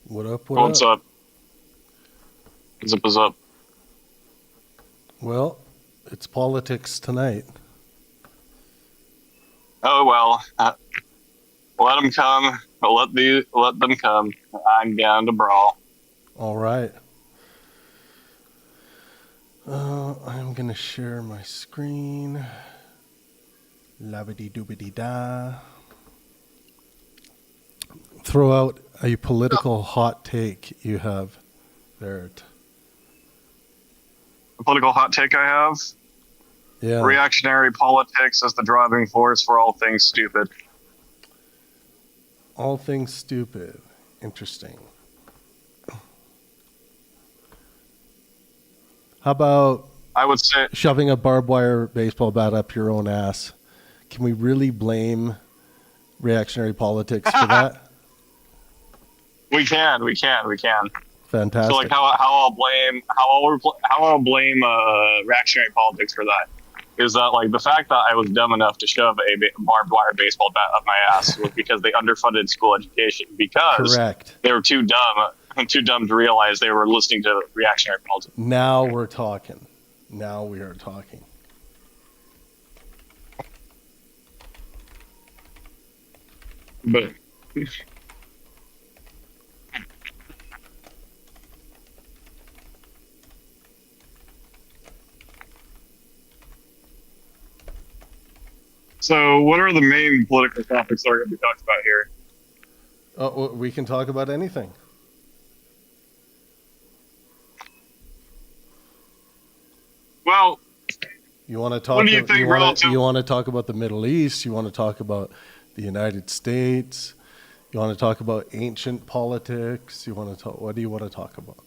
What up? What What's up? up? Zip is up. Well, it's politics tonight. Oh well, let them come. Let them come. I'm down to brawl. All right. I'm gonna share my screen. Labity doobity da. Throw out a political hot take you have there. The political hot take I have: Yeah. reactionary politics as the driving force for all things stupid. All things stupid. Interesting. How about I would say shoving a barbed wire baseball bat up your own ass? Can we really blame reactionary politics for that? we can. So like Fantastic. how I'll blame reactionary politics for that is that like the fact that I was dumb enough to shove a barbed wire baseball bat up my ass was because they underfunded school education because Correct. they were too dumb to realize they were listening to reactionary politics. Now we're talking. Now we are talking. But so, what are the main political topics that are going to be talked about here? Oh, we can talk about anything. Well, You want to talk? what do you think relative? You want to talk about the Middle East? You want to talk about the United States? You want to talk about ancient politics? You want to talk? What do you want to talk about?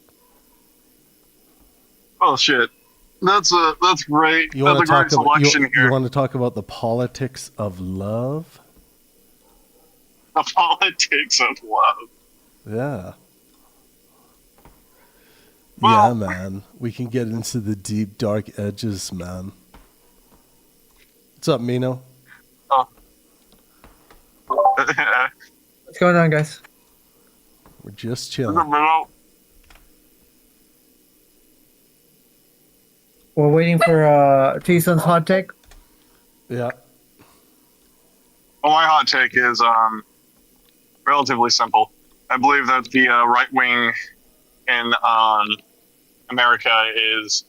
Oh shit, that's great. You That's want a to talk great about selection you here. want to talk about the politics of love? The politics of love. Yeah. Well, Yeah, man. We can get into the deep, dark edges, man. What's up, Mino? uh, What's going on, guys? We're just chilling. We're waiting for T-Sun's hot take. Yeah. well, my hot take is relatively simple. I believe that the right wing in America is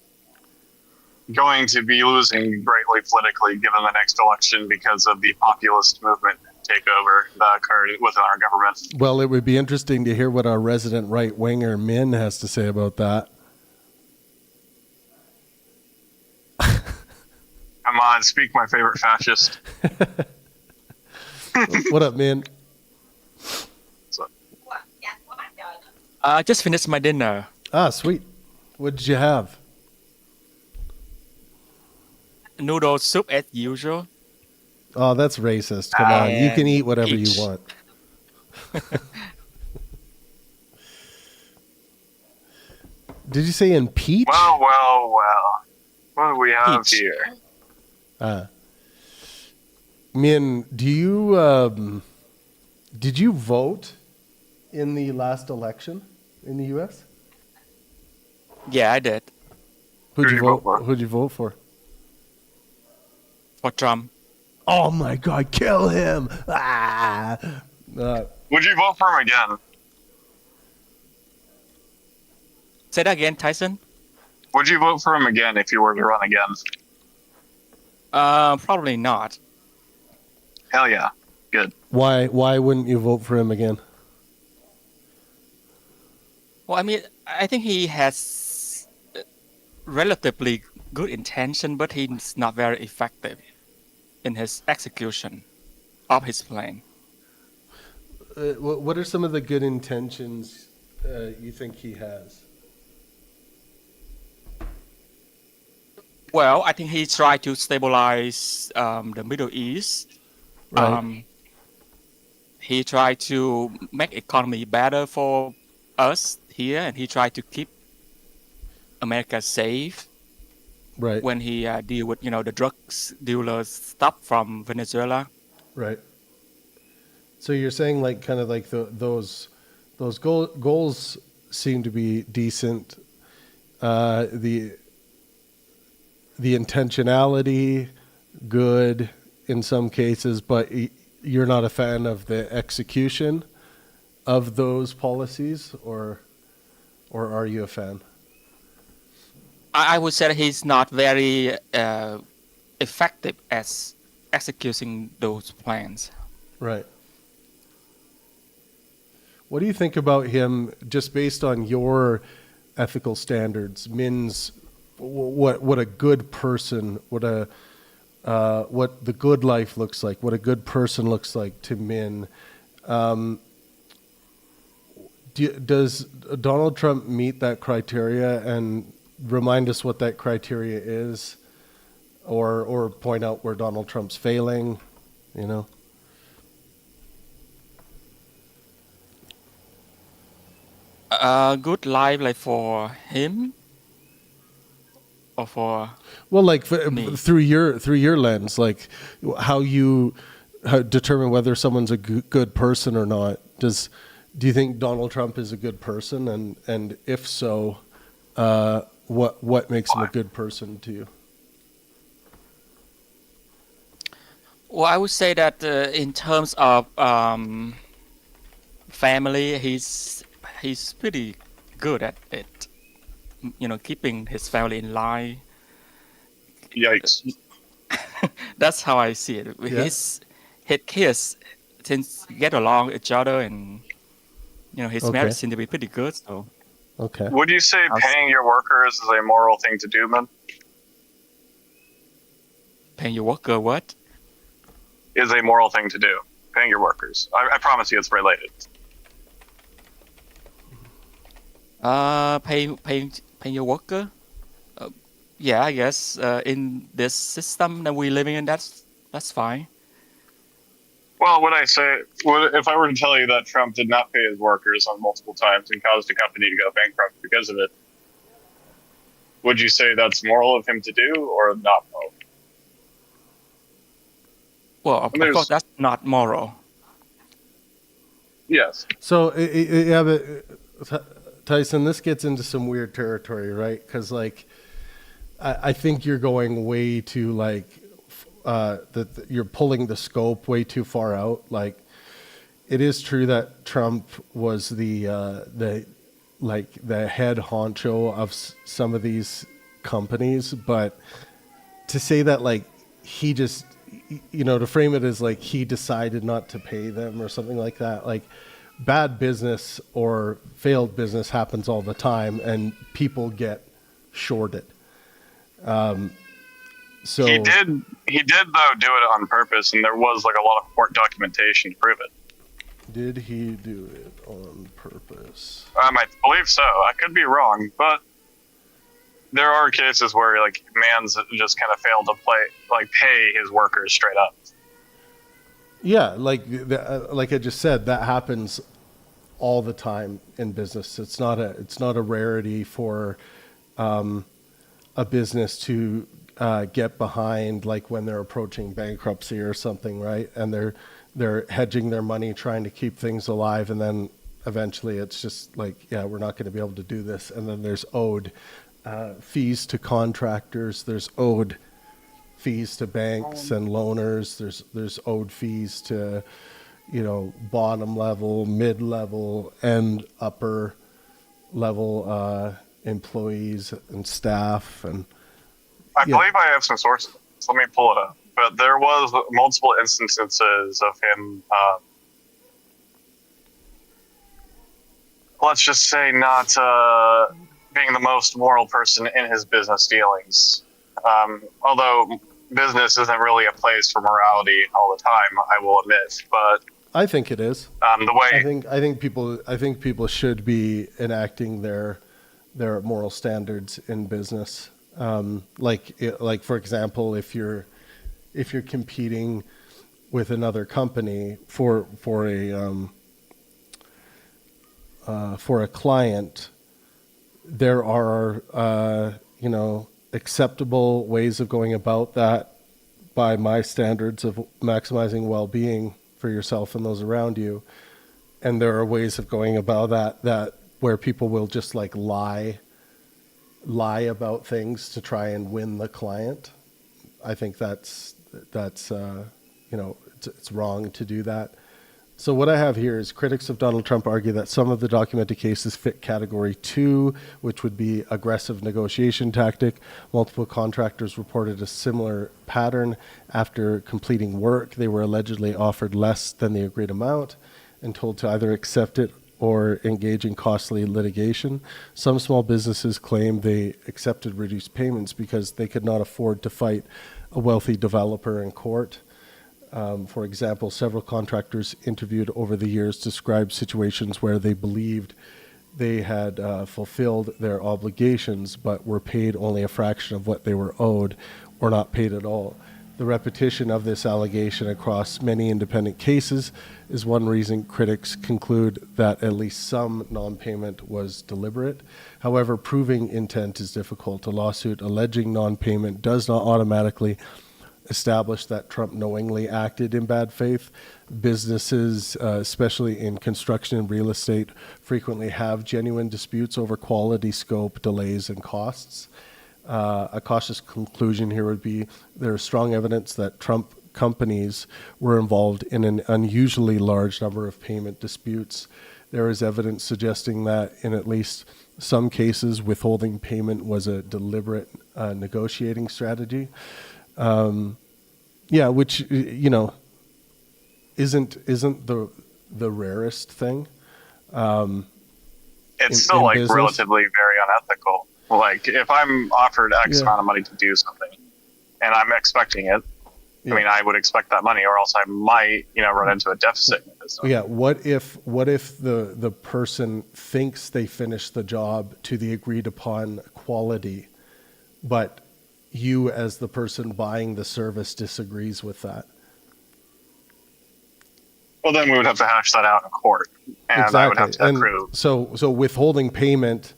going to be losing greatly politically given the next election because of the populist movement takeover that occurred within our government. Well, it would be interesting to hear what our resident right winger Min has to say about that. Come on, speak my favorite fascist. What up, Min? So, I just finished my dinner. Ah, sweet. What did you have? Noodle soup as usual. Oh, that's racist. Come on. You can And eat whatever peach. you want. Did you say in peach? well. What do we have Peach. here? Min, did you vote in the last election in the U.S.? Yeah, I did. Who'd Who'd you you vote vote? for? Who'd you vote for? For Trump. Oh my God! Kill him! Ah! Would you vote for him again? Say that again, Tyson. Would you vote for him again if you were to run again? Probably not. Hell yeah. Good. Why? Why wouldn't you vote for him again? Well, I mean, I think he has relatively good intention, but he's not very effective in his execution of his plan. What are some of the good intentions you think he has? Well, I think he tried to stabilize the Middle East. Right. He tried to make economy better for us here, and he tried to keep America safe Right. when he deal with the drugs dealers stuff from Venezuela. Right. So you're saying like kind of like those those goals seem to be decent. The intentionality, good in some cases, but you're not a fan of the execution of those policies, or are you a fan? I would say that he's not very effective as executing those plans. Right. What do you think about him, just based on your ethical standards? Min's what a good person, what the good life looks like, what a good person looks like to Min. Does Donald Trump meet that criteria, and remind us what that criteria is, or point out where Donald Trump's failing, you know? A good life, like for him, or for Well, like me. through your lens, like how determine whether someone's a good person or not. Do you think Donald Trump is a good person, and if so, what makes him a good person to you? Well, I would say that in terms of family, he's pretty good at it. Keeping his family in line. Yikes. That's how I see it. Yeah. His kids since get along each other, and his Okay. marriage seems to be pretty good. So Okay. Would you say paying your workers is a moral thing to do, man? paying your worker what? Is a moral thing to do. Paying your workers. I promise you it's related. Paying your worker. Yeah, I guess in this system that we're living in, that's fine. Well, if I were to tell you that Trump did not pay his workers on multiple times and caused a company to go bankrupt because of it, would you say that's moral of him to do or not moral? Well, of course, that's not moral. Yes. So yeah, but Tyson, this gets into some weird territory, right? Because like, I think you're going way too like, you're pulling the scope way too far out. Like, it is true that Trump was the head honcho of some of these companies, but to say that like he just, to frame it as like he decided not to pay them or something like that, like bad business or failed business happens all the time, and people get shorted. So He did though do it on purpose, and there was like a lot of court documentation to prove it. did he do it on purpose? I believe so. I could be wrong, but there are cases where like man's just kind of failed to pay his workers straight up. Yeah, like I just said, that happens all the time in business. It's not a rarity for a business to get behind, like when they're approaching bankruptcy or something, right? And they're hedging their money, trying to keep things alive, and then eventually it's just like, yeah, we're not going to be able to do this. And then there's owed fees to contractors. There's owed fees to banks and loaners. There's owed fees to, bottom level, mid level, and upper level employees and staff. And I believe I have some sources. So let me pull it up. But there was multiple instances of him, let's just say, not being the most moral person in his business dealings. Although business isn't really a place for morality all the time, I will admit. But I think it is. the way I think people should be enacting their moral standards in business. Like for example, if you're competing with another company for a client, there are acceptable ways of going about that by my standards of maximizing well-being for yourself and those around you. and there are ways of going about that where people will just like lie about things to try and win the client. I think that's it's wrong to do that. So what I have here is critics of Donald Trump argue that some of the documented cases fit category 2, which would be aggressive negotiation tactic. Multiple contractors reported a similar pattern. After completing work, they were allegedly offered less than the agreed amount and told to either accept it or engage in costly litigation. Some small businesses claim they accepted reduced payments because they could not afford to fight a wealthy developer in court. For example, several contractors interviewed over the years described situations where they believed they had fulfilled their obligations but were paid only a fraction of what they were owed or not paid at all. The repetition of this allegation across many independent cases is one reason critics conclude that at least some non-payment was deliberate. However, proving intent is difficult. A lawsuit alleging non-payment does not automatically establish that Trump knowingly acted in bad faith. Businesses, especially in construction and real estate, frequently have genuine disputes over quality, scope, delays, and costs. A cautious conclusion here would be there is strong evidence that Trump companies were involved in an unusually large number of payment disputes. There is evidence suggesting that in at least some cases, withholding payment was a deliberate negotiating strategy. Which isn't the rarest thing. It's still like business. Relatively very unethical. Like if I'm offered X amount of money to do something and I'm expecting it, I mean, I would expect that money or else I might, run into a deficit. Yeah. What if the person thinks they finished the job to the agreed upon quality, but you as the person buying the service disagrees with that? Well, then we would have to hash that out in court, and exactly. I would have to accrue. So withholding payment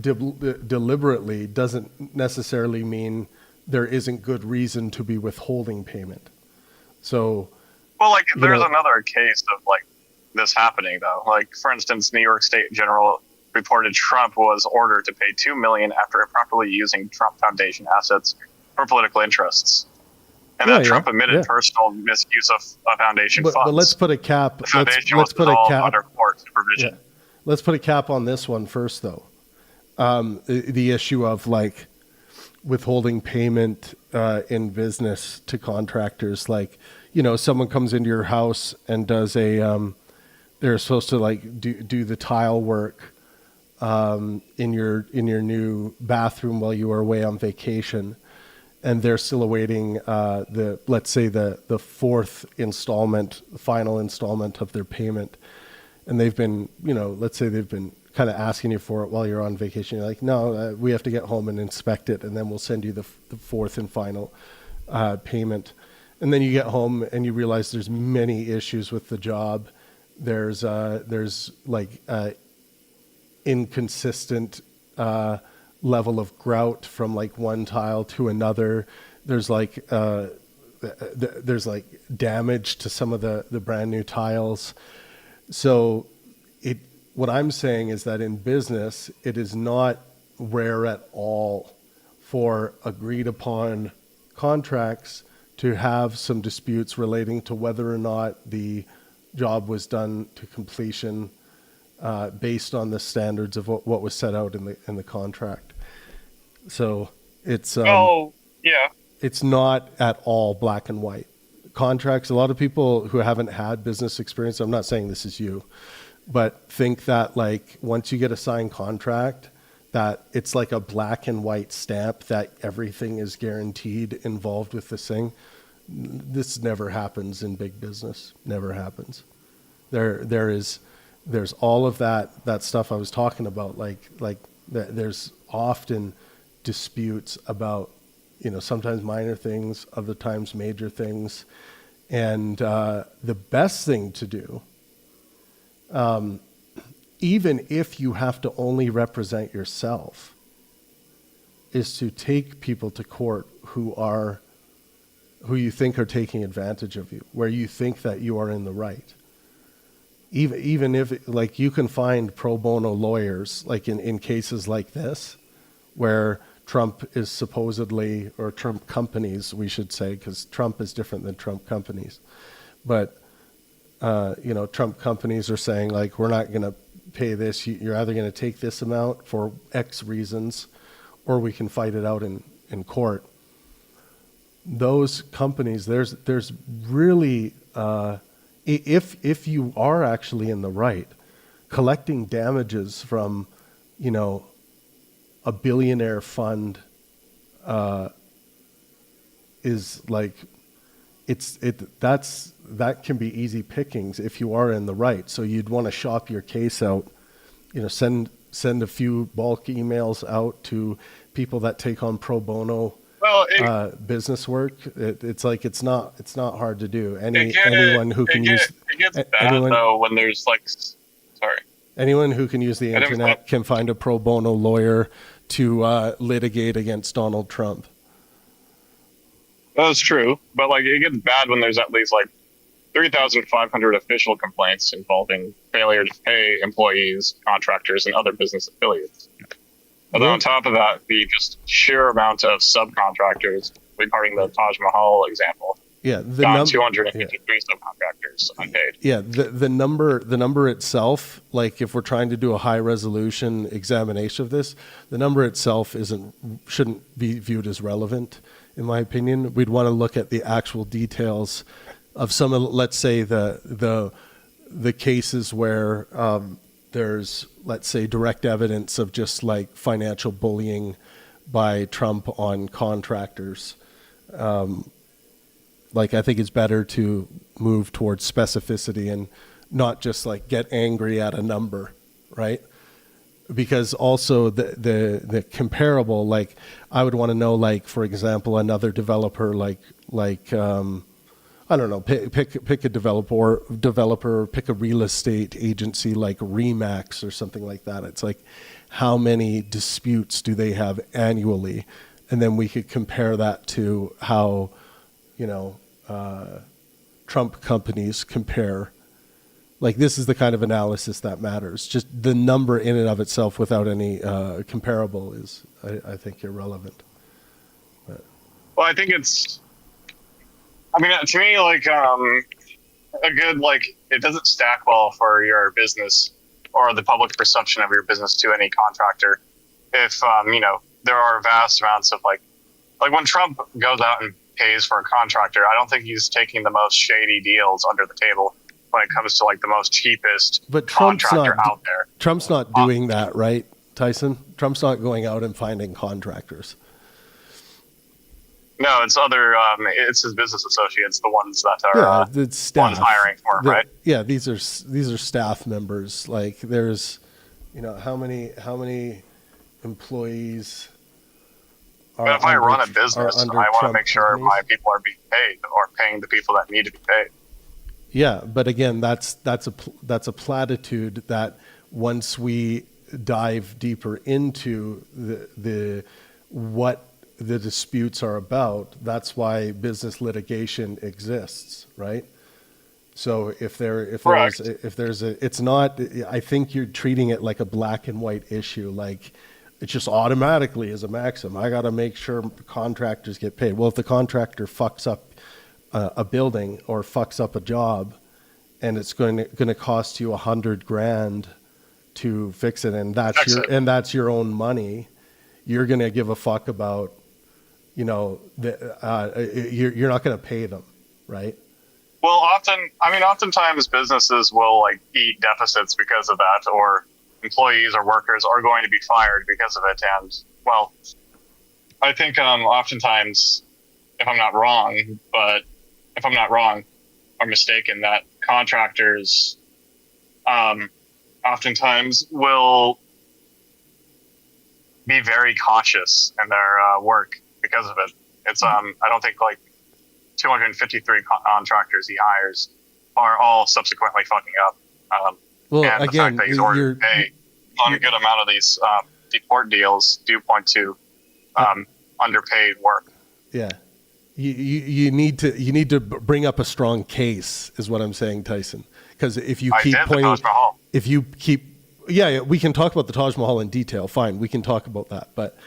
deliberately doesn't necessarily mean there isn't good reason to be withholding payment. So, well, like there's another case of like this happening though. Like for instance, New York State General reported Trump was ordered to pay $2 million after improperly using Trump Foundation assets for political interests. And then Trump admitted personal misuse of foundation funds. But let's put a cap. The foundation let's put a cap under court supervision. Yeah. Let's put a cap on this one first, though. The issue of like withholding payment in business to contractors, like someone comes into your house and does they're supposed to like do the tile work in your new bathroom while you are away on vacation. And they're still awaiting the fourth installment, the final installment of their payment. And they've been, let's say they've been kind of asking you for it while you're on vacation. You're like, no, we have to get home and inspect it. And then we'll send you the fourth and final payment. And then you get home and you realize there's many issues with the job. There's inconsistent level of grout from like one tile to another. There's like damage to some of the brand new tiles. So what I'm saying is that in business, it is not rare at all for agreed upon contracts to have some disputes relating to whether or not the job was done to completion based on the standards of what was set out in the contract. So it's it's not at all black and white. Contracts, a lot of people who haven't had business experience, I'm not saying this is you, but think that like once you get a signed contract, that it's like a black and white stamp that everything is guaranteed involved with this thing. This never happens in big business. Never happens. There's all of that stuff I was talking about. Like there's often disputes about, sometimes minor things, other times major things. And the best thing to do, even if you have to only represent yourself, is to take people to court who you think are taking advantage of you, where you think that you are in the right. even if like you can find pro bono lawyers like in cases like this where Trump is supposedly, or Trump companies we should say, because Trump is different than Trump companies, but you know, Trump companies are saying like, we're not going to pay this, you're either going to take this amount for X reasons or we can fight it out in court. Those companies, there's really if you are actually in the right, collecting damages from, you know, a billionaire fund is like, that can be easy pickings if you are in the right. So you'd want to shop your case out, you know, send a few bulk emails out to people that take on pro bono business work. It's like it's not hard to do. Anyone who can use it gets bad though when there's like, sorry, anyone who can use the internet can find a pro bono lawyer to litigate against Donald Trump. That's true, but like it gets bad when there's at least like 3,500 official complaints involving failure to pay employees, contractors, and other business affiliates. But then on top of that, the just sheer amount of subcontractors, regarding the Taj Mahal example, yeah, 253 subcontractors unpaid. Yeah, the number itself, like if we're trying to do a high resolution examination of this, the number itself shouldn't be viewed as relevant, in my opinion. We'd want to look at the actual details of some of, let's say, the cases where there's, let's say, direct evidence of just like financial bullying by Trump on contractors. Like, I think it's better to move towards specificity and not just like get angry at a number, right? Because also the comparable, like I would want to know, like, for example, another developer, like I don't know, pick a developer, pick a real estate agency like Remax or something like that. It's like, how many disputes do they have annually? And then we could compare that to how, you know, Trump companies compare. Like, this is the kind of analysis that matters. Just the number in and of itself without any comparable is, I think, irrelevant. But. Well, I think it's, I mean, to me, like, a good, like, it doesn't stack well for your business or the public perception of your business to any contractor if, you know, there are vast amounts of, like when Trump goes out and pays for a contractor, I don't think he's taking the most shady deals under the table when it comes to, like, the most cheapest contractor out there. Trump's not doing that, right, Tyson? Trump's not going out and finding contractors. No, it's it's his business associates, the ones that are the staff. ones hiring for him, right? Yeah, these are staff members. Like, there's, you know, how many employees are. But if I run a business, I want to make sure my people are being paid or paying the people that need to be paid. Yeah, but again, that's a platitude that once we dive deeper into the what the disputes are about, that's why business litigation exists, right? So if there's it's not, I think you're treating it like a black and white issue, like it just automatically is a maxim. I got to make sure contractors get paid. Well, if the contractor fucks up a building or fucks up a job, and it's going to cost you $100,000 to fix it, and that's your own money, you're going to give a fuck about, you know, you're not going to pay them, right? Well, oftentimes businesses will, like, eat deficits because of that, or employees or workers are going to be fired because of it. And, well, I think oftentimes, if I'm not wrong or mistaken, that contractors oftentimes will be very cautious in their work because of it. It's I don't think like 253 contractors he hires are all subsequently fucking up. Well, and again, the fact that he's already paid on a good amount of these deport deals do point to underpaid work. Yeah. you need to bring up a strong case, is what I'm saying, Tyson. Because if you I keep did the pointing, Taj Mahal. if you keep, yeah, we can talk about the Taj Mahal in detail. Fine, we can talk about that. But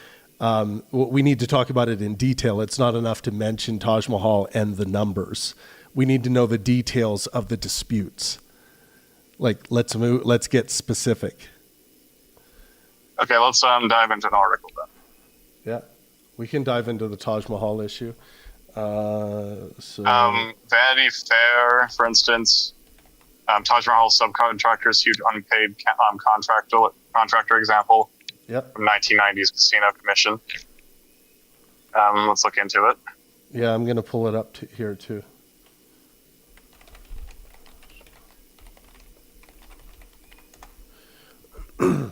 we need to talk about it in detail. It's not enough to mention Taj Mahal and the numbers. We need to know the details of the disputes. Like, let's get specific. Okay, let's dive into an article then. Yeah, we can dive into the Taj Mahal issue. Vanity Fair, for instance, Taj Mahal subcontractors huge unpaid contractor example Yep. from 1990s Casino Commission. Let's look into it. Yeah, I'm going to pull it up here too. The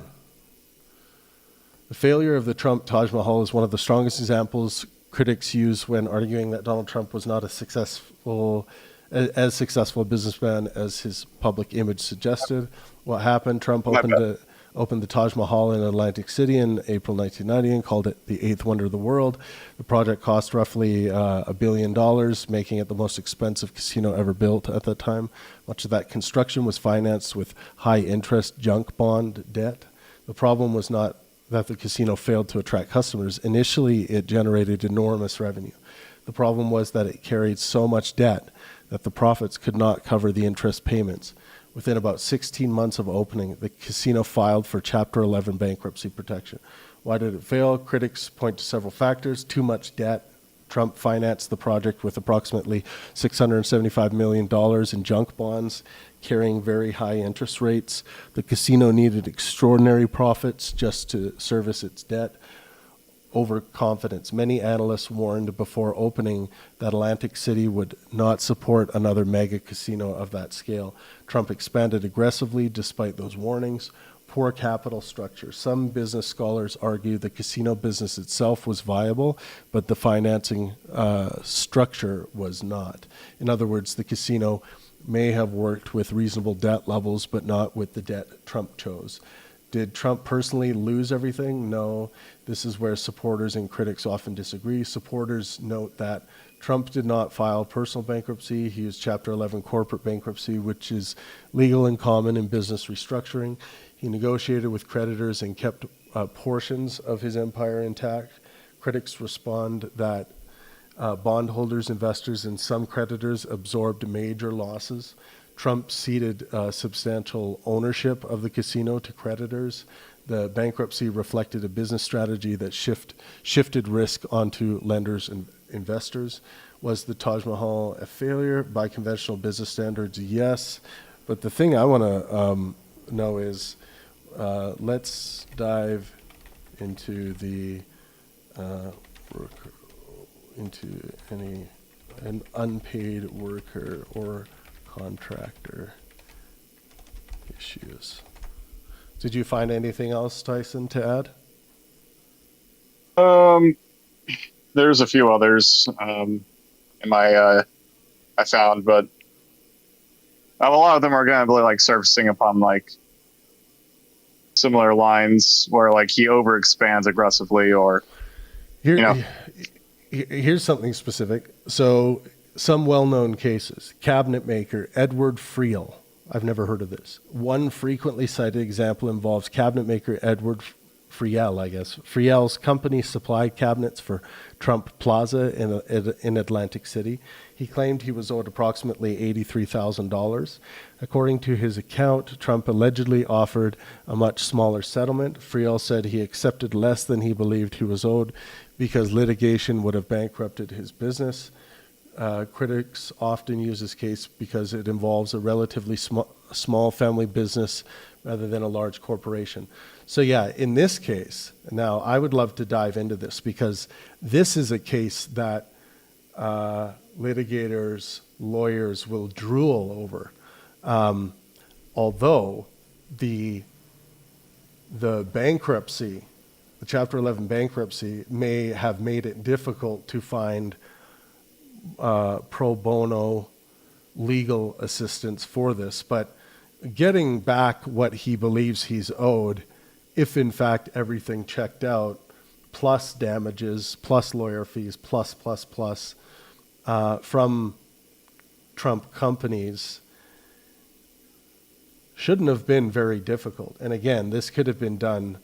failure of the Trump Taj Mahal is one of the strongest examples critics use when arguing that Donald Trump was not as successful a businessman as his public image suggested. What happened? Trump opened the Taj Mahal in Atlantic City in April 1990 and called it the eighth wonder of the world. The project cost roughly $1 billion, making it the most expensive casino ever built at that time. Much of that construction was financed with high-interest junk bond debt. The problem was not that the casino failed to attract customers. Initially, it generated enormous revenue. The problem was that it carried so much debt that the profits could not cover the interest payments. Within about 16 months of opening, the casino filed for Chapter 11 bankruptcy protection. Why did it fail? Critics point to several factors. Too much debt. Trump financed the project with approximately $675 million in junk bonds, carrying very high interest rates. The casino needed extraordinary profits just to service its debt. Overconfidence. Many analysts warned before opening that Atlantic City would not support another mega casino of that scale. Trump expanded aggressively despite those warnings. Poor capital structure. Some business scholars argue the casino business itself was viable, but the financing structure was not. In other words, the casino may have worked with reasonable debt levels, but not with the debt Trump chose. Did Trump personally lose everything? No. This is where supporters and critics often disagree. Supporters note that Trump did not file personal bankruptcy. He used Chapter 11 corporate bankruptcy, which is legal and common in business restructuring. He negotiated with creditors and kept portions of his empire intact. Critics respond that bondholders, investors, and some creditors absorbed major losses. Trump ceded substantial ownership of the casino to creditors. The bankruptcy reflected a business strategy that shifted risk onto lenders and investors. Was the Taj Mahal a failure by conventional business standards? Yes. But the thing I want to know is, let's dive into the an unpaid worker or contractor issues. Did you find anything else, Tyson, to add? There's a few others in my I found, but a lot of them are going to be like surfacing upon like similar lines where like he overexpands aggressively, or Here's something specific. So some well-known cases. Cabinet maker Edward Friel. I've never heard of this. One frequently cited example involves cabinet maker Edward Friel, I guess. Friel's company supplied cabinets for Trump Plaza in Atlantic City. He claimed he was owed approximately $83,000. According to his account, Trump allegedly offered a much smaller settlement. Friel said he accepted less than he believed he was owed because litigation would have bankrupted his business. Critics often use this case because it involves a relatively small family business rather than a large corporation. So yeah, in this case, now I would love to dive into this because this is a case that litigators, lawyers will drool over. Although the bankruptcy, the Chapter 11 bankruptcy may have made it difficult to find pro bono legal assistance for this, but getting back what he believes he's owed, if in fact everything checked out, plus damages, plus lawyer fees, plus, from Trump companies shouldn't have been very difficult. And again, this could have been done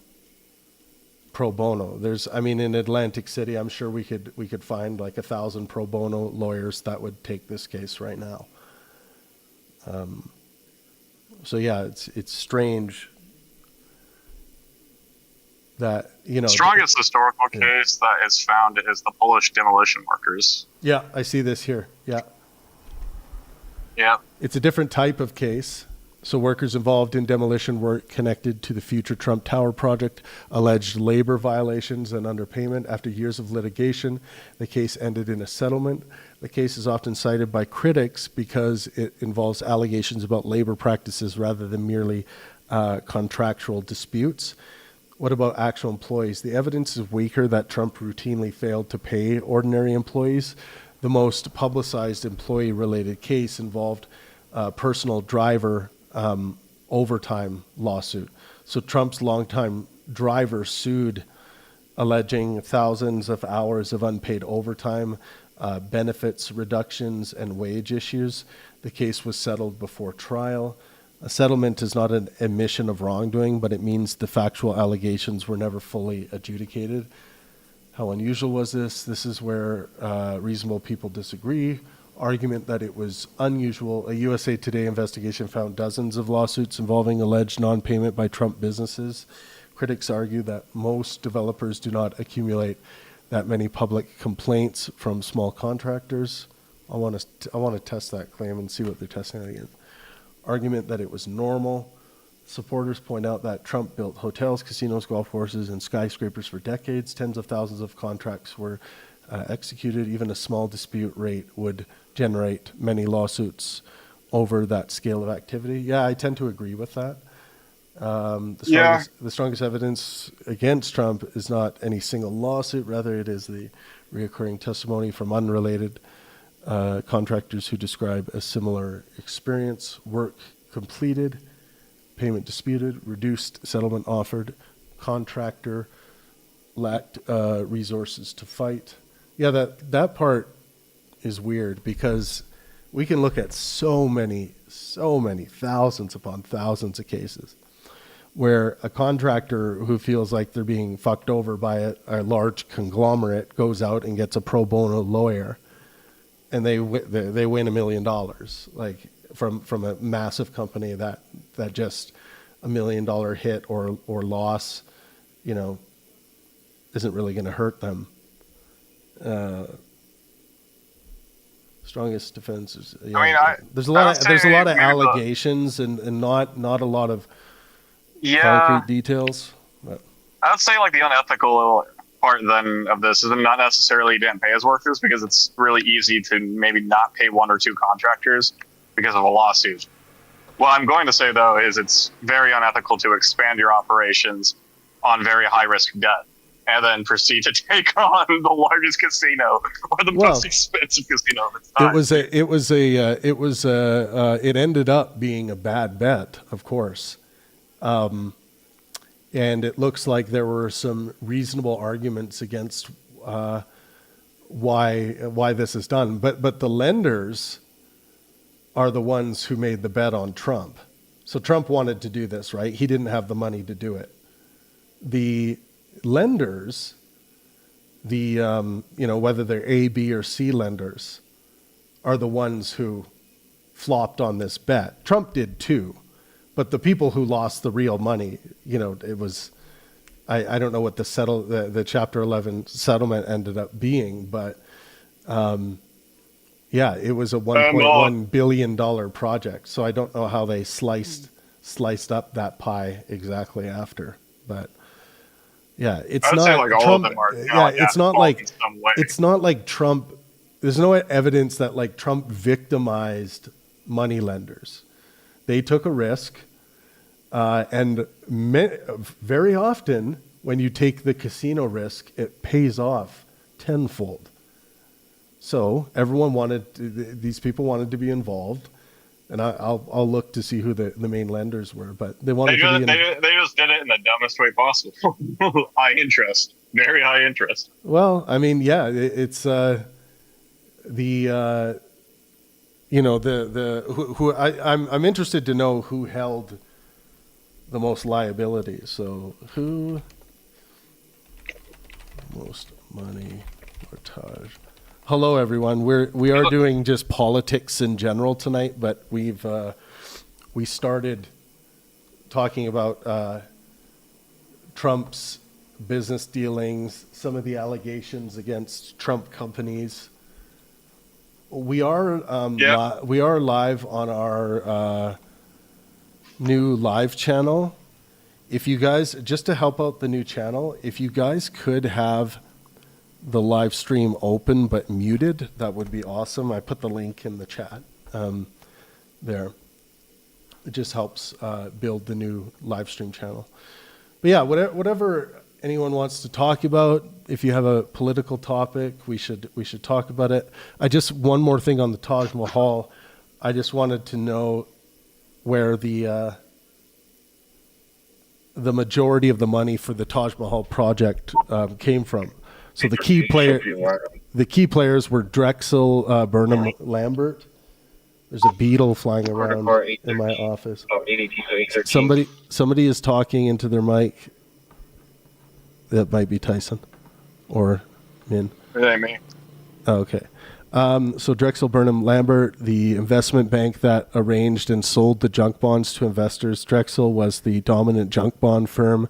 pro bono. In Atlantic City, I'm sure we could find like 1,000 pro bono lawyers that would take this case right now. So yeah, it's strange that, Strongest historical case that is found is the Polish demolition workers. Yeah, I see this here. Yeah. Yeah. It's a different type of case. So workers involved in demolition work connected to the future Trump Tower project alleged labor violations and underpayment. After years of litigation, the case ended in a settlement. The case is often cited by critics because it involves allegations about labor practices rather than merely contractual disputes. What about actual employees? The evidence is weaker that Trump routinely failed to pay ordinary employees. The most publicized employee-related case involved personal driver overtime lawsuit. So Trump's longtime driver sued, alleging thousands of hours of unpaid overtime, benefits reductions, and wage issues. The case was settled before trial. A settlement is not an admission of wrongdoing, but it means the factual allegations were never fully adjudicated. How unusual was this? This is where reasonable people disagree. Argument that it was unusual. A USA Today investigation found dozens of lawsuits involving alleged non-payment by Trump businesses. Critics argue that most developers do not accumulate that many public complaints from small contractors. I want to test that claim and see what they're testing it against. Argument that it was normal. Supporters point out that Trump built hotels, casinos, golf courses, and skyscrapers for decades. Tens of thousands of contracts were executed. Even a small dispute rate would generate many lawsuits over that scale of activity. Yeah, I tend to agree with that. The strongest evidence against Trump is not any single lawsuit. Rather, it is the reoccurring testimony from unrelated contractors who describe a similar experience. Work completed, payment disputed, reduced settlement offered, contractor lacked resources to fight. Yeah, that part is weird because we can look at so many thousands upon thousands of cases where a contractor who feels like they're being fucked over by a large conglomerate goes out and gets a pro bono lawyer, and they win $1 million, like from a massive company that just $1 million hit or loss, isn't really going to hurt them. Strongest defense is. There's a lot of allegations and not a lot of concrete details. But. I'd say like the unethical part then of this is not necessarily he didn't pay his workers, because it's really easy to maybe not pay one or two contractors because of a lawsuit. What I'm going to say though is it's very unethical to expand your operations on very high risk debt and then proceed to take on the largest casino or the most expensive casino of its time. It ended up being a bad bet, of course. And it looks like there were some reasonable arguments against why this is done. But the lenders are the ones who made the bet on Trump. So Trump wanted to do this, right? He didn't have the money to do it. The lenders, whether they're A, B, or C lenders, are the ones who flopped on this bet. Trump did too, but the people who lost the real money, it was, I don't know what the Chapter 11 settlement ended up being, but it was a $1.1 billion project. So I don't know how they sliced up that pie exactly after, but. Yeah, it's not say like all Trump. Of them are, it's not like Trump. There's no evidence that like Trump victimized money lenders. They took a risk, and very often when you take the casino risk, it pays off tenfold. So these people wanted to be be and I'll look to see who the main lenders were, but they wanted to be. They just did it in the dumbest way possible. High interest, very high interest. Well, it's the you know the who I'm interested to know who held the most liability. So who most money for Taj? Hello everyone. We are doing just politics in general tonight, but we started talking about Trump's business dealings, some of the allegations against Trump companies. We are we are live on our new live channel. If you guys, just to help out the new channel, if you guys could have the live stream open but muted, that would be awesome. I put the link in the chat there. It just helps build the new live stream channel. But yeah, whatever anyone wants to talk about, if you have a political topic, we should talk about it. One more thing on the Taj Mahal. I just wanted to know where the majority of the money for the Taj Mahal project came from. So the key players were Drexel, Burnham, Lambert. There's a beetle flying around in my office. Somebody is talking into their mic. That might be Tyson or Min. It ain't me. Oh, okay. So Drexel, Burnham, Lambert, the investment bank that arranged and sold the junk bonds to investors. Drexel was the dominant junk bond firm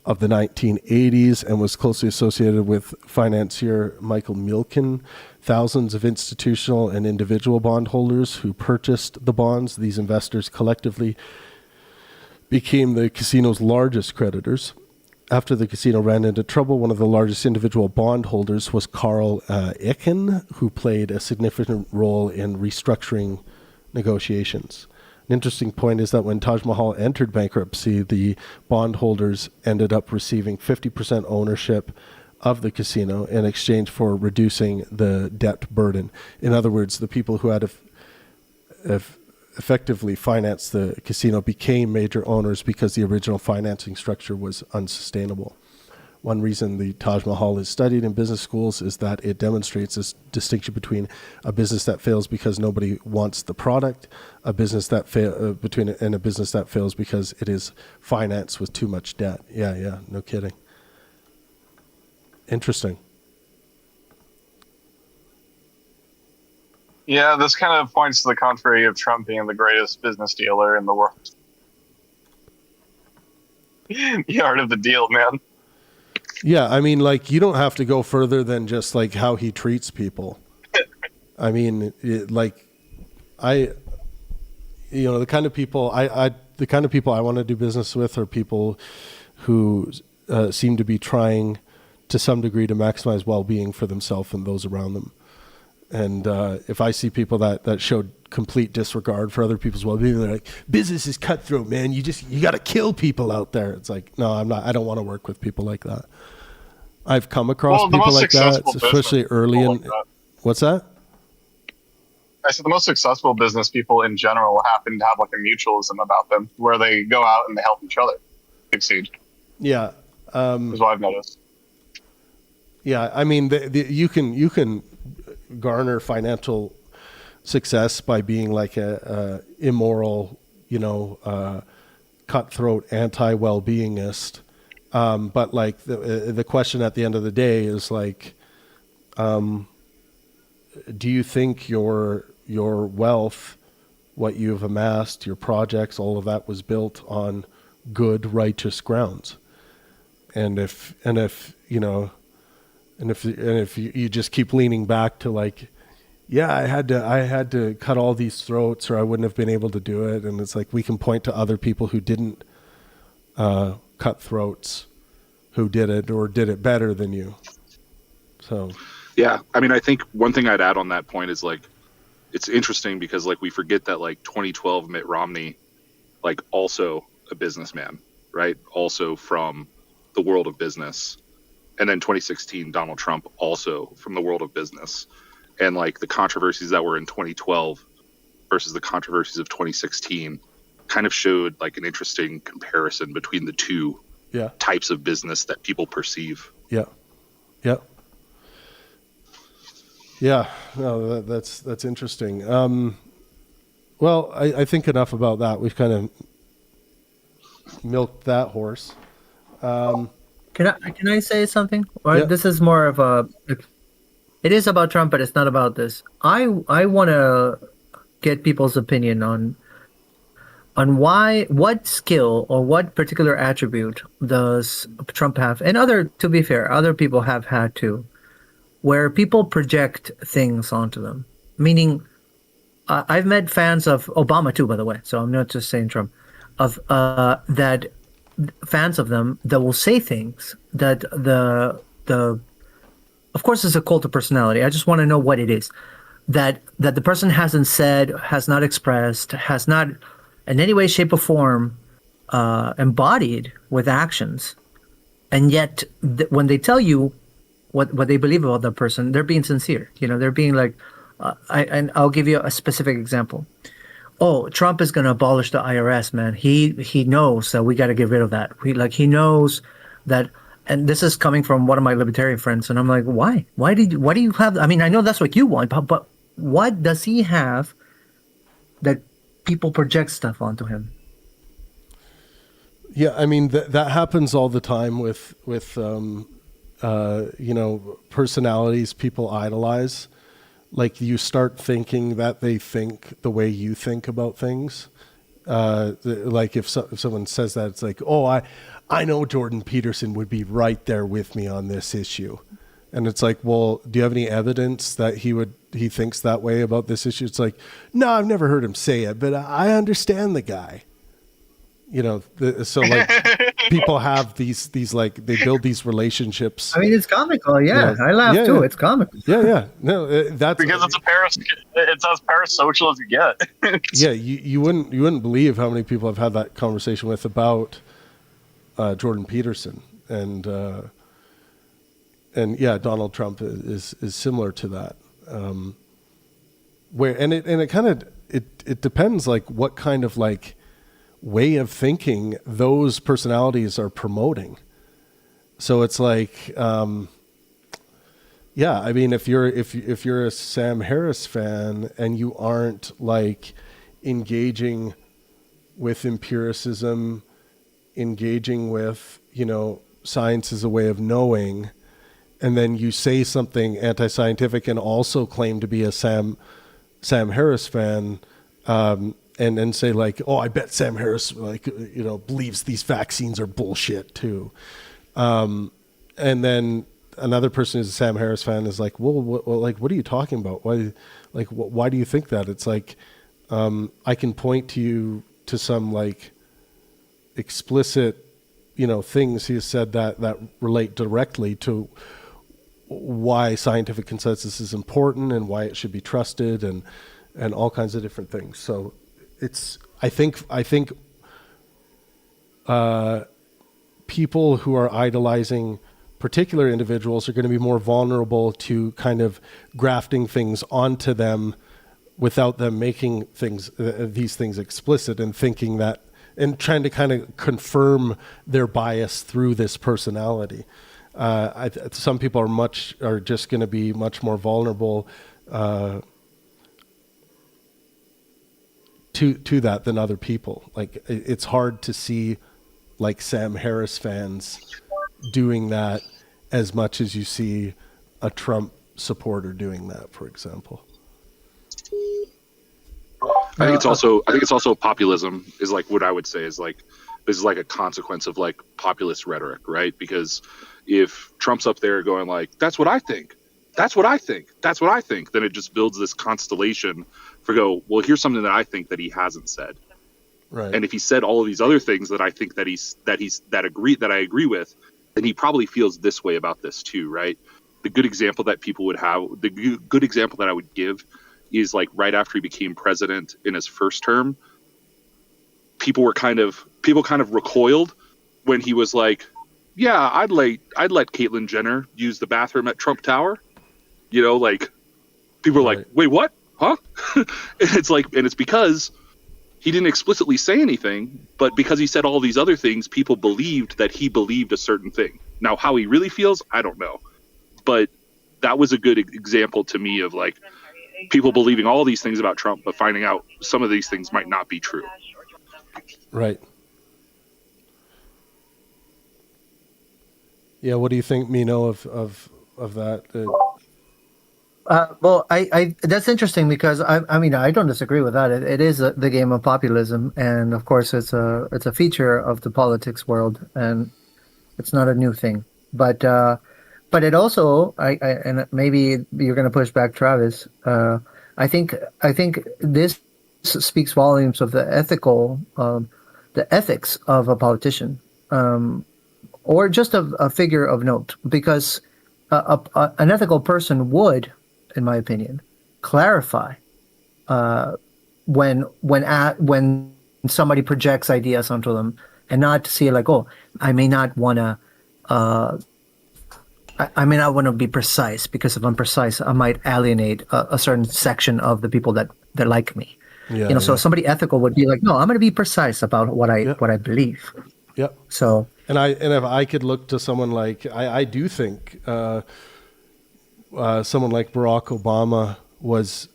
of the 1980s and was closely associated with financier Michael Milken. Thousands of institutional and individual bondholders who purchased the bonds. These investors collectively became the casino's largest creditors. After the casino ran into trouble, one of the largest individual bondholders was Carl Icahn, who played a significant role in restructuring negotiations. An interesting point is that when Taj Mahal entered bankruptcy, the bondholders ended up receiving 50% ownership of the casino in exchange for reducing the debt burden. In other words, the people who had effectively financed the casino became major owners because the original financing structure was unsustainable. One reason the Taj Mahal is studied in business schools is that it demonstrates this distinction between a business that fails because nobody wants the product, a business that and a business that fails because it is financed with too much debt. Yeah, no kidding. Interesting. Yeah, this kind of points to the contrary of Trump being the greatest business dealer in the world. The art of the deal, man. Yeah, I mean, like, you don't have to go further than just, like, how he treats people. I mean, the kind of people I want to do business with are people who seem to be trying to some degree to maximize well-being for themselves and those around them. And if I see people that showed complete disregard for other people's well-being, they're like, business is cutthroat, man. You got to kill people out there. It's like, no, I'm not. I don't want to work with people like that. I've come across people like that, especially early in. What's that? I said the most successful business people in general happen to have like a mutualism about them, where they go out and they help each other succeed. Yeah, is what I've noticed. Yeah, I mean, you can garner financial success by being like a immoral, cutthroat, anti-well-beingist. But like the question at the end of the day is like, do you think your wealth, what you've amassed, your projects, all of that was built on good, righteous grounds? And if you just keep leaning back to like, yeah, I had to cut all these throats or I wouldn't have been able to do it. And it's like, we can point to other people who didn't cut throats, who did it or did it better than you. So, yeah, I mean, I think one thing I'd add on that point is like, it's interesting because like we forget that like 2012 Mitt Romney, like also a businessman, right? Also from the world of business. And then 2016, Donald Trump also from the world of business. And like the controversies that were in 2012 versus the controversies of 2016 kind of showed like an interesting comparison between the two types of business that people perceive. Yeah. Yeah. Yeah, no, that's interesting. Well, I think enough about that. We've kind of milked that horse. Can I say something? Or Yeah. this is more of a. It is about Trump, but it's not about this. I want to get people's opinion on what skill or what particular attribute does Trump have, and to be fair, other people have had too, where people project things onto them. Meaning, I've met fans of Obama too, by the way. So I'm not just saying Trump, of that fans of them that will say things that the of course it's a cult of personality. I just want to know what it is that the person hasn't said, has not expressed, has not in any way, shape, or form embodied with actions, and yet when they tell you what they believe about that person, they're being sincere. They're being like, and I'll give you a specific example. Oh, Trump is going to abolish the IRS, man. He knows that we got to get rid of that. He knows that, and this is coming from one of my libertarian friends, and I'm like, why? Why do you have? I mean, I know that's what you want, but what does he have that people project stuff onto him? Yeah, I mean that happens all the time with personalities people idolize. Like you start thinking that they think the way you think about things. Like if someone says that, it's like, oh, I know Jordan Peterson would be right there with me on this issue. And it's like, well, do you have any evidence that he thinks that way about this issue? It's like, no, I've never heard him say it, but I understand the guy. So like people have these like they build these relationships. I mean, it's comical. Yeah, I laugh too. Yeah. It's comical. Yeah. No, that's Because it's as parasocial as you get. Yeah, you wouldn't believe how many people I've had that conversation with about Jordan Peterson and yeah, Donald Trump is similar to that. It kind of it depends like what kind of like way of thinking those personalities are promoting. So it's like, yeah, I mean, if you're a Sam Harris fan and you aren't like engaging with empiricism, engaging with, science as a way of knowing, and then you say something anti-scientific and also claim to be a Sam Harris fan, and then say like, oh, I bet Sam Harris believes these vaccines are bullshit too. And then another person who's a Sam Harris fan is like, well, what are you talking about? Why do you think that? It's like, I can point to you to some like explicit, things he has said that relate directly to why scientific consensus is important and why it should be trusted and all kinds of different things. So I think people who are idolizing particular individuals are going to be more vulnerable to kind of grafting things onto them without them making these things explicit and thinking that and trying to kind of confirm their bias through this personality. Some people are just going to be much more vulnerable to that than other people. Like it's hard to see like Sam Harris fans doing that as much as you see a Trump supporter doing that, for example. I think it's also populism is like what I would say is like this is like a consequence of like populist rhetoric, right? Because if Trump's up there going like, that's what I think, that's what I think, that's what I think, then it just builds this constellation well, here's something that I think that he hasn't said. Right. And if he said all of these other things that I think that I agree with, then he probably feels this way about this too, right? The good example that people would have, the good example that I would give is like right after he became president in his first term, people kind of recoiled when he was like, yeah, I'd let Caitlyn Jenner use the bathroom at Trump Tower. Like people were like, wait, what? Huh? It's because he didn't explicitly say anything, but because he said all these other things, people believed that he believed a certain thing. Now, how he really feels, I don't know. But that was a good example to me of like people believing all these things about Trump, but finding out some of these things might not be true. Right. Yeah. What do you think, Mino, of that? Well, I that's interesting because I mean I don't disagree with that. It is the game of populism, and of course it's a feature of the politics world, and it's not a new thing. But it also I and maybe you're going to push back, Travis. I think this speaks volumes of the ethics of a politician, or just a figure of note, because an ethical person would, in my opinion, clarify when somebody projects ideas onto them, and not see like, oh, I may not want to. I may not want to be precise, because if I'm precise, I might alienate a certain section of the people that like me. Yeah. So somebody ethical would be like, no, I'm going to be precise about what I believe. Yep. So And if I could look to someone like I do think someone like Barack Obama was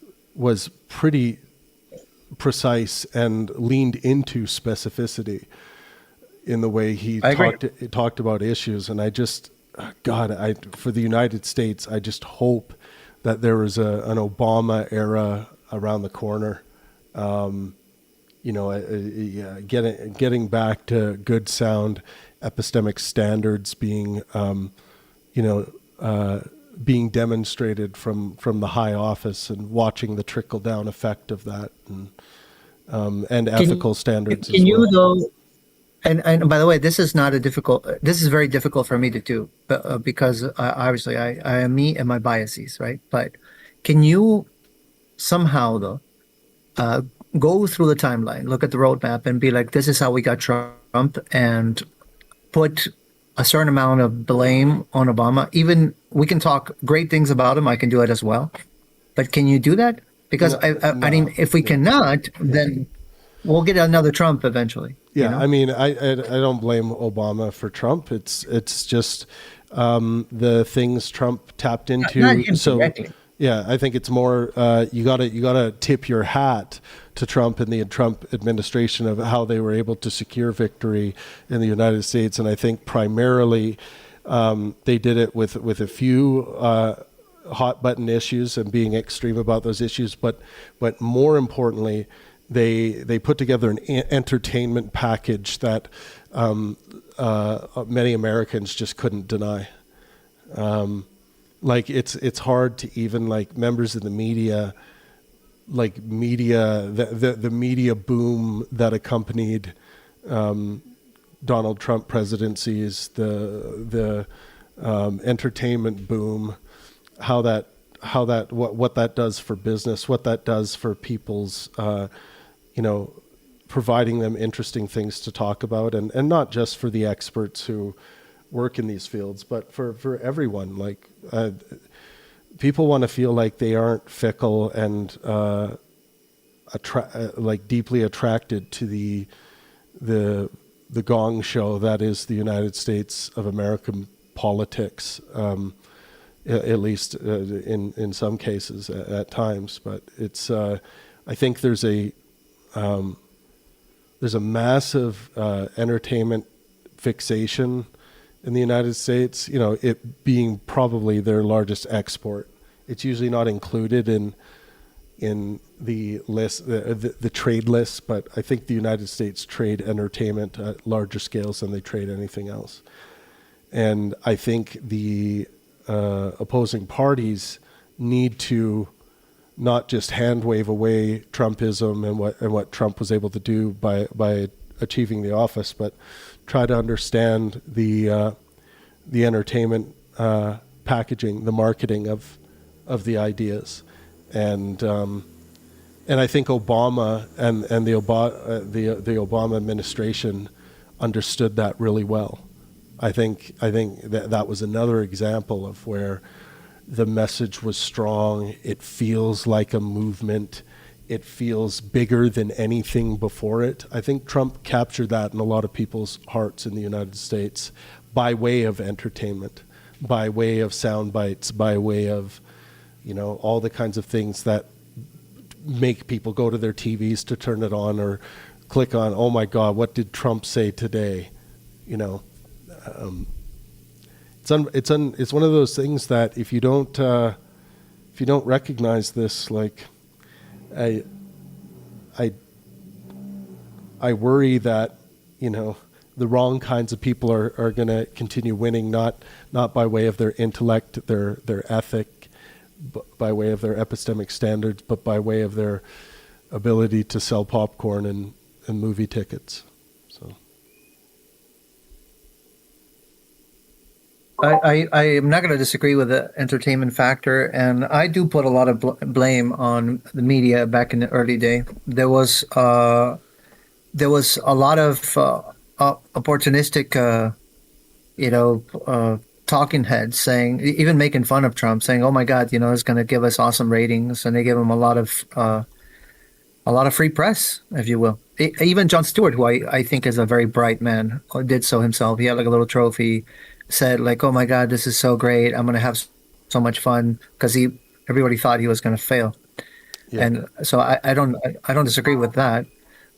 pretty precise and leaned into specificity in the way he talked about issues. And I just, God, for the United States, I just hope that there was an Obama era around the corner. Getting back to good sound epistemic standards being being demonstrated from the high office, and watching the trickle down effect of that, and ethical standards Can as you well. though? And by the way, this is not a difficult. This is very difficult for me to do, because obviously I am me and my biases, right? But can you somehow though go through the timeline, look at the roadmap, and be like, this is how we got Trump, and put a certain amount of blame on Obama? Even we can talk great things about him. I can do it as well. But can you do that? Because I mean, if we cannot, then we'll get another Trump eventually. Yeah, you know? I mean, I don't blame Obama for Trump. It's just the things Trump tapped into. Not him So directly. yeah, I think it's more you gotta tip your hat to Trump and the Trump administration of how they were able to secure victory in the United States. And I think primarily they did it with a few hot button issues and being extreme about those issues, but more importantly, they put together an entertainment package that many Americans just couldn't deny. Like it's hard to even, like, members of the media, like the media boom that accompanied Donald Trump presidencies, the entertainment boom, what that does for business, what that does for people's providing them interesting things to talk about, and not just for the experts who work in these fields, but for everyone. Like people want to feel like they aren't fickle and like deeply attracted to the gong show that is the United States of American politics, at least in some cases at times. But it's I think there's a massive entertainment fixation in the United States, it being probably their largest export. It's usually not included in the list, the trade list, but I think the United States trade entertainment at larger scales than they trade anything else. And I think the opposing parties need to not just hand wave away Trumpism and what Trump was able to do by achieving the office, but try to understand the entertainment packaging, the marketing of the ideas, and I think Obama and the Obama administration understood that really well. I think that was another example of where the message was strong. It feels like a movement. It feels bigger than anything before it. I think Trump captured that in a lot of people's hearts in the United States by way of entertainment, by way of sound bites, by way of, all the kinds of things that make people go to their TVs to turn it on or click on, oh my God, what did Trump say today? It's one of those things that if you don't recognize this, like I worry that, the wrong kinds of people are going to continue winning, not by way of their intellect, their ethic, by way of their epistemic standards, but by way of their ability to sell popcorn and movie tickets. So I am not going to disagree with the entertainment factor, and I do put a lot of blame on the media back in the early day. There was a lot of opportunistic, talking heads saying, even making fun of Trump, saying, "Oh my God, it's going to give us awesome ratings," and they give him a lot of free press, if you will. Even Jon Stewart, who I think is a very bright man, did so himself. He had like a little trophy, said like, "Oh my God, this is so great! I'm going to have so much fun," because everybody thought he was going to fail, Yeah. and so I don't disagree with that.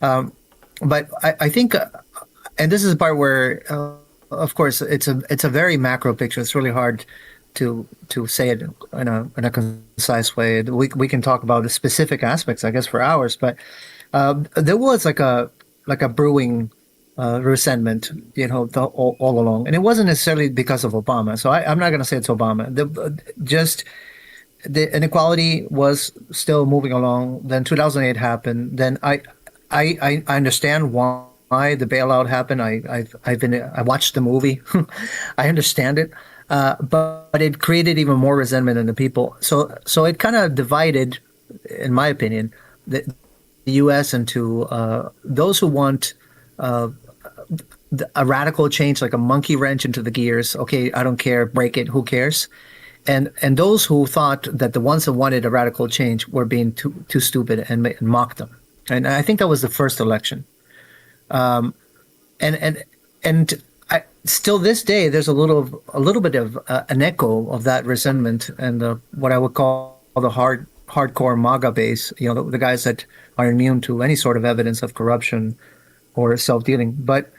But I think, and this is the part where, of course, it's a very macro picture. It's really hard to say it in a concise way. We can talk about the specific aspects, I guess, for hours. But there was like a brewing resentment, all along, and it wasn't necessarily because of Obama. So I'm not going to say it's Obama. Just the inequality was still moving along. Then 2008 happened. Then I understand why the bailout happened. I watched the movie. I understand it, but it created even more resentment in the people. So it kind of divided, in my opinion, the U.S. into those who want a radical change, like a monkey wrench into the gears. Okay, I don't care, break it. Who cares? And those who thought that the ones that wanted a radical change were being too stupid and mocked them. And I think that was the first election. And still this day, there's a little bit of an echo of that resentment and what I would call the hardcore MAGA base. The guys that are immune to any sort of evidence of corruption or self-dealing. But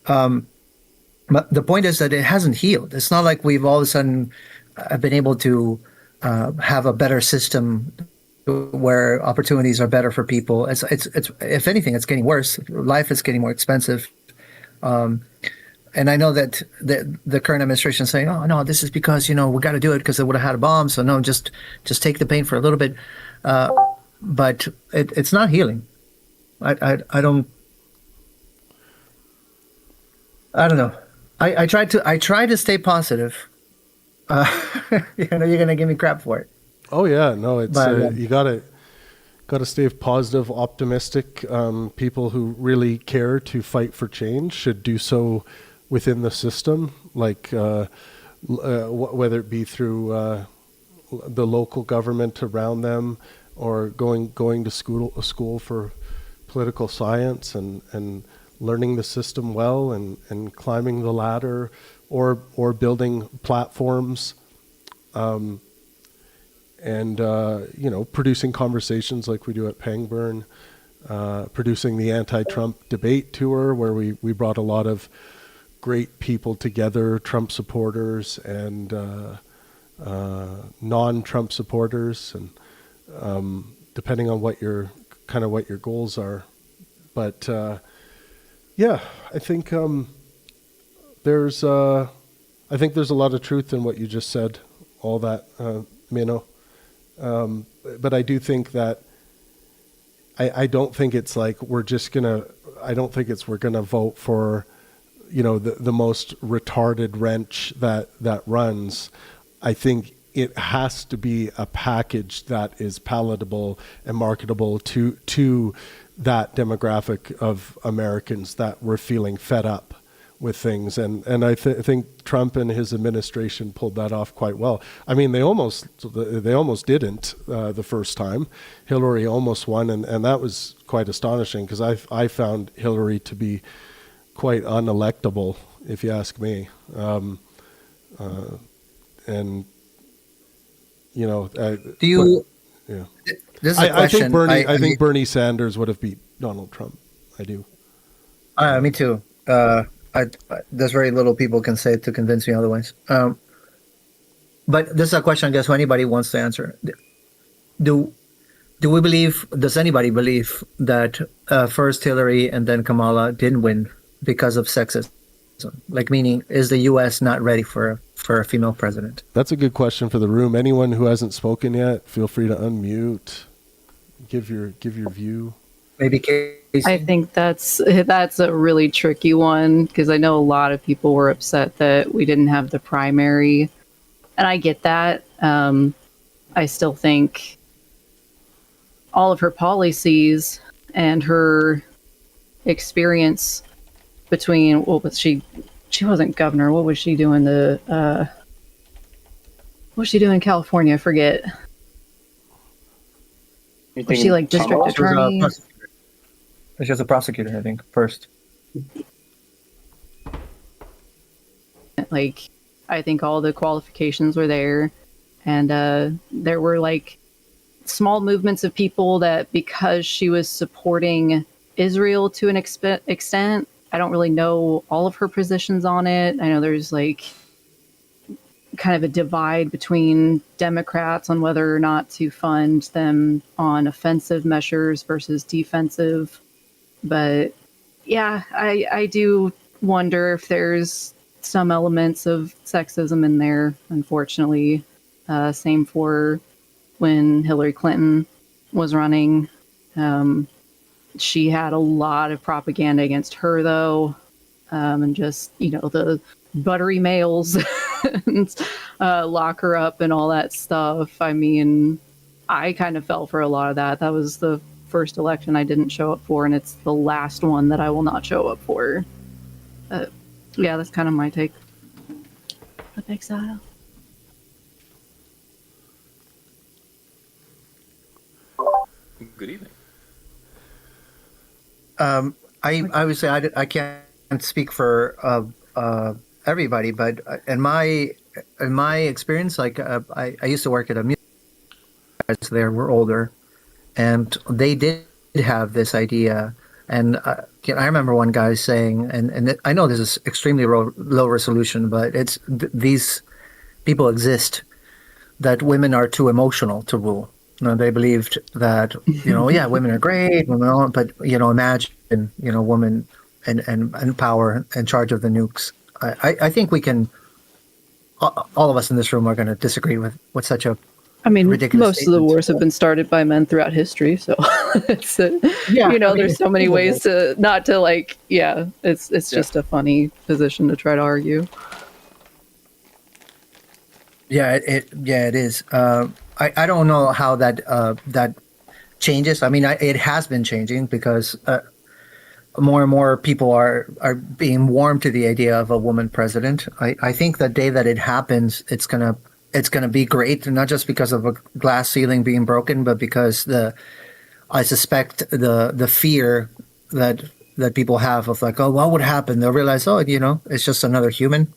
the point is that it hasn't healed. It's not like we've all of a sudden been able to have a better system where opportunities are better for people. It's if anything, it's getting worse. Life is getting more expensive. And I know that the current administration is saying, "Oh no, this is because we got to do it because they would have had a bomb. So no, just take the pain for a little bit." But it's not healing. I don't know. I try to stay positive. You're gonna give me crap for it. Oh yeah, no, it's But, you gotta stay positive, optimistic. People who really care to fight for change should do so within the system, like whether it be through the local government around them, or going to school for political science and learning the system well and climbing the ladder, or building platforms. And producing conversations like we do at Pangburn, producing the anti-Trump debate tour, where we brought a lot of great people together, Trump supporters and non-Trump supporters, and depending on what your goals are. But I think there's a lot of truth in what you just said. All that, but I do think that I don't think it's like we're gonna vote for, the most retarded wrench that runs. I think it has to be a package that is palatable and marketable to that demographic of Americans that were feeling fed up with things, and I think Trump and his administration pulled that off quite well. I mean, they almost didn't the first time. Hillary almost won, and that was quite astonishing, because I found Hillary to be quite unelectable, if you ask me. and Do you? yeah. This is a question. I think Bernie Sanders would have beat Donald Trump. I do. Me too. There's very little people can say to convince me otherwise. But this is a question I guess anybody wants to answer. Do we believe? Does anybody believe that first Hillary and then Kamala didn't win because of sexism? Like, meaning, is the U.S. not ready for a female president? That's a good question for the room. Anyone who hasn't spoken yet, feel free to unmute. Give your view. Maybe Casey? I think that's a really tricky one because I know a lot of people were upset that we didn't have the primary, and I get that. I still think all of her policies and her experience between what was she wasn't governor. What was she doing? What was she doing in California? I forget. Was she like district attorney? She was a prosecutor, I think, first. Like, I think all the qualifications were there, and there were like small movements of people that because she was supporting Israel to an extent. I don't really know all of her positions on it. I know there's like kind of a divide between Democrats on whether or not to fund them on offensive measures versus defensive. But yeah, I do wonder if there's some elements of sexism in there, unfortunately. Same for when Hillary Clinton was running. She had a lot of propaganda against her, though, and just, the buttery males and lock her up and all that stuff. I mean, I kind of fell for a lot of that. That was the first election I didn't show up for, and it's the last one that I will not show up for. Yeah, that's kind of my take. Of exile. Good evening. I would say I can't speak for everybody, but in my experience, like I used to work at a music guys there were older, and they did have this idea. And I remember one guy saying, and I know this is extremely low resolution, but it's these people exist that women are too emotional to rule. They believed that, yeah, women are great, but, imagine, women and power in charge of the nukes. I think we can, all of us in this room are going to disagree with such a ridiculous most of the statement. wars have been started by men throughout history, so it's there's so many ways to not to like, it's just a funny position to try to argue. Yeah, it is. I don't know how that changes. I mean, it has been changing because more and more people are being warmed to the idea of a woman president. I think the day that it happens, it's gonna be great, not just because of a glass ceiling being broken, but because I suspect the fear that people have of like, oh, what would happen? They'll realize, oh, it's just another human.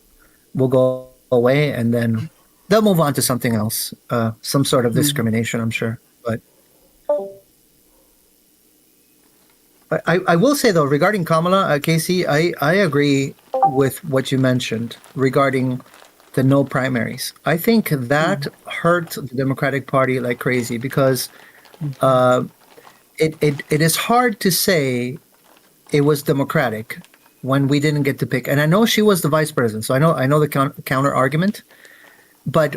We'll go away, and then they'll move on to something else, some sort of discrimination, I'm sure. But I will say, though, regarding Kamala, Casey, I agree with what you mentioned regarding the no primaries. I think that hurt the Democratic Party like crazy because it is hard to say it was Democratic when we didn't get to pick. And I know she was the vice president, so I know the counter argument. But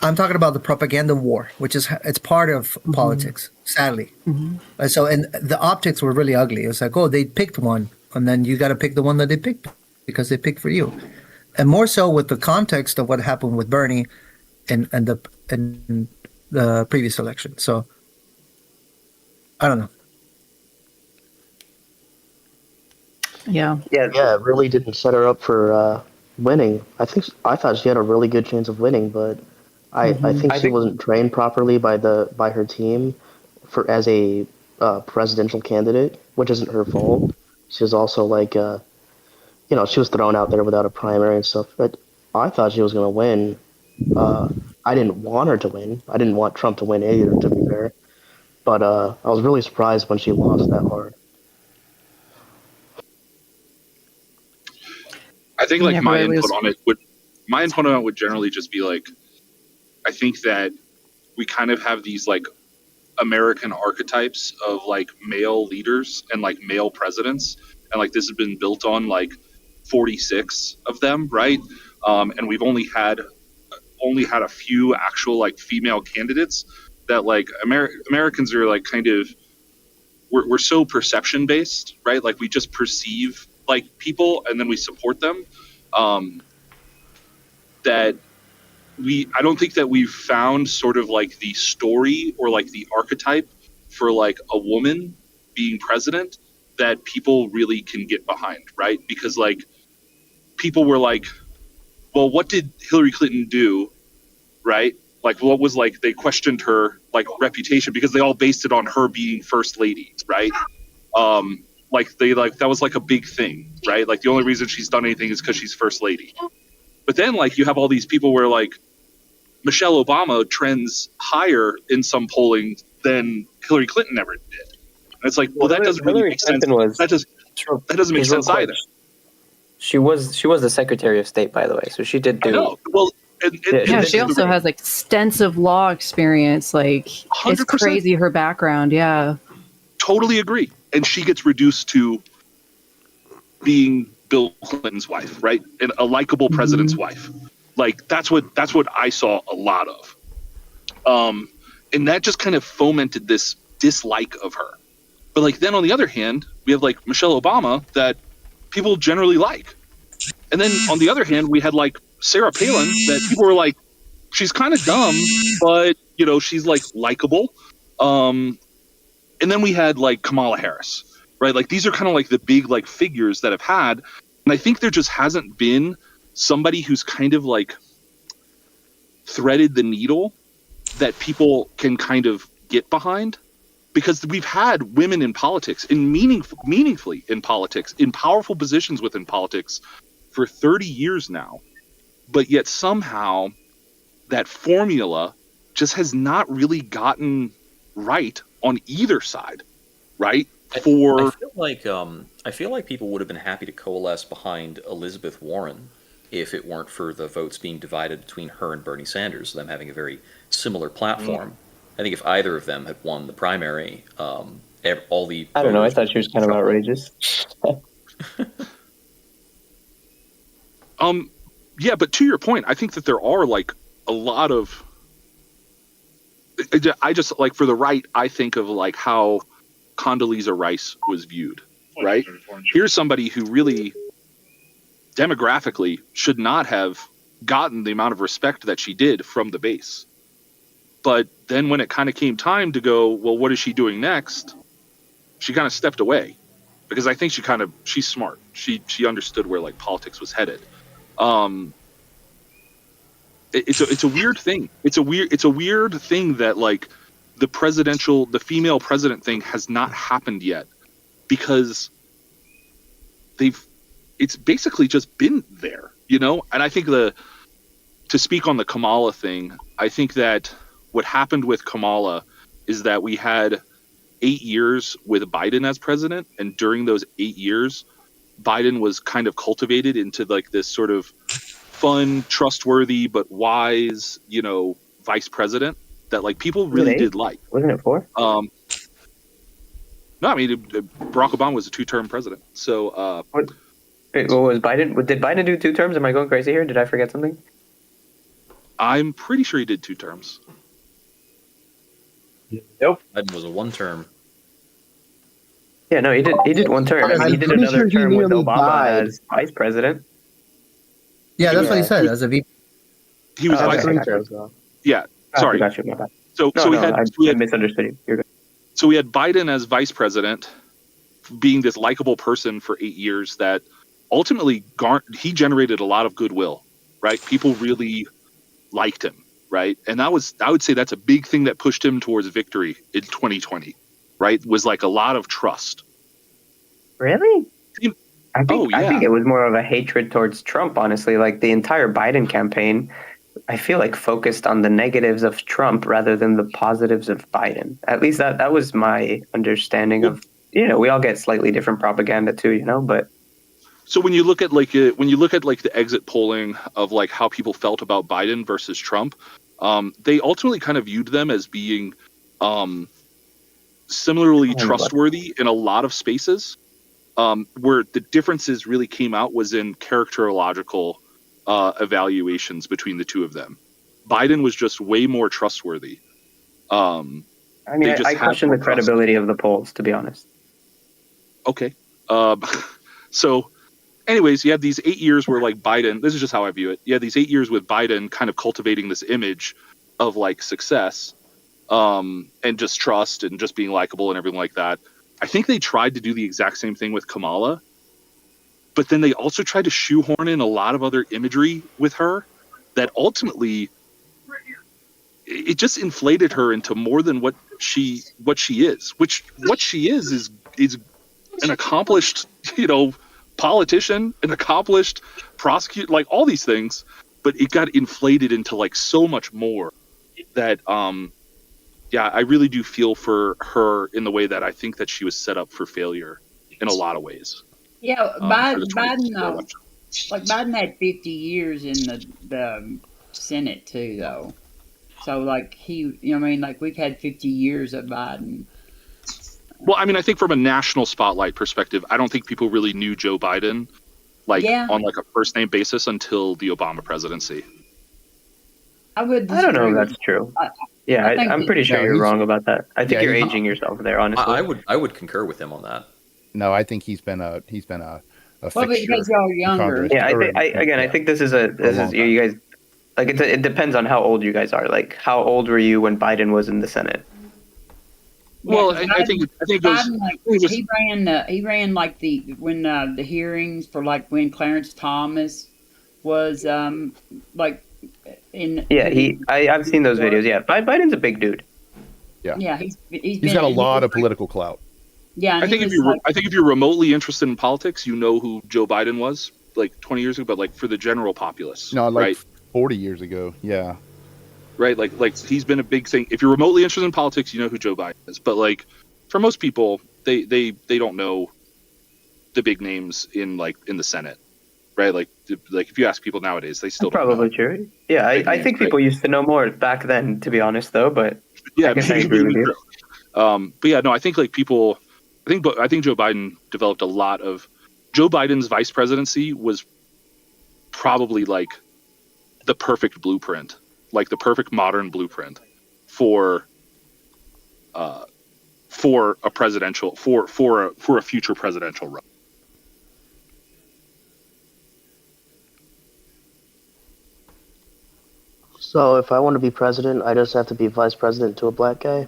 I'm talking about the propaganda war, which it's part of politics, sadly. So, and the optics were really ugly. It was like, oh, they picked one, and then you got to pick the one that they picked because they picked for you. And more so with the context of what happened with Bernie and the previous election. So, I don't know. Yeah. Yeah, it really didn't set her up for winning. I thought she had a really good chance of winning, but I think she wasn't trained properly by her team as a presidential candidate, which isn't her fault. She was also like, she was thrown out there without a primary and stuff. But I thought she was going to win. I didn't want her to win. I didn't want Trump to win either, to be fair. But I was really surprised when she lost that hard. I think You like never my really input was- on it would generally just be like, I think that we kind of have these like American archetypes of like male leaders and like male presidents, and like this has been built on like 46 of them, right? And we've only had a few actual like female candidates that like Americans are like kind of we're so perception based, right? Like we just perceive like people and then we support them. That I don't think that we've found sort of like the story or like the archetype for like a woman being president that people really can get behind, right? Because like people were like, well, what did Hillary Clinton do, right? Like what was like they questioned her like reputation because they all based it on her being first lady, right? Like they like that was like a big thing, right? Like the only reason she's done anything is because she's first lady. But then like you have all these people where like Michelle Obama trends higher in some polling than Hillary Clinton ever did. And it's like, well, that doesn't really make sense. That doesn't make sense either. She was the Secretary of State, by the way, so she did do. I know. Well, Yeah, she also has extensive law experience. Like, 100%. it's crazy her background. Yeah. Totally agree. And she gets reduced to being Bill Clinton's wife, right? And a likable president's wife. Like that's what I saw a lot of. And that just kind of fomented this dislike of her. But like then on the other hand, we have like Michelle Obama that people generally like. And then on the other hand, we had like Sarah Palin that people were like, she's kind of dumb, but you know, she's like likable. And then we had like Kamala Harris, right? Like these are kind of like the big like figures that have had, and I think there just hasn't been somebody who's kind of like threaded the needle that people can kind of get behind, because we've had women in politics, in meaningfully in politics, in powerful positions within politics for 30 years now, but yet somehow that formula just has not really gotten right on either side, right? I feel like people would have been happy to coalesce behind Elizabeth Warren if it weren't for the votes being divided between her and Bernie Sanders, them having a very similar platform. I think if either of them had won the primary, all the I don't know. I thought she was kind of outrageous. Yeah, but to your point, I think that there are like a lot of. I just like for the right, I think of like how Condoleezza Rice was viewed, right? Here's somebody who really demographically should not have gotten the amount of respect that she did from the base. But then when it kind of came time to go, well, what is she doing next? She kind of stepped away because I think she's smart. She understood where like politics was headed. It's a weird thing. It's a weird thing that like the female president thing has not happened yet, because it's basically just been there, you know? And I think to speak on the Kamala thing, I think that what happened with Kamala is that we had 8 years with Biden as president, and during those 8 years, Biden was kind of cultivated into like this sort of fun, trustworthy, but wise, you know, vice president that like people really did like. Wasn't it 4? No, I mean Barack Obama was a 2-term president. So Wait, what was Biden? Did Biden do 2 terms? Am I going crazy here? Did I forget something? I'm pretty sure he did 2 terms. Nope. Biden was a 1-term. Yeah, no, he did. He did 1 term. I mean, he did pretty another sure he term with nearly Obama died. as vice president. Yeah, that's what he said as a VP. He was vice Three president. terms, though. Yeah, sorry. Got you. My bad. So we had I misunderstood you. You're good. So we had Biden as vice president, being this likable person for 8 years that ultimately he generated a lot of goodwill, right? People really liked him, right? And I would say that's a big thing that pushed him towards victory in 2020, right? Was like a lot of trust. Really? I Oh, think I yeah. think it was more of a hatred towards Trump, honestly. Like the entire Biden campaign, I feel like focused on the negatives of Trump rather than the positives of Biden. At least that was my understanding of. We all get slightly different propaganda too, but So when you look at like the exit polling of like how people felt about Biden versus Trump, they ultimately kind of viewed them as being similarly trustworthy in a lot of spaces. Where the differences really came out was in characterological evaluations between the two of them. Biden was just way more trustworthy. I mean, They just I had question more the trust. credibility of the polls, to be honest. Okay. So anyways, you had these 8 years where like Biden, this is just how I view it. You had these 8 years with Biden kind of cultivating this image of like success, and just trust and just being likable and everything like that. I think they tried to do the exact same thing with Kamala, but then they also tried to shoehorn in a lot of other imagery with her that ultimately it just inflated her into more than what she is. Which what she is an accomplished, politician, an accomplished prosecutor, like all these things, but it got inflated into like so much more that yeah, I really do feel for her in the way that I think that she was set up for failure in a lot of ways. Yeah, For the Biden, 2024 election. like Biden had 50 years in the Senate too, though. So like like we've had 50 years of Biden. Well, I mean, I think from a national spotlight perspective, I don't think people really knew Joe Biden Yeah. on like a first name basis until the Obama presidency. I would I don't know disagree if with that's you. true. I Yeah, think I'm pretty sure No, you're he's- wrong about that. I think yeah, you're he's- aging yourself there, honestly. I would concur with him on that. No, I think he's been a well, fixture because y'all are in younger. Congress. Yeah, I or think in- I think this is you guys like it depends on how old you guys are. Like how old were you when Biden was in the Senate? Well, Yeah, 'cause I think it goes. Biden, like he ran like when the hearings for like when Clarence Thomas was like in Yeah, I've seen those videos. Yeah, Biden's a big dude. yeah he's He's got a lot of political clout. yeah and I think if you're remotely interested in politics, you know who Joe Biden was like 20 years ago, but like for the general populace, No, like right? 40 years ago. Yeah. Right, like he's been a big thing. If you're remotely interested in politics, you know who Joe Biden is. But like for most people, they don't know the big names in the Senate, right? Like if you ask people nowadays, they still don't Probably know. true. Yeah, I think people used to know more back then, to be honest, though. But Yeah, I guess I agree with you. But yeah, no, I think like people, I think Joe Biden developed a lot of. Joe Biden's vice presidency was probably like the perfect blueprint, like the perfect modern blueprint for a presidential for a future presidential run. So if I want to be president, I just have to be vice president to a black guy.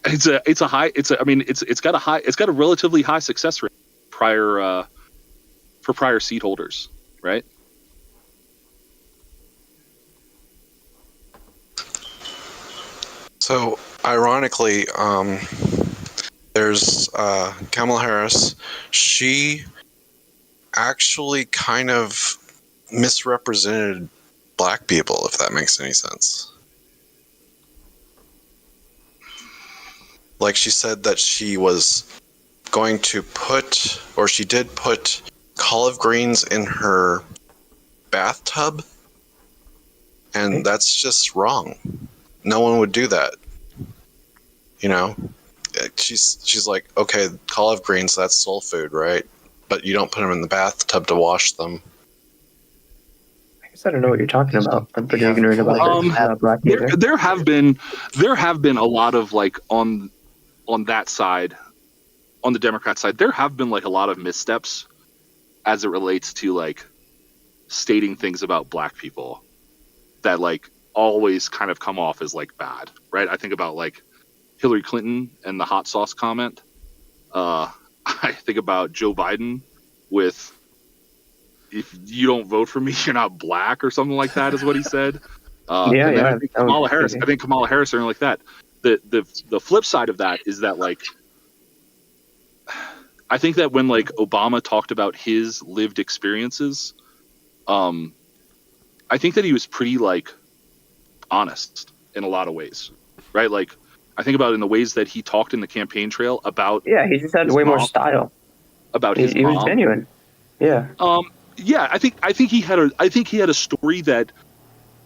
It's got a relatively high success rate for prior seat holders, right? So, ironically, there's Kamala Harris. She actually kind of misrepresented black people, if that makes any sense. Like, she said that she was going to put, or she did put, collard greens in her bathtub, and that's just wrong. No one would do that. You know, she's like, okay, collard greens, that's soul food, right? But you don't put them in the bathtub to wash them. I guess I don't know what you're talking about. I'm pretty ignorant about this. Black either. There have been a lot of like on that side, on the Democrat side, there have been like a lot of missteps as it relates to like stating things about black people that like always kind of come off as like bad, right? I think about like Hillary Clinton and the hot sauce comment. I think about Joe Biden with, if you don't vote for me, you're not black, or something like that is what he said. And then I think Kamala Harris, something like that. The flip side of that is that like I think that when like Obama talked about his lived experiences, I think that he was pretty like honest in a lot of ways, right? Like I think about in the ways that he talked in the campaign trail about Yeah, he just had his way more mom, style. about He, his he was mom. genuine. Yeah, Yeah, I think he had a story that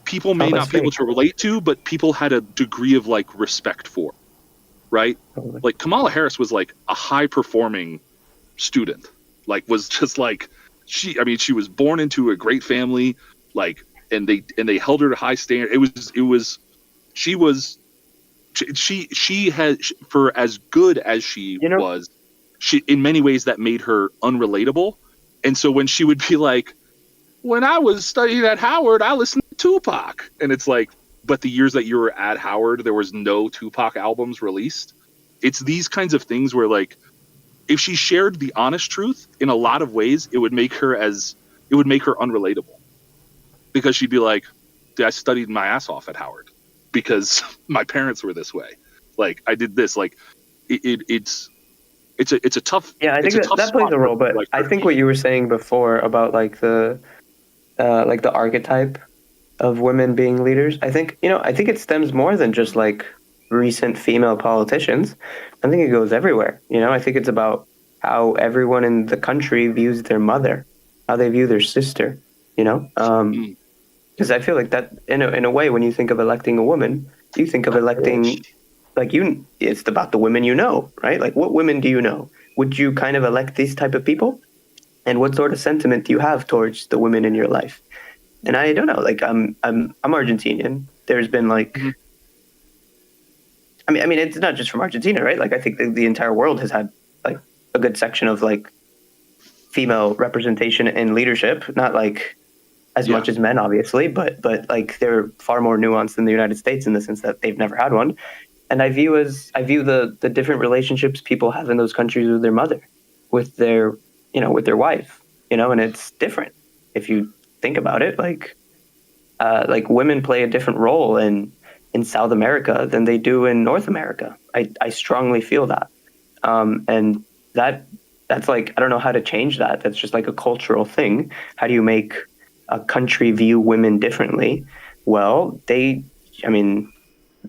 people may felt not as be able fake. to relate to, but people had a degree of like respect for, right? Totally. Like Kamala Harris was like a high performing student, like was just like she was born into a great family, like and they held her to high standard. She was she had, for as good as she You know, was, she in many ways that made her unrelatable. And so when she would be like, when I was studying at Howard, I listened to Tupac. And it's like, but the years that you were at Howard, there was no Tupac albums released. It's these kinds of things where like, if she shared the honest truth in a lot of ways, it would make her unrelatable, because she'd be like, I studied my ass off at Howard because my parents were this way. Like I did this, like it's a tough, yeah, I think it's a that tough that plays spot a for role. But like I her to think be what in. you were saying before about like the archetype of women being leaders, I think it stems more than just like recent female politicians. I think it goes everywhere. I think it's about how everyone in the country views their mother, how they view their sister. Mm. Because I feel like that in a way, when you think of electing a woman, you think of electing like it's about the women you know, right? Like what women do you know? Would you kind of elect these type of people? And what sort of sentiment do you have towards the women in your life? And I don't know, like I'm Argentinian. There's been like, Mhm. I mean, it's not just from Argentina, right? Like I think the entire world has had like a good section of like female representation in leadership, not like as Yeah. much as men, obviously, but like they're far more nuanced than the United States in the sense that they've never had one. And I view the different relationships people have in those countries with their mother, with their with their wife, and it's different if you think about it. Like women play a different role in South America than they do in North America. I strongly feel that, and that's like I don't know how to change that. That's just like a cultural thing. How do you make a country view women differently? Well, I mean,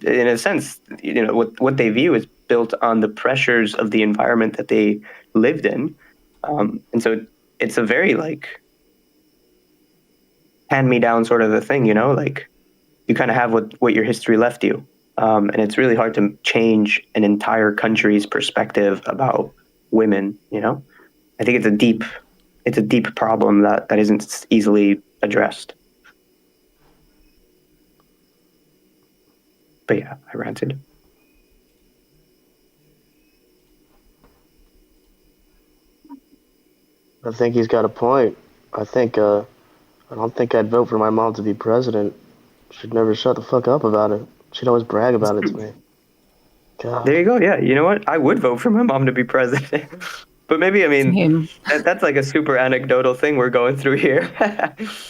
in a sense, what they view is built on the pressures of the environment that they lived in, and so it's a very like hand me down sort of a thing, like you kind of have what your history left you, and it's really hard to change an entire country's perspective about women. I think it's a deep problem that isn't easily addressed. But yeah, I ranted. I think he's got a point. I don't think I'd vote for my mom to be president. She'd never shut the fuck up about it. She'd always brag about it to me. God. There you go. Yeah, you know what? I would vote for my mom to be president. But maybe, I mean, Same. that's like a super anecdotal thing we're going through here.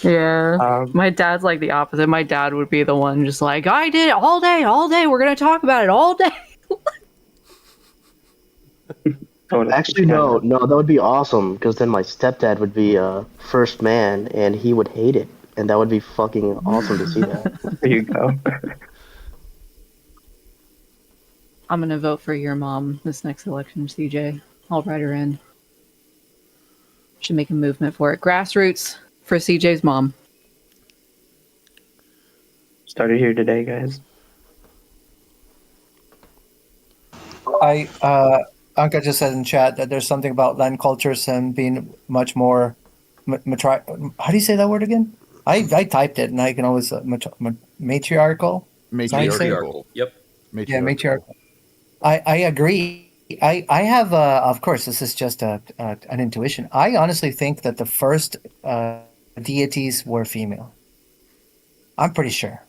Yeah. My dad's like the opposite. My dad would be the one just like, I did it all day, all day. We're going to talk about it all day. Actually, no, that would be awesome because then my stepdad would be first man and he would hate it, and that would be fucking awesome to see that. There you go. I'm going to vote for your mom this next election, CJ. I'll write her in. Should make a movement for it. Grassroots for CJ's mom. Started here today, guys. Anka just said in chat that there's something about land cultures and being much more how do you say that word again? I typed it and I can always matriarchal. Is that how you say it? Matriarchal. Yep. Yeah, matriarchal. I agree. I have of course this is just an intuition. I honestly think that the first deities were female. I'm pretty sure.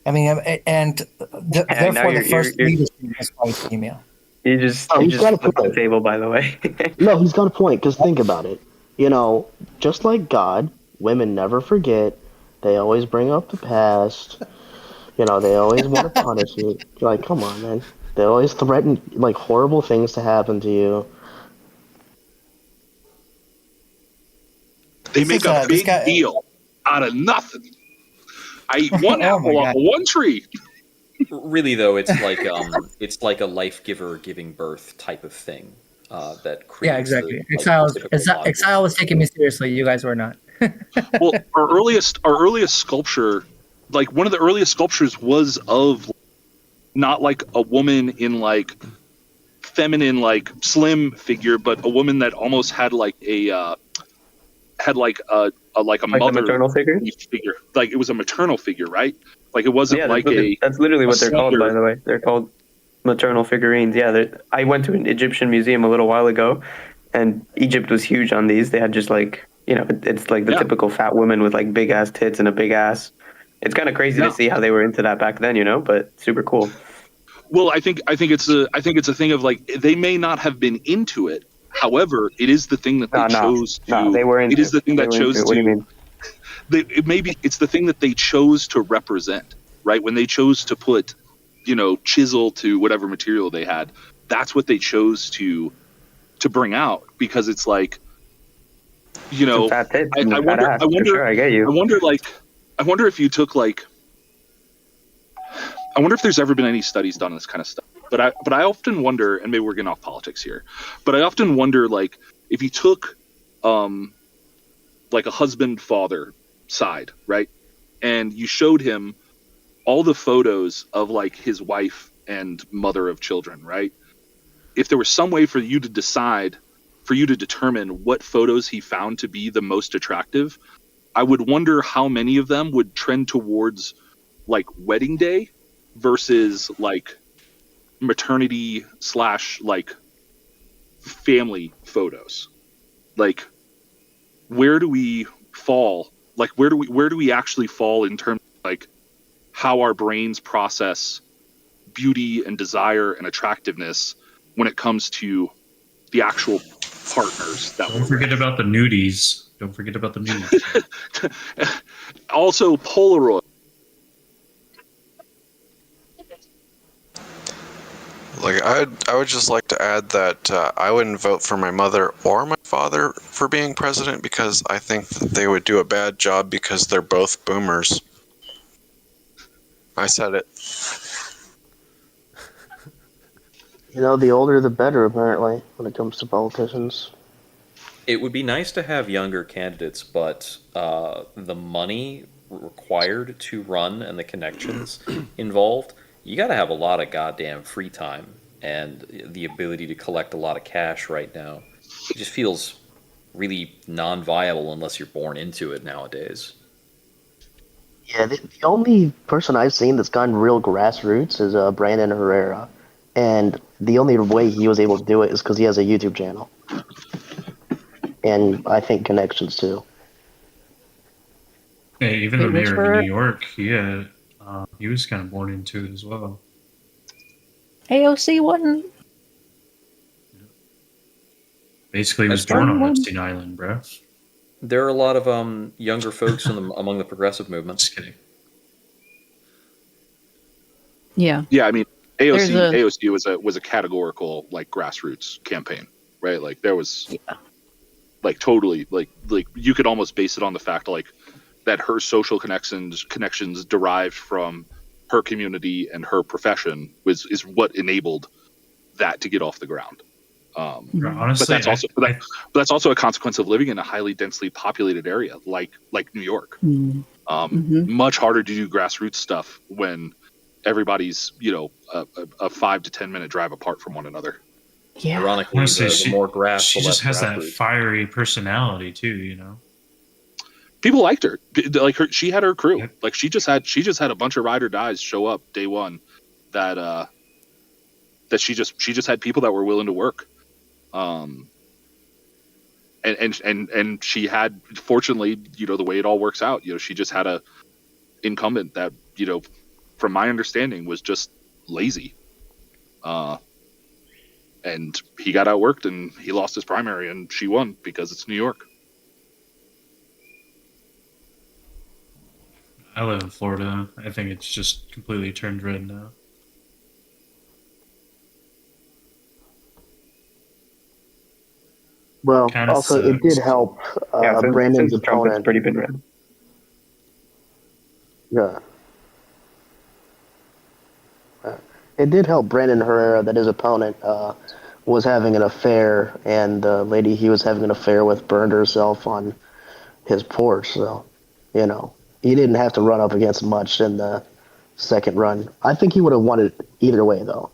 I mean, and therefore the first leadership was probably female. You just he's got a flipped the point. table, by the way. No, he's got a point because think about it. Just like God, women never forget. They always bring up the past. They always want to punish you. Like, come on, man. They always threaten like horrible things to happen to you. They This make is, a this big guy- deal out of nothing. I eat one Oh my apple off God. of one tree. Really, though, it's like a life giver giving birth type of thing that creates Yeah, exactly. the, like, the typical body. Exile was taking me seriously. You guys were not. Well, our earliest sculpture, like one of the earliest sculptures, was of not like a woman in like feminine, like slim figure, but a woman that almost had like a like a Like the mother maternal figure? figure. Like it was a maternal figure, right? Like it wasn't Yeah, like that's literally a what they're called, by slender- the way. They're called maternal figurines. Yeah, I went to an Egyptian museum a little while ago, and Egypt was huge on these. They had just like, it's like the Yeah. typical fat woman with like big ass tits and a big ass. It's kind of crazy Yeah. to see how they were into that back then, but super cool. Well, I think it's a thing of like they may not have been into it. However, it is the thing that they chose to. No, they were into it is the thing they that were into chose it. What do you to. mean? It's the thing that they chose to represent, right? When they chose to put, chisel to whatever material they had, that's what they chose to bring out, because it's like, Some fat tits and I a fat wonder, ass, for sure, I get you. I wonder if you took like, I wonder if there's ever been any studies done on this kind of stuff. But I often wonder, and maybe we're getting off politics here, but I often wonder, like, if you took, like a husband father side, right, and you showed him all the photos of like his wife and mother of children, right? If there was some way for you to determine what photos he found to be the most attractive, I would wonder how many of them would trend towards like wedding day versus like maternity / like family photos. Like, where do we fall? Like, where do we actually fall in terms of like how our brains process beauty and desire and attractiveness when it comes to the actual partners that Don't forget about the nudies. Don't forget about the nudies. Also, Polaroid. Like I would just like to add that I wouldn't vote for my mother or my father for being president, because I think that they would do a bad job because they're both boomers. I said it. The older the better, apparently, when it comes to politicians. It would be nice to have younger candidates, but the money required to run and the connections involved, you got to have a lot of goddamn free time and the ability to collect a lot of cash right now. It just feels really non-viable unless you're born into it nowadays. Yeah, the only person I've seen that's gotten real grassroots is Brandon Herrera. And the only way he was able to do it is because he has a YouTube channel. And I think connections, too. Yeah, even the Wait, which mayor of Ferrer? New York, he was kind of born into it as well. AOC wasn't. Basically, he was That's born on true. Epstein Island, bro. There are a lot of younger folks among the progressive movement. Just kidding. Yeah. Yeah, I mean, There's AOC was a categorical like grassroots campaign, right? Like there was like totally like you could almost base it on the fact like that her social connections derived from her community and her profession is what enabled that to get off the ground. Honestly, but that's also a consequence of living in a highly densely populated area like New York. Much harder to do grassroots stuff when everybody's a 5 to 10 minute drive apart from one another. Yeah. Ironically, the more grass, she the just less has that grassroots. fiery personality too. People liked her. Like she had her crew. Yep. Like she just had a bunch of ride or dies show up day one that she just had people that were willing to work. And she had, fortunately, the way it all works out, she just had a incumbent that, from my understanding, was just lazy. And he got outworked and he lost his primary and she won because it's New York. I live in Florida. I think it's just completely turned red now. Well, Kind of also it did sucks. help Yeah, Brandon's since Trump, it's opponent. pretty been red. Yeah, it did help Brandon Herrera that his opponent was having an affair, and the lady he was having an affair with burned herself on his porch. So, he didn't have to run up against much in the second run. I think he would have won it either way, though.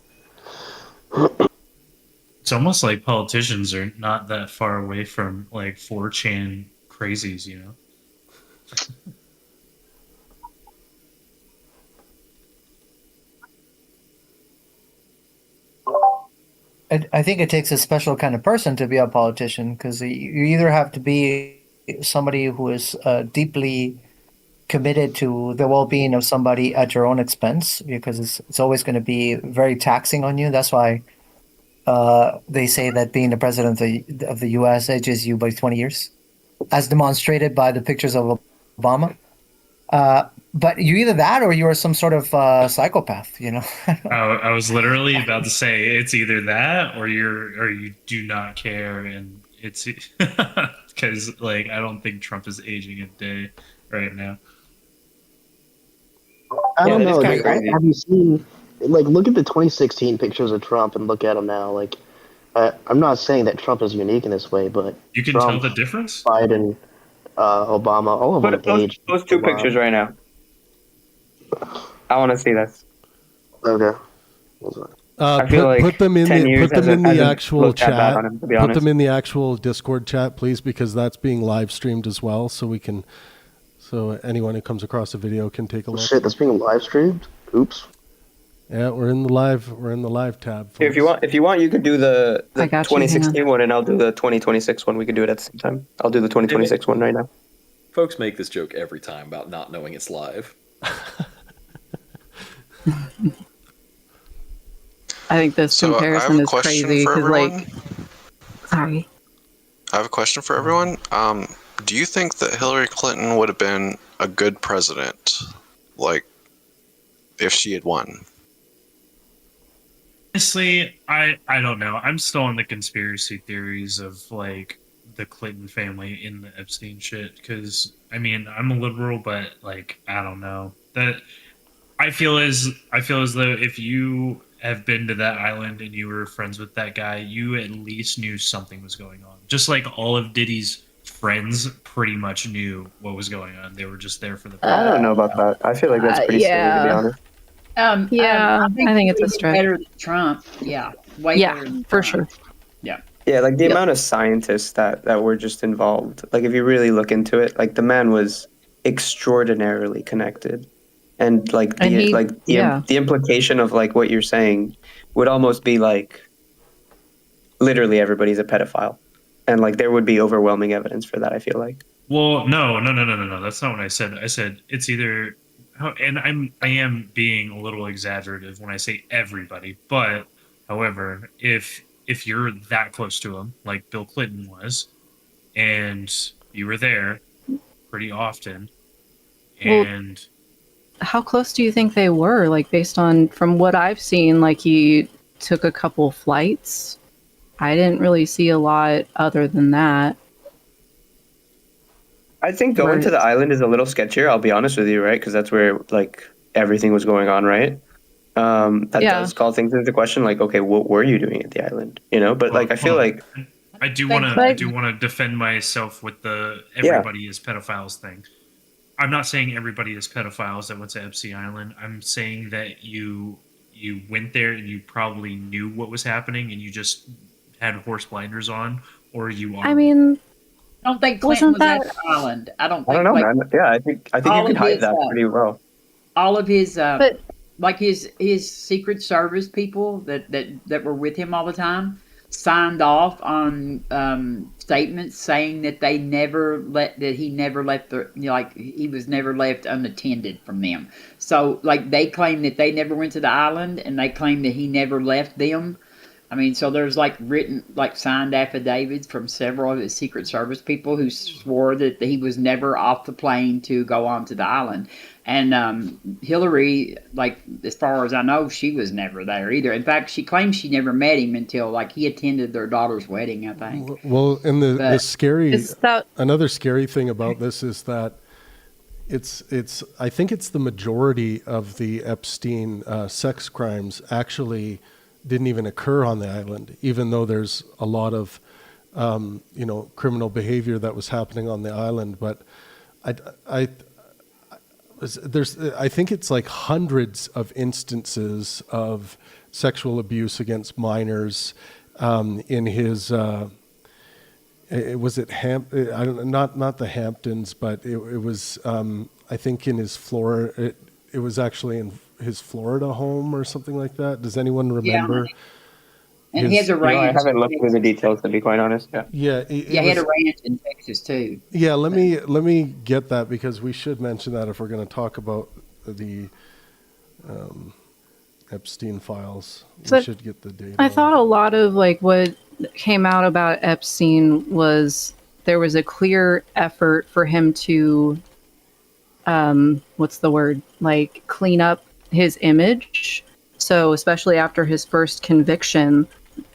It's almost like politicians are not that far away from like 4chan crazies, you know? I think it takes a special kind of person to be a politician because you either have to be somebody who is deeply committed to the well-being of somebody at your own expense because it's always going to be very taxing on you. That's why they say that being the president of the U.S. ages you by 20 years, as demonstrated by the pictures of Obama. But you either that or you are some sort of psychopath, you know. I was literally about to say it's either that or you do not care, and it's because like I don't think Trump is aging a day right now. I don't it is know. kind of crazy. Have you seen, look at the 2016 pictures of Trump and look at him now. I'm not saying that Trump is unique in this way, but You can Trump, tell the difference. Biden, Obama, all of them aged. Post two pictures right now. I want to see this. Okay. I feel like put them in 10 years put them in the hasn't actual looked that bad chat. on him, to be Put honest. them in the actual Discord chat, please, because that's being live streamed as well, so anyone who comes across the video can take a look. Shit, that's being live streamed. Oops. Yeah, we're in the live tab. Here, if you want, you could do the I got you, hang 2016 one, and I'll do the 2026 one. We could do it at the same time. I'll do the 2026 one right now. Folks make this joke every time about not knowing it's live. I think this So, I have comparison a is question crazy for because, everyone. sorry. I have a question for everyone. Do you think that Hillary Clinton would have been a good president, like, if she had won? Honestly, I don't know. I'm still on the conspiracy theories of like the Clinton family in the Epstein shit because I mean I'm a liberal, but like I don't know that I feel as though if you have been to that island and you were friends with that guy, you at least knew something was going on. Just like all of Diddy's friends pretty much knew what was going on. They were just there for the. I don't know about that. I feel like that's pretty silly, to be honest. Yeah, I think it's a stretch. Better than Trump. Yeah. Way Yeah, better than for Trump. sure. Yeah. Yeah, like the Yep. amount of scientists that were just involved. Like if you really look into it, like the man was extraordinarily connected, and like And he- yeah. the implication of like what you're saying would almost be like literally everybody's a pedophile, and like there would be overwhelming evidence for that. I feel like. Well, no. That's not what I said. I said it's either, and I am being a little exaggerative when I say everybody. But however, if you're that close to him, like Bill Clinton was, and you were there pretty often, Well, and How close do you think they were? Like based on from what I've seen, like he took a couple flights. I didn't really see a lot other than that. I think going to the island is a little sketchier. I'll be honest with you, right? Because that's where like everything was going on, right? That Yeah. does call things into question. Like, okay, what were you doing at the island? You know, but like I feel Hold on. like I do Thank want you. to defend myself with the everybody is pedophiles thing. I'm not saying everybody is pedophiles that went to Epstein Island. I'm saying that you went there and you probably knew what was happening and you just had horse blinders on, or you are. I mean, I don't think Clinton Wasn't was at that- the island. I don't I think don't know, like, man. Yeah, I think you all could of hide his, that pretty well. all of his But- like his Secret Service people that were with him all the time signed off on statements saying that he never left he was never left unattended from them. So like they claim that they never went to the island and they claim that he never left them. I mean, so there's like written, like signed affidavits from several of his Secret Service people who swore that he was never off the plane to go onto the island. And Hillary, like, as far as I know, she was never there either. In fact, she claims she never met him until, like, he attended their daughter's wedding, I think. Well, and the But scary, It's that another scary thing about this is that it's I think it's the majority of the Epstein sex crimes actually didn't even occur on the island, even though there's a lot of criminal behavior that was happening on the island. But I think it's like hundreds of instances of sexual abuse against minors in his. Was it I don't not the Hamptons, but it was I think in his Florida. It was actually in his Florida home or something like that. Does anyone remember? And he has a I ranch. haven't looked into the details, to be quite honest. Yeah. Yeah, He had a ranch in Texas too. Yeah, let me get that, because we should mention that if we're going to talk about the Epstein files. So We should get the data. I thought a lot of like what came out about Epstein was there was a clear effort for him to what's the word? Like clean up his image. So especially after his first conviction,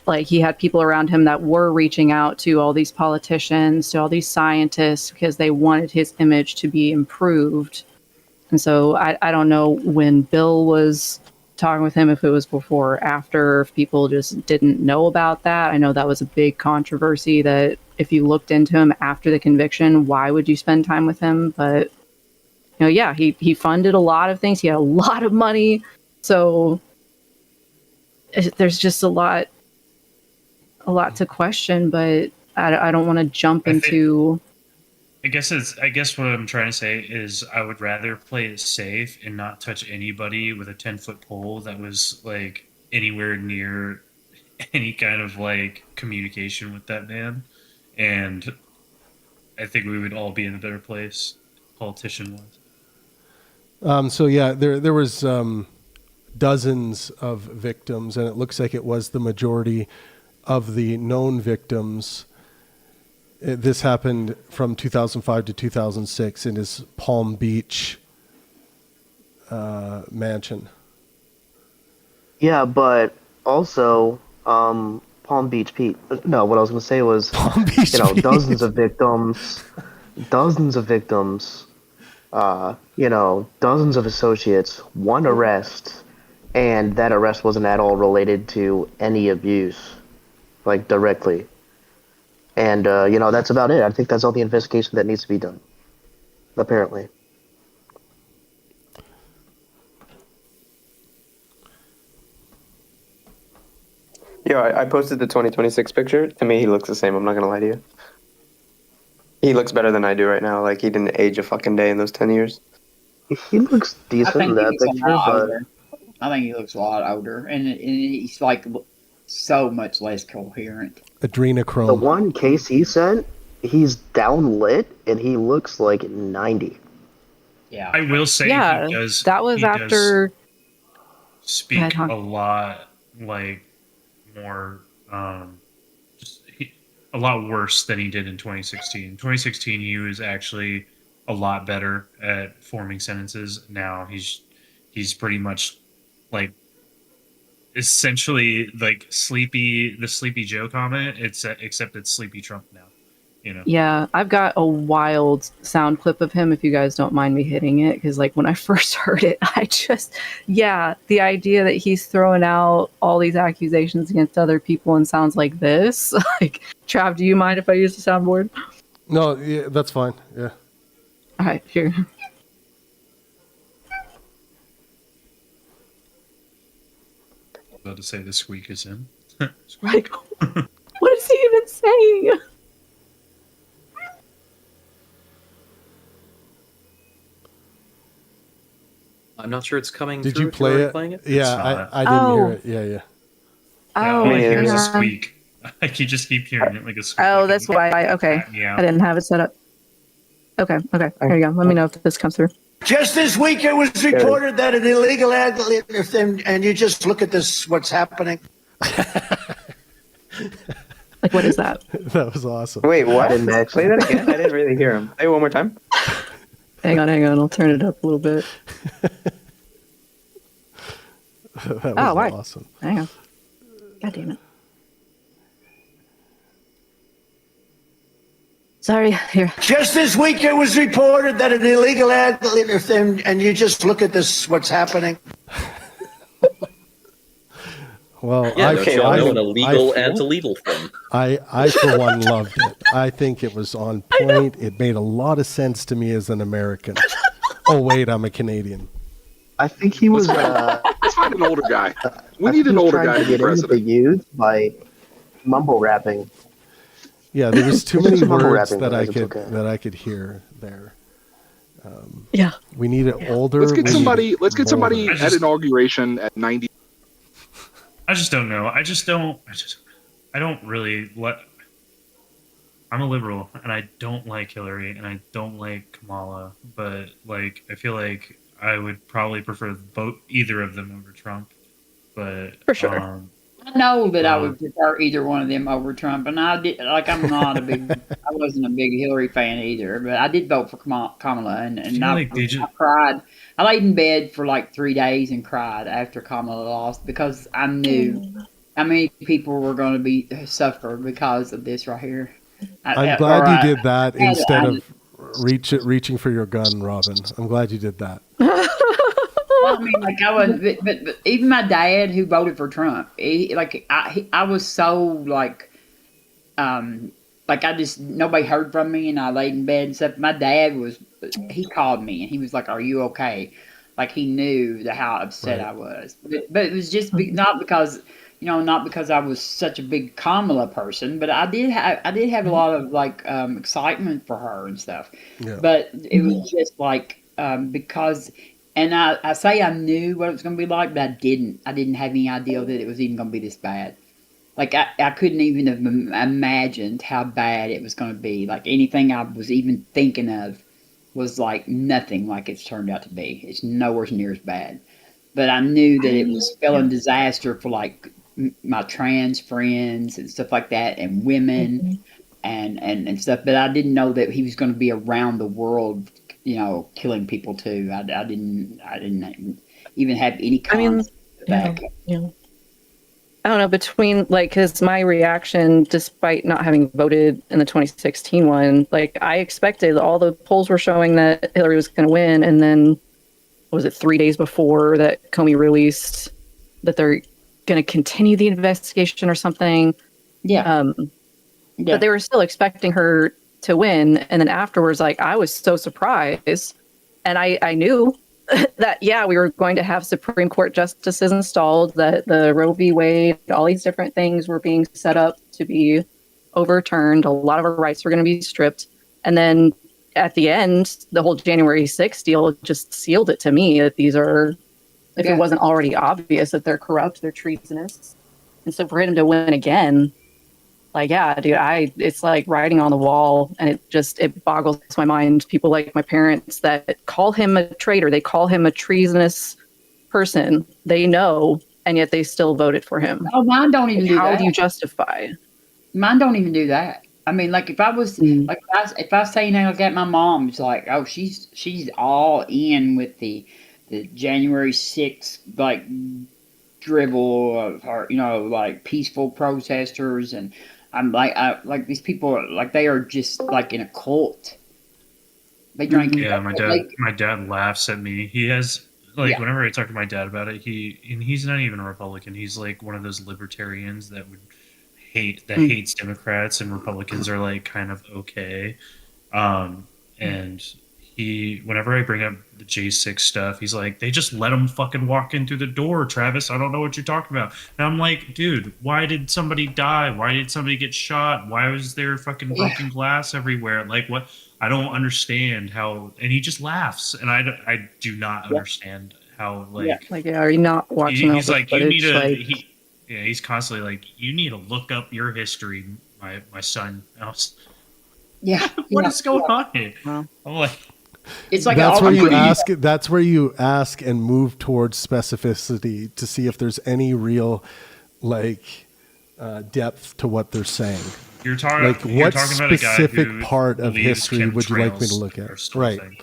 like he had people around him that were reaching out to all these politicians, to all these scientists, because they wanted his image to be improved. And so I don't know when Bill was talking with him, if it was before or after, if people just didn't know about that. I know that was a big controversy, that if you looked into him after the conviction, why would you spend time with him? But yeah, he funded a lot of things. He had a lot of money. So there's just a lot to question, but I don't want to jump into. I guess what I'm trying to say is I would rather play it safe and not touch anybody with a 10-foot pole that was like anywhere near any kind of like communication with that man, and I think we would all be in a better place, politician wise. So yeah, there was dozens of victims, and it looks like it was the majority of the known victims. This happened from 2005 to 2006 in his Palm Beach mansion. Yeah, but also Palm Beach Pete. No, what I was going to say was, Palm Beach Pete. dozens of victims, dozens of associates, one arrest, and that arrest wasn't at all related to any abuse, like directly. And, that's about it. I think that's all the investigation that needs to be done, apparently. I posted the 2026 picture. To me, he looks the same. I'm not going to lie to you. He looks better than I do right now. Like, he didn't age a fucking day in those 10 years. He looks decent in that picture, but... I think he looks a lot older, and he's like so much less coherent. Adrenochrome. The one case he sent, he's downlit, and he looks like 90. Yeah, I will say, Yeah, he does, that was he after. does speak a lot like more, a lot worse than he did in 2016. 2016, he was actually a lot better at forming sentences. Now he's pretty much like essentially like the Sleepy Joe comment. Except it's Sleepy Trump now. Yeah, I've got a wild sound clip of him if you guys don't mind me hitting it, because like when I first heard it, the idea that he's throwing out all these accusations against other people and sounds like this. Like, Trav, do you mind if I use the soundboard? No, yeah, that's fine. Yeah. All right, here. About to say the squeak is in. Like, what is he even saying? I'm not sure it's coming Did through. you if you're play already it? playing it? Yeah, I didn't hear it. Yeah. All Oh, I hear is yeah. a squeak. I can just keep hearing it like a squeak. Oh, that's why. Okay, Yeah. I didn't have it set up. Okay. Here you go. Let me know if this comes through. Just this week, it was reported that an illegal and you just look at this, what's happening. Like, what is that? That was awesome. Wait, what? Biden next. Play that again. I didn't really hear him. Say it one more time. Hang on. I'll turn it up a little bit. That was why? awesome. Hang on. God damn it. Sorry, here. Just this week, it was reported that an illegal ad, and you just look at this, what's happening. Well, Yeah, I, don't you all know an I, illegal ad's a legal thing? I for one loved it. I think it was on point. It made a lot of sense to me as an American. Oh wait, I'm a Canadian. I think he was. Let's find an older guy. We I need think an he was older trying guy to to be get into the president. youth by mumble rapping. Yeah, there was too It's many just mumble words rapping, that I guys, could it's okay. that I could hear there. Yeah. We need it older. Let's get we somebody. need Let's get somebody bolder. at inauguration at 90. I just don't know. I don't really I'm a liberal and I don't like Hillary and I don't like Kamala, but like I feel like I would probably prefer to vote either of them over Trump. But For sure. I know that I would prefer either one of them over Trump, and I did. Like, I wasn't a big Hillary fan either, but I did vote for Kamala, and I cried. I laid in bed for like 3 days and cried after Kamala lost because I knew how many people were going to be suffer because of this right here. I'm glad you did that instead of reaching for your gun, Robin. I'm glad you did that. Well, I mean, like I was, but even my dad who voted for Trump, I was so like I just nobody heard from me, and I laid in bed and stuff. My dad he called me and he was like, "Are you okay?" Like he knew how upset I was, but it was just not because I was such a big Kamala person, but I did have a lot of like excitement for her and stuff. Yeah. But it was just like because. And I say I knew what it was going to be like, but I didn't. I didn't have any idea that it was even going to be this bad. Like, I couldn't even have imagined how bad it was going to be. Like, anything I was even thinking of was, like, nothing like it's turned out to be. It's nowhere near as bad. But I knew that it was spelling disaster for, like, my trans friends and stuff like that, and women and stuff. But I didn't know that he was going to be around the world, killing people too. I didn't even have any concept of that. Yeah. I don't know, between because my reaction, despite not having voted in the 2016 one, like I expected, all the polls were showing that Hillary was going to win, and then was it 3 days before that Comey released that they're going to continue the investigation or something? Yeah. But they were still expecting her to win, and then afterwards, like I was so surprised, and I knew that we were going to have Supreme Court justices installed, that the Roe v. Wade, all these different things were being set up to be overturned. A lot of our rights were going to be stripped, and then at the end, the whole January 6th deal just sealed it to me that these are, if it wasn't already obvious, that they're corrupt, they're treasonous, and so for him to win again. Like, yeah, dude, it's like writing on the wall, and it boggles my mind. People like my parents that call him a traitor, they call him a treasonous person. They know, and yet they still voted for him. Oh, mine don't even do that. How do you justify? Mine don't even do that. I mean, like if I was if I say like at my mom's like, oh, she's all in with the January 6th like dribble of her, like peaceful protesters, and I'm like these people are like they are just like in a cult. They drink. Yeah, my dad laughs at me. He has whenever I talk to my dad about it, he's not even a Republican. He's like one of those libertarians that hates Democrats, and Republicans are like kind of okay. And whenever I bring up the J6 stuff, he's like, they just let him fucking walk in through the door, Travis. I don't know what you're talking about. And I'm like, dude, why did somebody die? Why did somebody get shot? Why was there fucking broken glass everywhere? Like, what? I don't understand how. And he just laughs, and I do not understand how. Are you not watching? He's like, you need to. He's constantly like, you need to look up your history, my son. What is going on here? I'm like. It's like that's where you ask and move towards specificity to see if there's any real depth to what they're saying. You're talking Like, you're what talking about a guy specific who part of believes history would you like me to chemtrails look at? are still a Right. thing.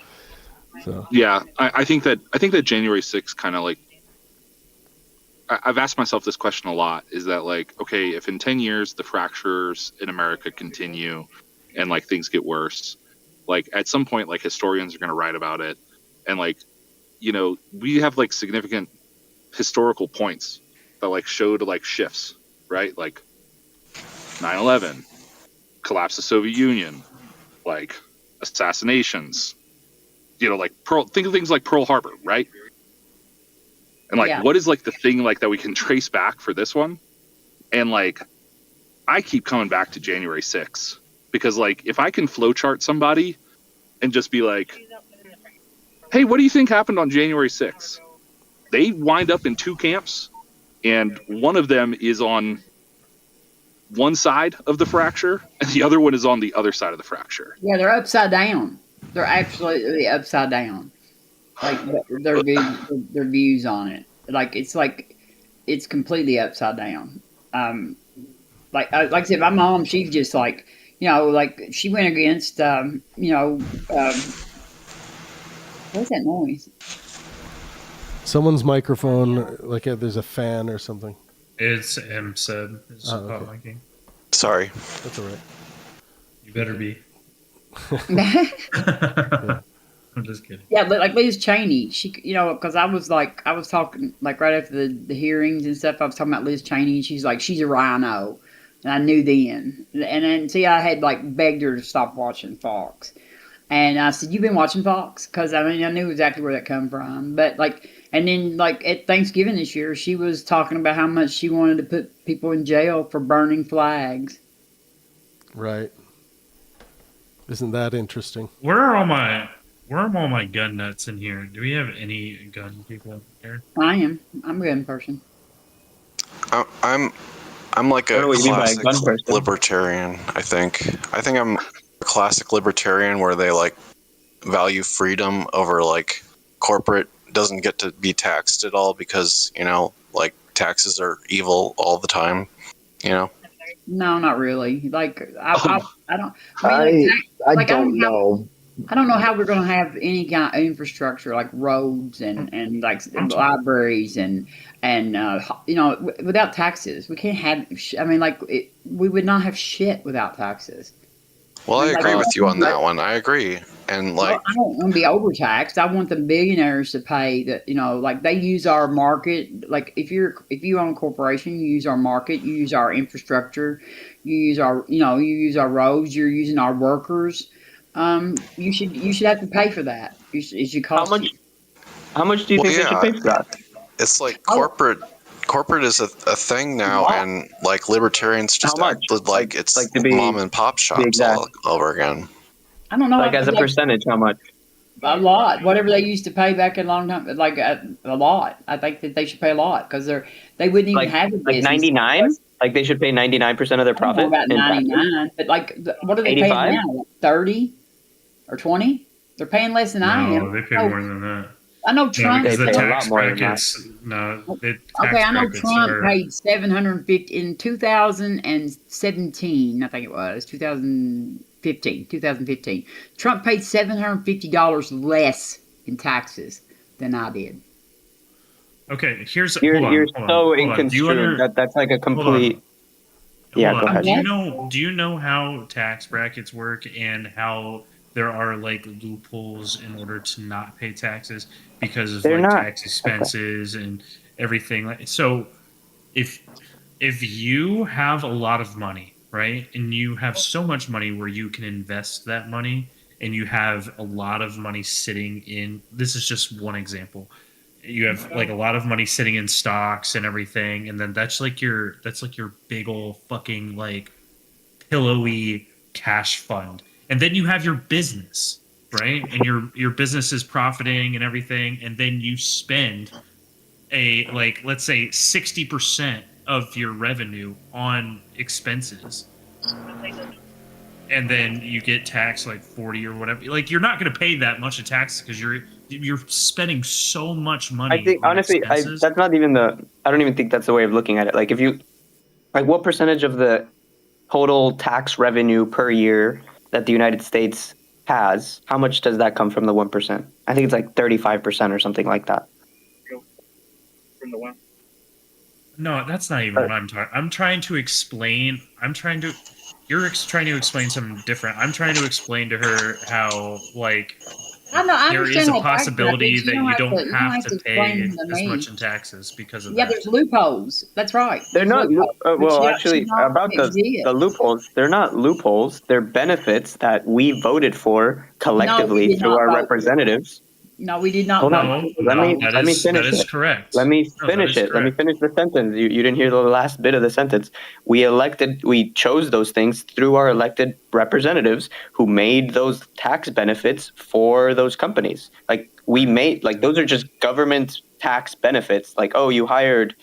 So Yeah, I think that January 6th kind of like I've asked myself this question a lot. Is that like, okay, if in 10 years the fractures in America continue and like things get worse, like at some point like historians are going to write about it, and like, you know, we have like significant historical points that like showed like shifts, right? Like 9/11, collapse of the Soviet Union, like assassinations, you know, like think of things like Pearl Harbor, right? And like, Yeah. what is like the thing like that we can trace back for this one? And like, I keep coming back to January 6th because like, if I can flowchart somebody and just be like, hey, what do you think happened on January 6th? They wind up in two camps, and one of them is on one side of the fracture, and the other one is on the other side of the fracture. Yeah, they're upside down. They're absolutely upside down. Like their views on it. Like it's completely upside down. Like I said, my mom, she's just like, you know, like she went against, what's that noise? someone's microphone, like there's a fan or something. It's said. It's Oh, okay. liking. Sorry. That's all right. You better be. Yeah. I'm just kidding. Yeah, like Liz Cheney, she, you know, because I was talking like right after the hearings and stuff. I was talking about Liz Cheney, and she's like, she's a rhino, and I knew then. And then see, I had like begged her to stop watching Fox, and I said, "You've been watching Fox?" Because I mean, I knew exactly where that come from. But like, and then like at Thanksgiving this year, she was talking about how much she wanted to put people in jail for burning flags. Right. Isn't that interesting? Where are all my gun nuts in here? Do we have any gun people here? I'm a gun person. I'm like I don't a know what you mean by a classic gun person. libertarian. I think I'm a classic libertarian where they like value freedom over like corporate doesn't get to be taxed at all because, you know, like taxes are evil all the time, you know. No, not really. Like I don't. I like, don't know. I don't know how we're going to have any kind of infrastructure like roads and like libraries and you know, without taxes. We can't have. I mean, like we would not have shit without taxes. Well, I Like, agree with you on that one. I agree. And like, well, I don't want to be overtaxed. I want the billionaires to pay that. You know, like they use our market. Like if you own a corporation, you use our market. You use our infrastructure. You use our roads. You're using our workers. You should have to pay for that. It should cost you. How much do you think they should pay for that? it's like corporate is a thing now, and like libertarians just acted like it's Like to be- mom and pop shops exact. all over again. I don't know. Like as a percentage, how much? A lot. Whatever they used to pay back in a long time, like a lot. I think that they should pay a lot because they wouldn't even have a Like business. 99? Like they should pay 99% of their I don't profit? know about in taxes? 99, but like what are they 85? paying now? 30 or 20? They're paying less than I No, am. they pay Oh, more than that. I know Trump. because the They pay a tax lot more than brackets. No, the tax Okay, I know brackets Trump are- paid 750 in 2017. I think it was 2015. Trump paid $750 less in taxes than I did. Okay, here's You're hold on, you're hold so on, hold on. Do you inconstrued. under- That's like a hold on. complete. Yeah, Hold go on. ahead. Do you know how tax brackets work and how there are like loopholes in order to not pay taxes because of They're like not. tax expenses and everything? Like so, if you have a lot of money, right, and you have so much money where you can invest that money, and you have a lot of money sitting in. This is just one example. You have like a lot of money sitting in stocks and everything, and then that's like your big old fucking like pillowy cash fund. And then you have your business, right? And your business is profiting and everything, and then you spend a like let's say 60% of your revenue on expenses. And then you get taxed like 40 or whatever. Like you're not going to pay that much of taxes because you're spending so much money. I think on honestly, expenses. that's not even the. I don't even think that's the way of looking at it. Like if you, Like, what percentage of the total tax revenue per year that the United States has, how much does that come from the 1%? I think it's like 35% or something like that. From the one. No, that's not even what I'm talking. I'm trying to explain. You're trying to explain something different. I'm trying to explain to her how, like, I there is understand a that fact, possibility that you don't you have to explain pay them to as me. much in taxes because of Yeah, that. there's loopholes. That's right. They're There's not, loopholes. But well, she's actually, not about fixed it. the loopholes, they're not loopholes. They're benefits that we voted for collectively did through not our vote. representatives. No, we did not Hold vote. on. Let me finish that is it. correct. Let me No, that finish is it. Let me correct. finish the sentence. You didn't hear the last bit of the sentence. We chose those things through our elected representatives who made those tax benefits for those companies. Like, those are just government tax benefits. Like, oh, you hired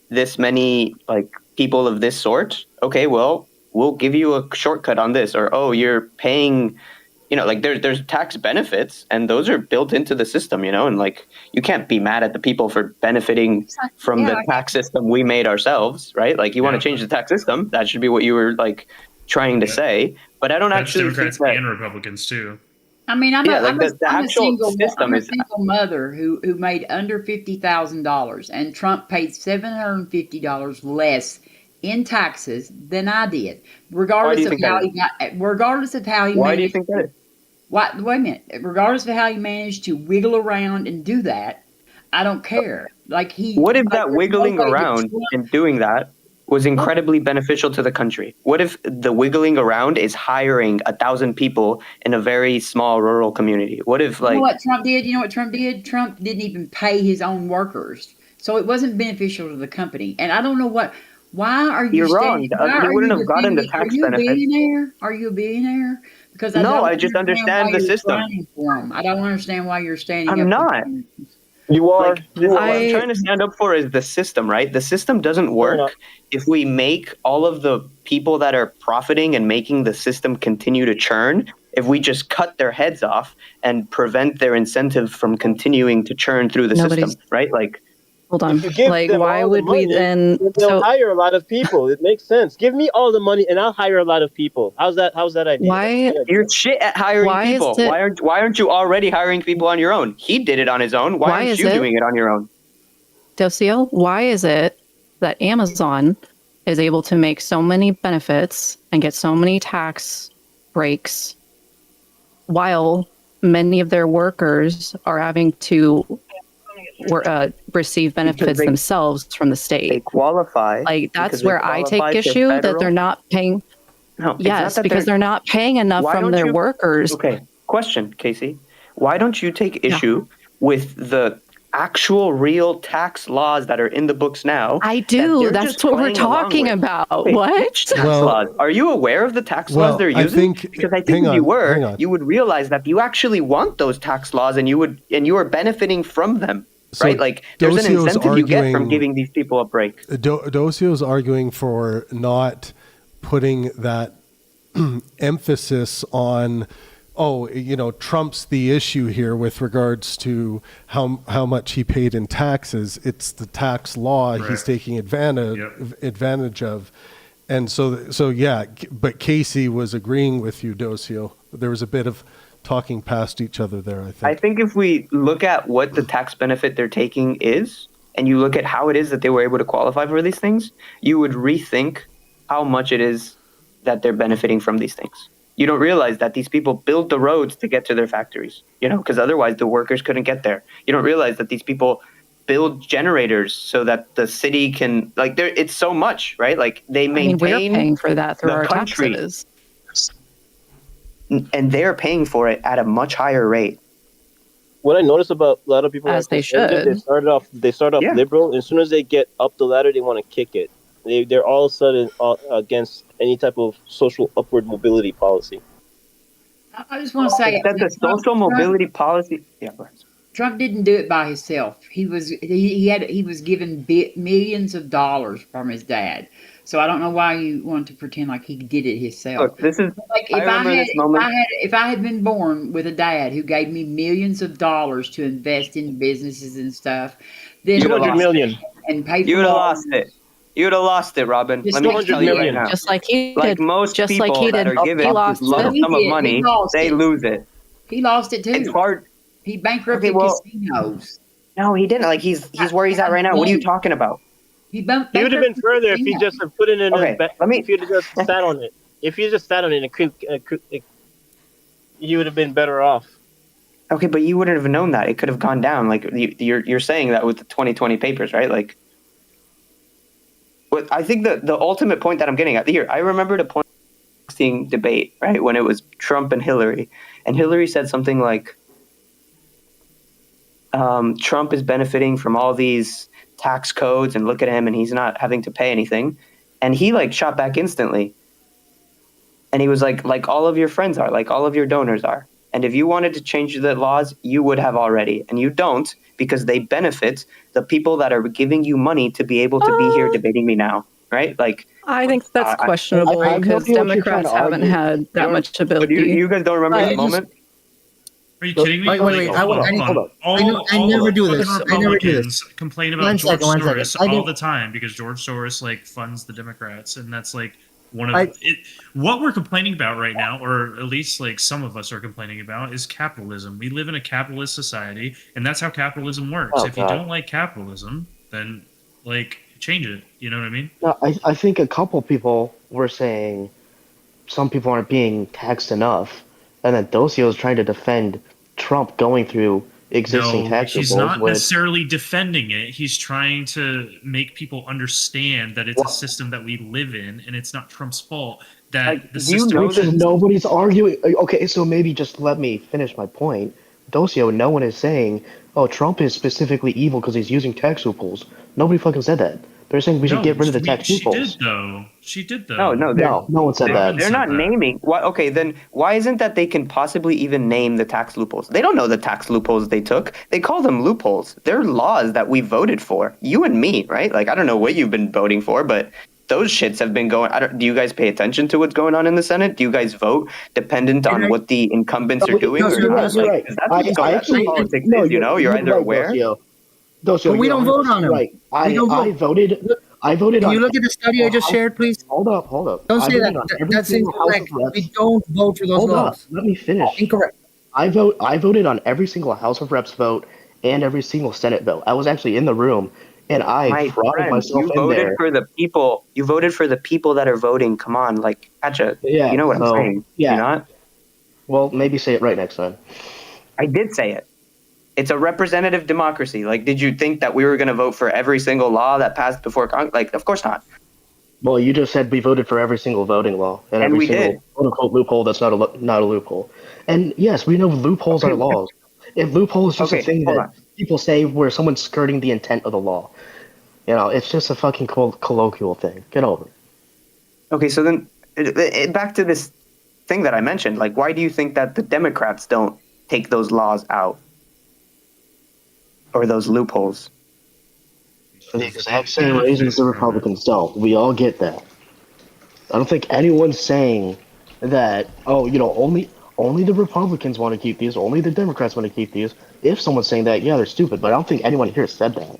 this many, like, people of this sort. Okay, well, we'll give you a shortcut on this. Or, oh, you're paying, like, there's tax benefits, and those are built into the system, and, like, you can't be mad at the people for benefiting from the tax system we made ourselves, right? Like, you want to change the tax system, that should be what you were, like, trying to say. But I don't That's actually Democrats think that, and Republicans too. I mean, I'm the a actual system I'm a is, single mother who made under $50,000, and Trump paid $750 less in taxes than I did, why do you think that is? regardless of how he Why do you managed. think that is? Wait a minute. Regardless of how he managed to wiggle around and do that, I don't care. What if that wiggling around and doing that was incredibly beneficial to the country? What if the wiggling around is hiring 1,000 people in a very small rural community? What if, You know like, what Trump did? You know what Trump did? Trump didn't even pay his own workers, so it wasn't beneficial to the company. And I don't know what. Why are you you're wrong? standing? Why He are you wouldn't have gotten the defending? Are tax you a benefits. billionaire? Are you a billionaire? Because I No, don't I just understand why understand the you're system. standing for him. I don't understand why you're standing I'm up. not. You are. Like, what I'm trying to stand up for is the system, right? The system doesn't work if we make all of the people that are profiting and making the system continue to churn, if we just cut their heads off and prevent their incentive from continuing to churn through the system, right? Like, hold on. If you give them all the money, then they'll hire a lot of people. It makes sense. Give me all the money and I'll hire a lot of people. How's that idea? why you're shit at hiring people? Why aren't you already hiring people on your own? He did it on his own. Why aren't you doing it on your own? Docio, why is it that Amazon is able to make so many benefits and get so many tax breaks while many of their workers are having to receive benefits themselves from the state? They qualify. Like, that's where I take issue that they're not paying. No, yes, because they're not paying enough from their workers. Okay, question, Casey. Why don't you take issue with the actual real tax laws that are in the books now? I do. That's what we're talking about. What? Tax laws? Are you aware of the tax laws they're using? Because I think if you were, you would realize that you actually want those tax laws and you are benefiting from them. So right? Like, there's an Docio's incentive you get from giving these people a break. Docio's arguing for not putting that emphasis on, Trump's the issue here with regards to how much he paid in taxes. It's the tax law he's taking advantage of. And so yeah, but Casey was agreeing with you, Docio. There was a bit of talking past each other there, I think. I think if we look at what the tax benefit they're taking is, and you look at how it is that they were able to qualify for these things, you would rethink how much it is that they're benefiting from these things. You don't realize that these people build the roads to get to their factories, because otherwise the workers couldn't get there. You don't realize that these people build generators so that the city can, like, it's so much, right? Like, they maintain we're paying for that through our country. taxes. And they're paying for it at a much higher rate. What I notice about a lot of people, as they should, they start off liberal, and as soon as they get up the ladder, they want to kick it. They're all of a sudden against any type of social upward mobility policy. I just want to say that the social mobility policy. Yeah, go ahead. Trump didn't do it by himself. He was given millions of dollars from his dad. So I don't know why you want to pretend like he did it himself. Look, this is like if I had been born with a dad who gave me millions of dollars to invest in businesses and stuff, then 200 million and pay for you would have lost it. You'd have lost it, Robin. Just Let me like tell he you right did. now. Just like he Like did. most Just like people he that did. are given He a lost lump it. sum of He money, lost they it. lose it. He lost it It's too. hard. He Okay, bankrupted well, casinos. no, he didn't. Like he's where he's at right now. What are you talking about? He He would have been bankrupted further if he casinos. just had put it in his Okay, back. let me. If he would have just sat on it. If he just sat on it, he would have been better off. Okay, but you wouldn't have known that. It could have gone down. Like you're saying that with the 2020 papers, right? Like, what I think the ultimate point that I'm getting at here. I remember the point debate, right, when it was Trump and Hillary, and Hillary said something like, Trump is benefiting from all these tax codes, and look at him, and he's not having to pay anything, and he like shot back instantly, and he was like all of your friends are, like all of your donors are. And if you wanted to change the laws, you would have already. And you don't, because they benefit the people that are giving you money to be able to be here debating me now, right? Like, I think that's I questionable have no because idea what you're trying Democrats to haven't argue. had that much but ability. you guys don't remember I that just- moment? Are you kidding me? Wait, Like, wait, hold on, I hold on. I never do this. Fucking I never do Republicans this. complain about One George second. Soros I all didn't- the time because George Soros like funds the Democrats, and that's like one of I- it. What we're complaining about right now, or at least like some of us are complaining about, is capitalism. We live in a capitalist society, and that's how capitalism works. Oh, If you God. don't like capitalism, then like change it. You know what I mean? No, I think a couple people were saying some people aren't being taxed enough, and then Docio is trying to defend Trump going through existing No, tax he's loopholes not with. necessarily defending it. He's trying to make people understand that it's a system that we live in, and it's not Trump's fault that Like, the do you system. know Which is nobody's arguing. Okay, so maybe just let me finish my point. Docio, no one is saying, oh, Trump is specifically evil because he's using tax loopholes. Nobody fucking said that. They're saying we should get rid of the tax She loopholes. did though. She did though. No, No one said that. They're not naming. Why? Okay, then why isn't that they can possibly even name the tax loopholes? They don't know the tax loopholes they took. They call them loopholes. They're laws that we voted for. You and me, right? Like I don't know what you've been voting for, but those shits have been going. Do you guys pay attention to what's going on in the Senate? Do you guys vote dependent on what the incumbents are doing? No, or you're not? right. You're Like, right. 'cause that's what politics no, is. You know, you're either right, aware. Docio, But we you're don't vote on 100% him. Right. We don't I vote. voted. I voted Can on. you look at the study I just shared, please? Hold up. Don't I say voted that. on every That's single House of incorrect. Reps. We don't vote for those Hold up. laws. Let me finish. Incorrect. I voted on every single House of Reps vote and every single Senate vote. I was actually in the room, and I My frauded friend, myself you in voted there. for the people. You voted for the people that are voting. Come on, like, Katja, Yeah, you know what I'm so, saying? yeah. You not? Well, maybe say it right next time. I did say it. It's a representative democracy. Like, did you think that we were going to vote for every single law that passed before Congress? Like, of course not. Well, you just said we voted for every single voting law and every we single did. quote unquote loophole that's not a loophole. And yes, we know loopholes are laws. If loophole is just a thing hold that people say where someone's skirting the intent of the law, it's just a fucking colloquial thing. Get over it. Okay, so then back to this thing that I mentioned. Like, why do you think that the Democrats don't take those laws out or those loopholes? For the exact same reasons the Republicans don't. We all get that. I don't think anyone's saying that, only the Republicans want to keep these, only the Democrats want to keep these. If someone's saying that, yeah, they're stupid, but I don't think anyone here said that.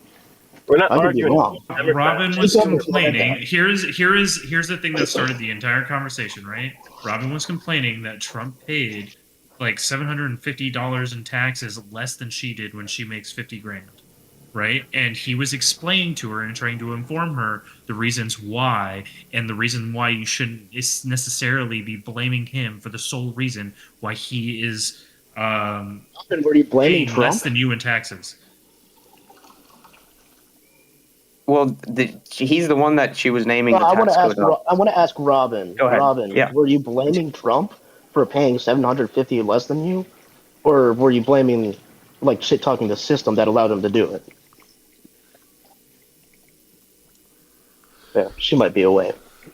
We're not I could be arguing. wrong. Robin was complaining. Here's the thing that started the entire conversation, right? Robin was complaining that Trump paid like $750 in taxes less than she did when she makes 50 grand. Right? And he was explaining to her and trying to inform her the reasons why, and the reason why you shouldn't necessarily be blaming him for the sole reason why he is And were you blaming paying Trump? less than you in taxes. Well, he's the one that she was naming Well, the tax code. I want to ask Robin. Go ahead. Robin, Yeah. were you blaming Trump for paying $750 less than you, or were you blaming, like, shit talking the system that allowed him to do it? Yeah, she might be away.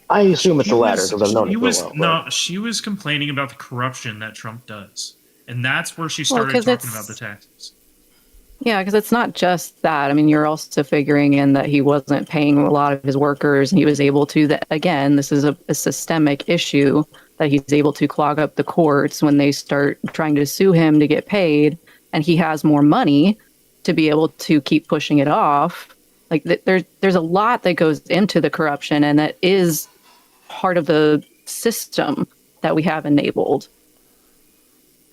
I assume it's the latter because I've known her for a while. No, she was complaining about the corruption that Trump does, and that's where she Well, started 'cause talking it's- about the taxes. Yeah, because it's not just that. I mean, you're also figuring in that he wasn't paying a lot of his workers, and he was able to. That again, this is a systemic issue that he's able to clog up the courts when they start trying to sue him to get paid, and he has more money to be able to keep pushing it off. Like there's a lot that goes into the corruption, and that is part of the system that we have enabled.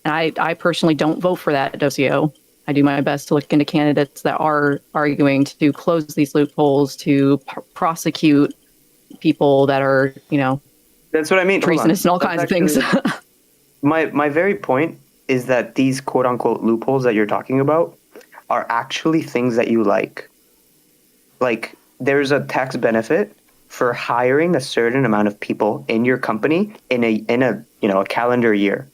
And I personally don't vote for that dossier. I do my best to look into candidates that are arguing to close these loopholes, to prosecute people that are, That's what I mean. treasonous and all kinds of things. My very point is that these quote unquote loopholes that you're talking about are actually things that you like. Like there's a tax benefit for hiring a certain amount of people in your company in a a calendar year,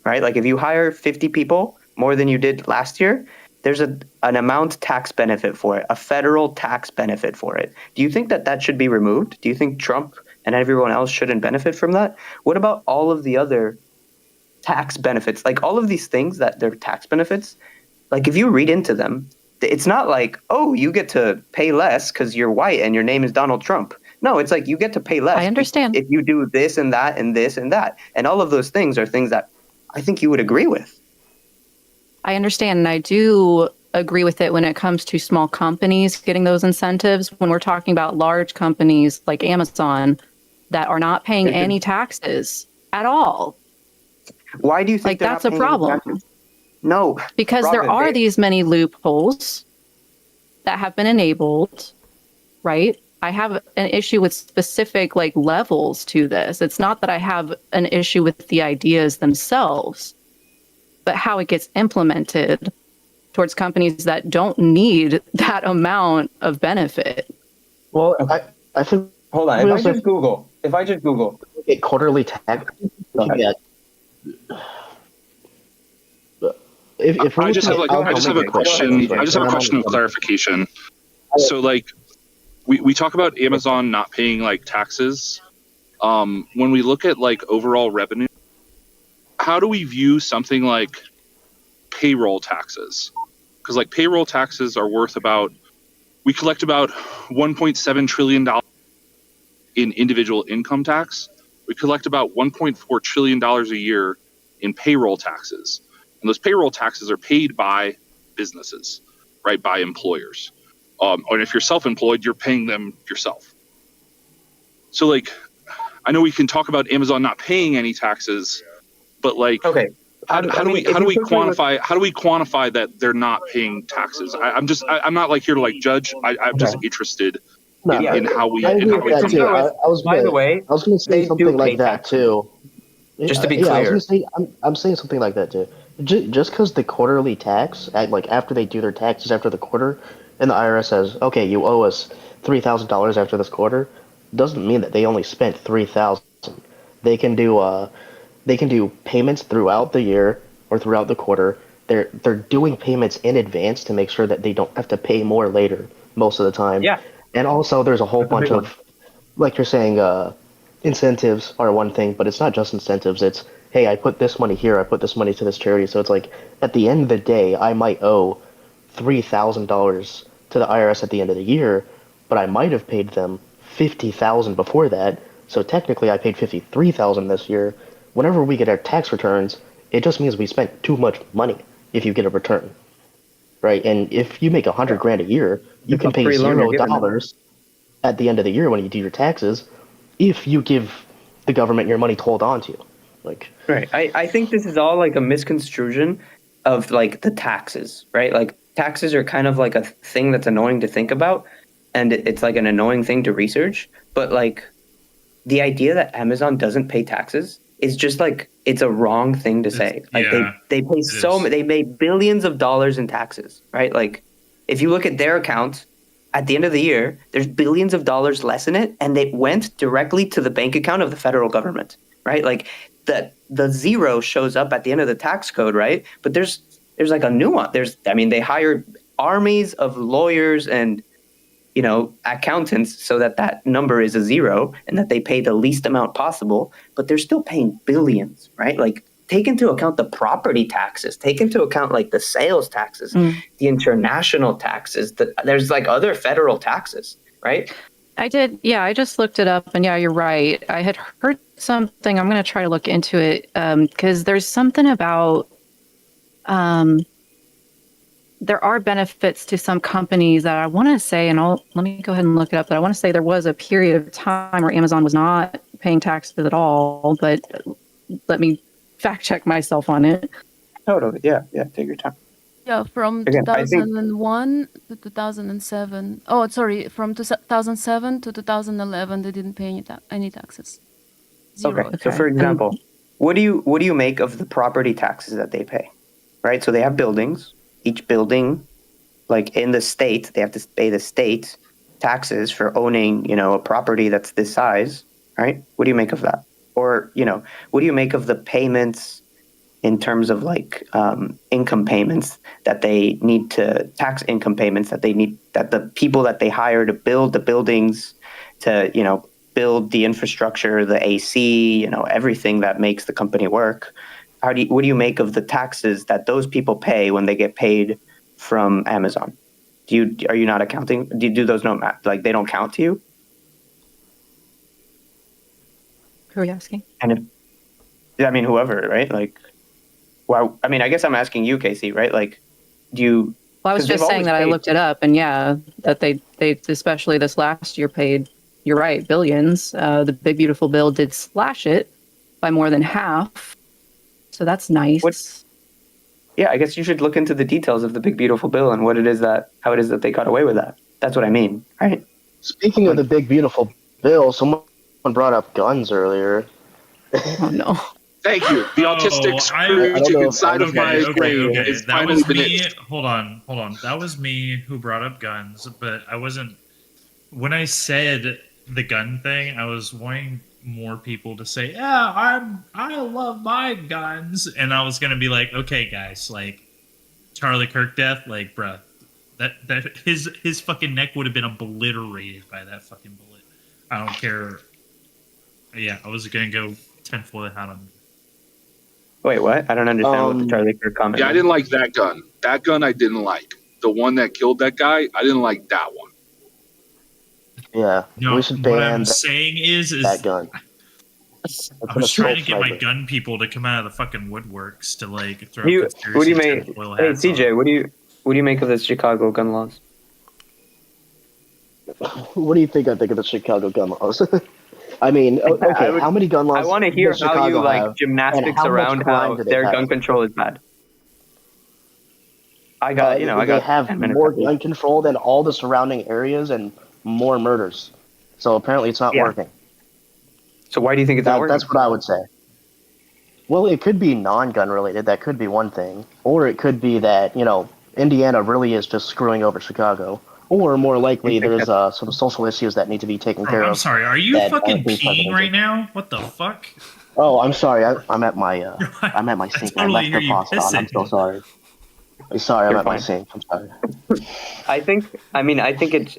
right? Like if you hire 50 people more than you did last year, there's an amount tax benefit for it, a federal tax benefit for it. Do you think that should be removed? Do you think Trump and everyone else shouldn't benefit from that? What about all of the other tax benefits? Like all of these things that they're tax benefits, like if you read into them, it's not like, oh, you get to pay less because you're white and your name is Donald Trump. No, it's like you get to pay less. I understand. If you do this and that and this and that. And all of those things are things that I think you would agree with. I understand, and I do agree with it when it comes to small companies getting those incentives. When we're talking about large companies like Amazon that are not paying any taxes at all. Why do you think that's a problem? No, because there are these many loopholes that have been enabled, right? I have an issue with specific levels to this. It's not that I have an issue with the ideas themselves, but how it gets implemented towards companies that don't need that amount of benefit. Well, I think. Hold on. If I just Google quarterly tax, yeah. If I just have a question. I just have a question of clarification. So we talk about Amazon not paying taxes. When we look at overall revenue, how do we view something like payroll taxes? Because payroll taxes are worth we collect about $1.7 trillion in individual income tax. We collect about $1.4 trillion a year in payroll taxes. And those payroll taxes are paid by businesses, right? By employers. And if you're self-employed, you're paying them yourself. So I know we can talk about Amazon not paying any taxes, but okay. How do we quantify that they're not paying taxes? I'm not here to judge. I'm just interested in how we. I agree with that too. I was going to say something like that too. Just to be clear, I was going to say I'm saying something like that too. Just because the quarterly tax, after they do their taxes after the quarter, and the IRS says, okay, you owe us $3,000 after this quarter, doesn't mean that they only spent $3,000. They can do payments throughout the year or throughout the quarter. They're doing payments in advance to make sure that they don't have to pay more later most of the time. Yeah. And also there's a whole bunch of, like you're saying, incentives are one thing, but it's not just incentives. It's, hey, I put this money here, I put this money to this charity. So it's at the end of the day, I might owe $3,000 to the IRS at the end of the year, but I might have paid them $50,000 before that. So technically I paid $53,000 this year. Whenever we get our tax returns, it just means we spent too much money if you get a return, right? And if you make $100,000 a year, you can pay $0 at the end of the year when you do your taxes if you give the government your money to hold on to. Right. I think this is all a misconstruction of the taxes, right? Taxes are kind of a thing that's annoying to think about, and it's an annoying thing to research. But the idea that Amazon doesn't pay taxes is just it's a wrong thing to say. They pay they pay billions of dollars in taxes, right? If you look at their accounts at the end of the year, there's billions of dollars less in it, and they went directly to the bank account of the federal government, right? The zero shows up at the end of the tax code, right? But there's a nuance. They hired armies of lawyers and accountants so that number is a zero and that they pay the least amount possible, but they're still paying billions, right? Take into account the property taxes, take into account the sales taxes, the international taxes, there's other federal taxes, right? I did. Yeah, I just looked it up, and yeah, you're right. I had heard something. I'm going to try to look into it because there's something about there are benefits to some companies that I want to say, and let me go ahead and look it up. But I want to say there was a period of time where Amazon was not paying taxes at all. But let me fact check myself on it. Totally. Yeah. Take your time. Yeah, from Again, I think 2001 to 2007. Oh, sorry, from 2007 to 2011, they didn't pay any taxes. Zero. Okay. So for example, what do you make of the property taxes that they pay? Right. So they have buildings. Each building, like in the state, they have to pay the state taxes for owning, a property that's this size. Right. What do you make of that? Or, what do you make of the payments in terms of like income payments that they need to tax income payments that they need, that the people that they hire to build the buildings to, build the infrastructure, the AC, everything that makes the company work. What do you make of the taxes that those people pay when they get paid from Amazon? Are you not accounting? Do those no like they don't count to you? Who are you asking? And whoever, right? Like, well, I guess I'm asking you, Casey, right? Like, Well, I was just saying that I looked it up, and yeah, that they especially this last year paid. You're right, billions. The Big Beautiful Bill did slash it by more than half, so that's nice. Yeah, I guess you should look into the details of the Big Beautiful Bill and how it is that they got away with that. That's what I mean, right? Speaking of the Big Beautiful Bill, someone brought up guns earlier. Oh no. Thank you. The autistic Scrooge inside of my brain is That finally was been me. it. Hold on. That was me who brought up guns, but I wasn't. When I said the gun thing, I was wanting more people to say, "Yeah, I love my guns," and I was gonna be like, "Okay, guys, like Charlie Kirk death, like, bruh, that his fucking neck would have been obliterated by that fucking bullet. I don't care." Yeah, I was gonna go tenfold hat on. Wait, what? I don't understand what the Charlie Kirk comment. Yeah, I didn't like that gun. That gun I didn't like. The one that killed that guy, I didn't like that one. Yeah, No, we should what ban I'm saying is that gun. I was trying to get my gun people to come out of the fucking woodworks to like throw What do you conspiracy make? tinfoil Hey, hats on. CJ, what do you make of the Chicago gun laws? What do you think I think of the Chicago gun laws? I mean, okay, how many gun laws? I want to hear does how Chicago you like have, and gymnastics how much around crime how do they their have? gun control is bad. I got They have more gun control than all the surrounding areas and more murders. So apparently, it's not working. So why do you think it's not working? That's what I would say. Well, it could be non-gun related. That could be one thing, or it could be that Indiana really is just screwing over Chicago. Or more likely, there's some social issues that need to be taken care of. I'm sorry, are you fucking peeing right now? What the fuck? Oh, I'm sorry. I'm at my sink. I totally left hear the you faucet on. I'm so pissing. sorry. I'm sorry. I'm You're at my fine. sink. I'm sorry. I think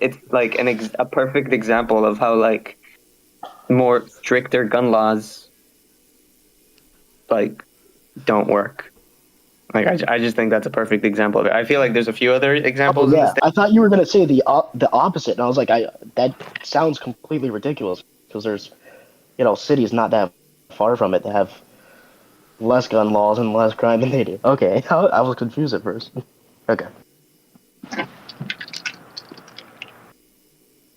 it's like a perfect example of how like more stricter gun laws like don't work. Like I just think that's a perfect example of it. I feel like there's a few other examples. Oh, in the yeah, state. I thought you were gonna say the opposite, and I was like, that sounds completely ridiculous because there's cities not that far from it that have less gun laws and less crime than they do. Okay, I was confused at first. Okay.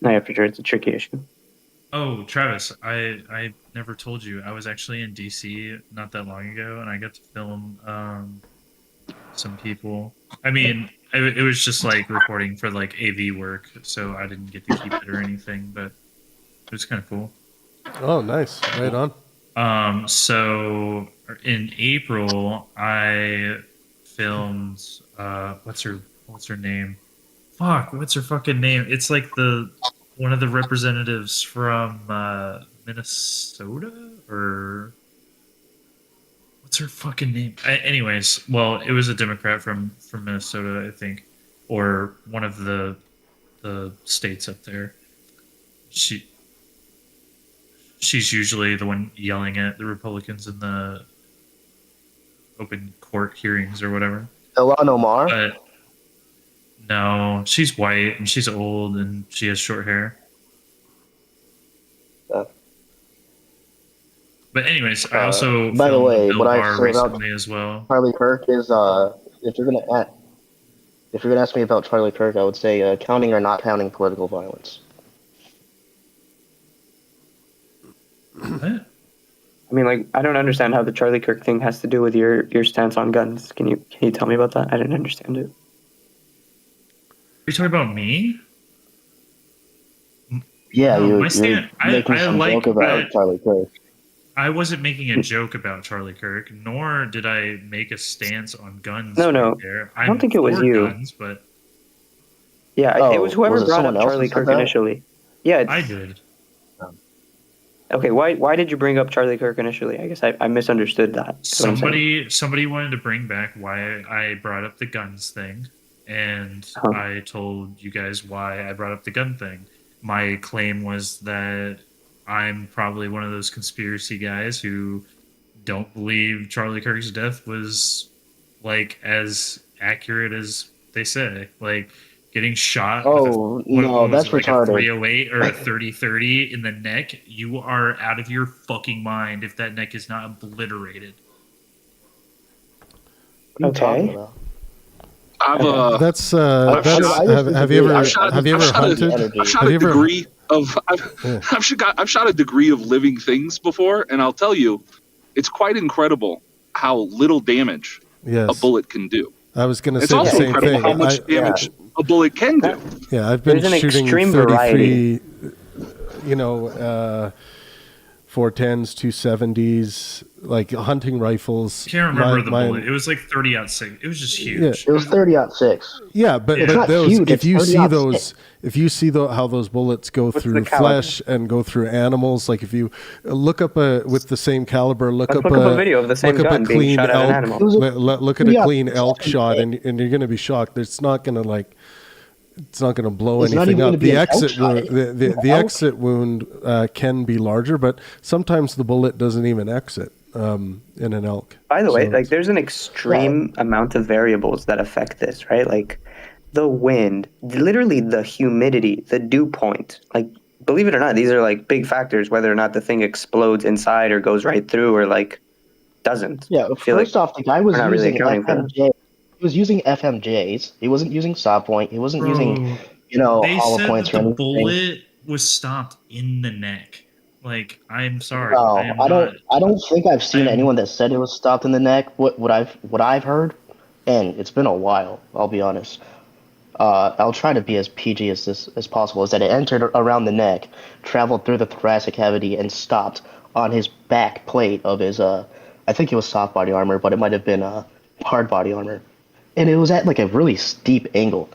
No, yeah, for sure, it's a tricky issue. Oh, Travis, I never told you. I was actually in DC not that long ago, and I got to film some people. I mean, it was just like reporting for like AV work, so I didn't get to keep it or anything, but it was kind of cool. Oh, nice. Right on. So in April, I filmed. What's her name? Fuck, what's her fucking name? It's like one of the representatives from Minnesota, or what's her fucking name? Anyways, well, it was a Democrat from Minnesota, I think, or one of the states up there. She's usually the one yelling at the Republicans in the open court hearings or whatever. Ilhan Omar? But no, she's white and she's old and she has short hair. But anyways, I also by the way, Bill what I Barr said about recently as well. Charlie Kirk is if you're gonna If you're gonna ask me about Charlie Kirk, I would say counting or not counting political violence. What? I mean, like, I don't understand how the Charlie Kirk thing has to do with your stance on guns. Can you tell me about that? I didn't understand it. Are you talking about me? Yeah, No, you're making some joke about Charlie Kirk. I wasn't making a joke about Charlie Kirk, nor did I make a stance on guns. No, no. right there. I don't think it was for you. Guns, but Yeah, it was whoever was it brought someone up else Charlie who said Kirk that? initially. Yeah, I did. Okay, why did you bring up Charlie Kirk initially? I guess I misunderstood that. That's what I'm saying. Somebody wanted to bring back why I brought up the guns thing, and I told you guys why I brought up the gun thing. My claim was that I'm probably one of those conspiracy guys who don't believe Charlie Kirk's death was like as accurate as they say. Like getting shot Oh, no, that's like retarded. a 308 or a 30-30 in the neck, you are out of your fucking mind if that neck is not obliterated. Okay. Have you ever hunted? I've shot a degree of living things before, and I'll tell you, it's quite incredible how little damage a bullet can do. I was going to It's say the also same incredible thing. how much damage a bullet can do. Yeah, I've been There's an shooting extreme 33, 410s, 270s, like hunting rifles. I can't remember the bullet. It was like 30-06. It was just huge. Yeah. It was 30-06. Yeah, but It's not those, huge, if it's you see 30-06. those, how those bullets go What's through the caliber? flesh and go through animals, like if you look up with the same caliber, Let's look up a video of the same gun being shot at an animal. Look at a clean elk shot, and you're going to be shocked. It's not going to blow It's not anything even up. gonna be The an elk exit shot. wound, the exit wound can be larger, but sometimes the bullet doesn't even exit in an elk. By the way, So like there's an extreme amount of variables that affect this, right? Like the wind, literally the humidity, the dew point. Like, believe it or not, these are like big factors, whether or not the thing explodes inside or goes right through or like doesn't. Yeah, I feel first off, the guy was we're not really using accounting for that. FMJ. He was using FMJs. He wasn't using saw point. He wasn't using, They hollow said points that or the anything. bullet was stopped in the neck. Like, I'm sorry. No, I don't think I've seen anyone that said it was stopped in the neck. What I've heard, and it's been a while, I'll be honest. I'll try to be as PG as possible. Is that it entered around the neck, traveled through the thoracic cavity, and stopped on his back plate of his I think it was soft body armor, but it might have been hard body armor, and it was at like a really steep angle.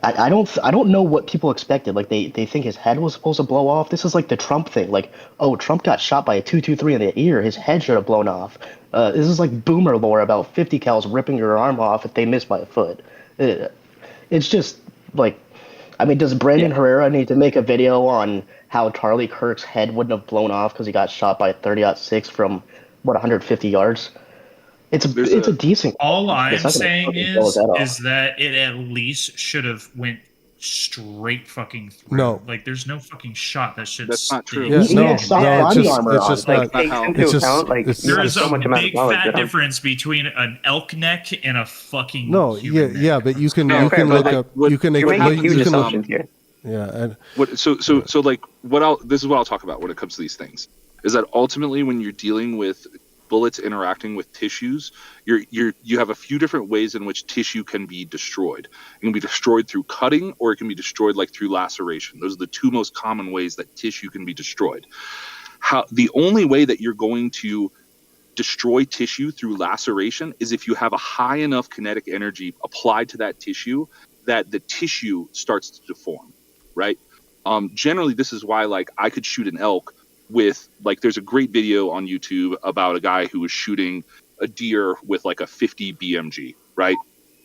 I don't know what people expected. Like they think his head was supposed to blow off. This is like the Trump thing. Like, oh, Trump got shot by a 223 in the ear. His head should have blown off. This is like boomer lore about 50 cals ripping your arm off if they miss by a foot. It's just like, I mean, does Brandon Herrera need to make a video on how Charlie Kirk's head wouldn't have blown off because he got shot by a 30-06 from 150 yards? It's a decent. All I'm It's not gonna saying fucking blow his head off. is that it at least should have went straight fucking through. No. Like, there's no fucking shot that should. That's not true. Yeah, He no, had soft no, body it's just, armor it's on. just Like, not. takes into It's just, account, like, it's, There there's is so a much amount of big knowledge, fat you know? difference between an elk neck and a fucking no, human neck. yeah, but you can Okay, but look like, up. what- You can You're making huge you can look. assumptions here. Yeah, and This is what I'll talk about when it comes to these things, is that ultimately when you're dealing with bullets interacting with tissues, you have a few different ways in which tissue can be destroyed. It can be destroyed through cutting, or it can be destroyed like through laceration. Those are the two most common ways that tissue can be destroyed. The only way that you're going to destroy tissue through laceration is if you have a high enough kinetic energy applied to that tissue that the tissue starts to deform, right? Generally, this is why, like, I could shoot an elk with, like, there's a great video on YouTube about a guy who was shooting a deer with like a 50 BMG, right?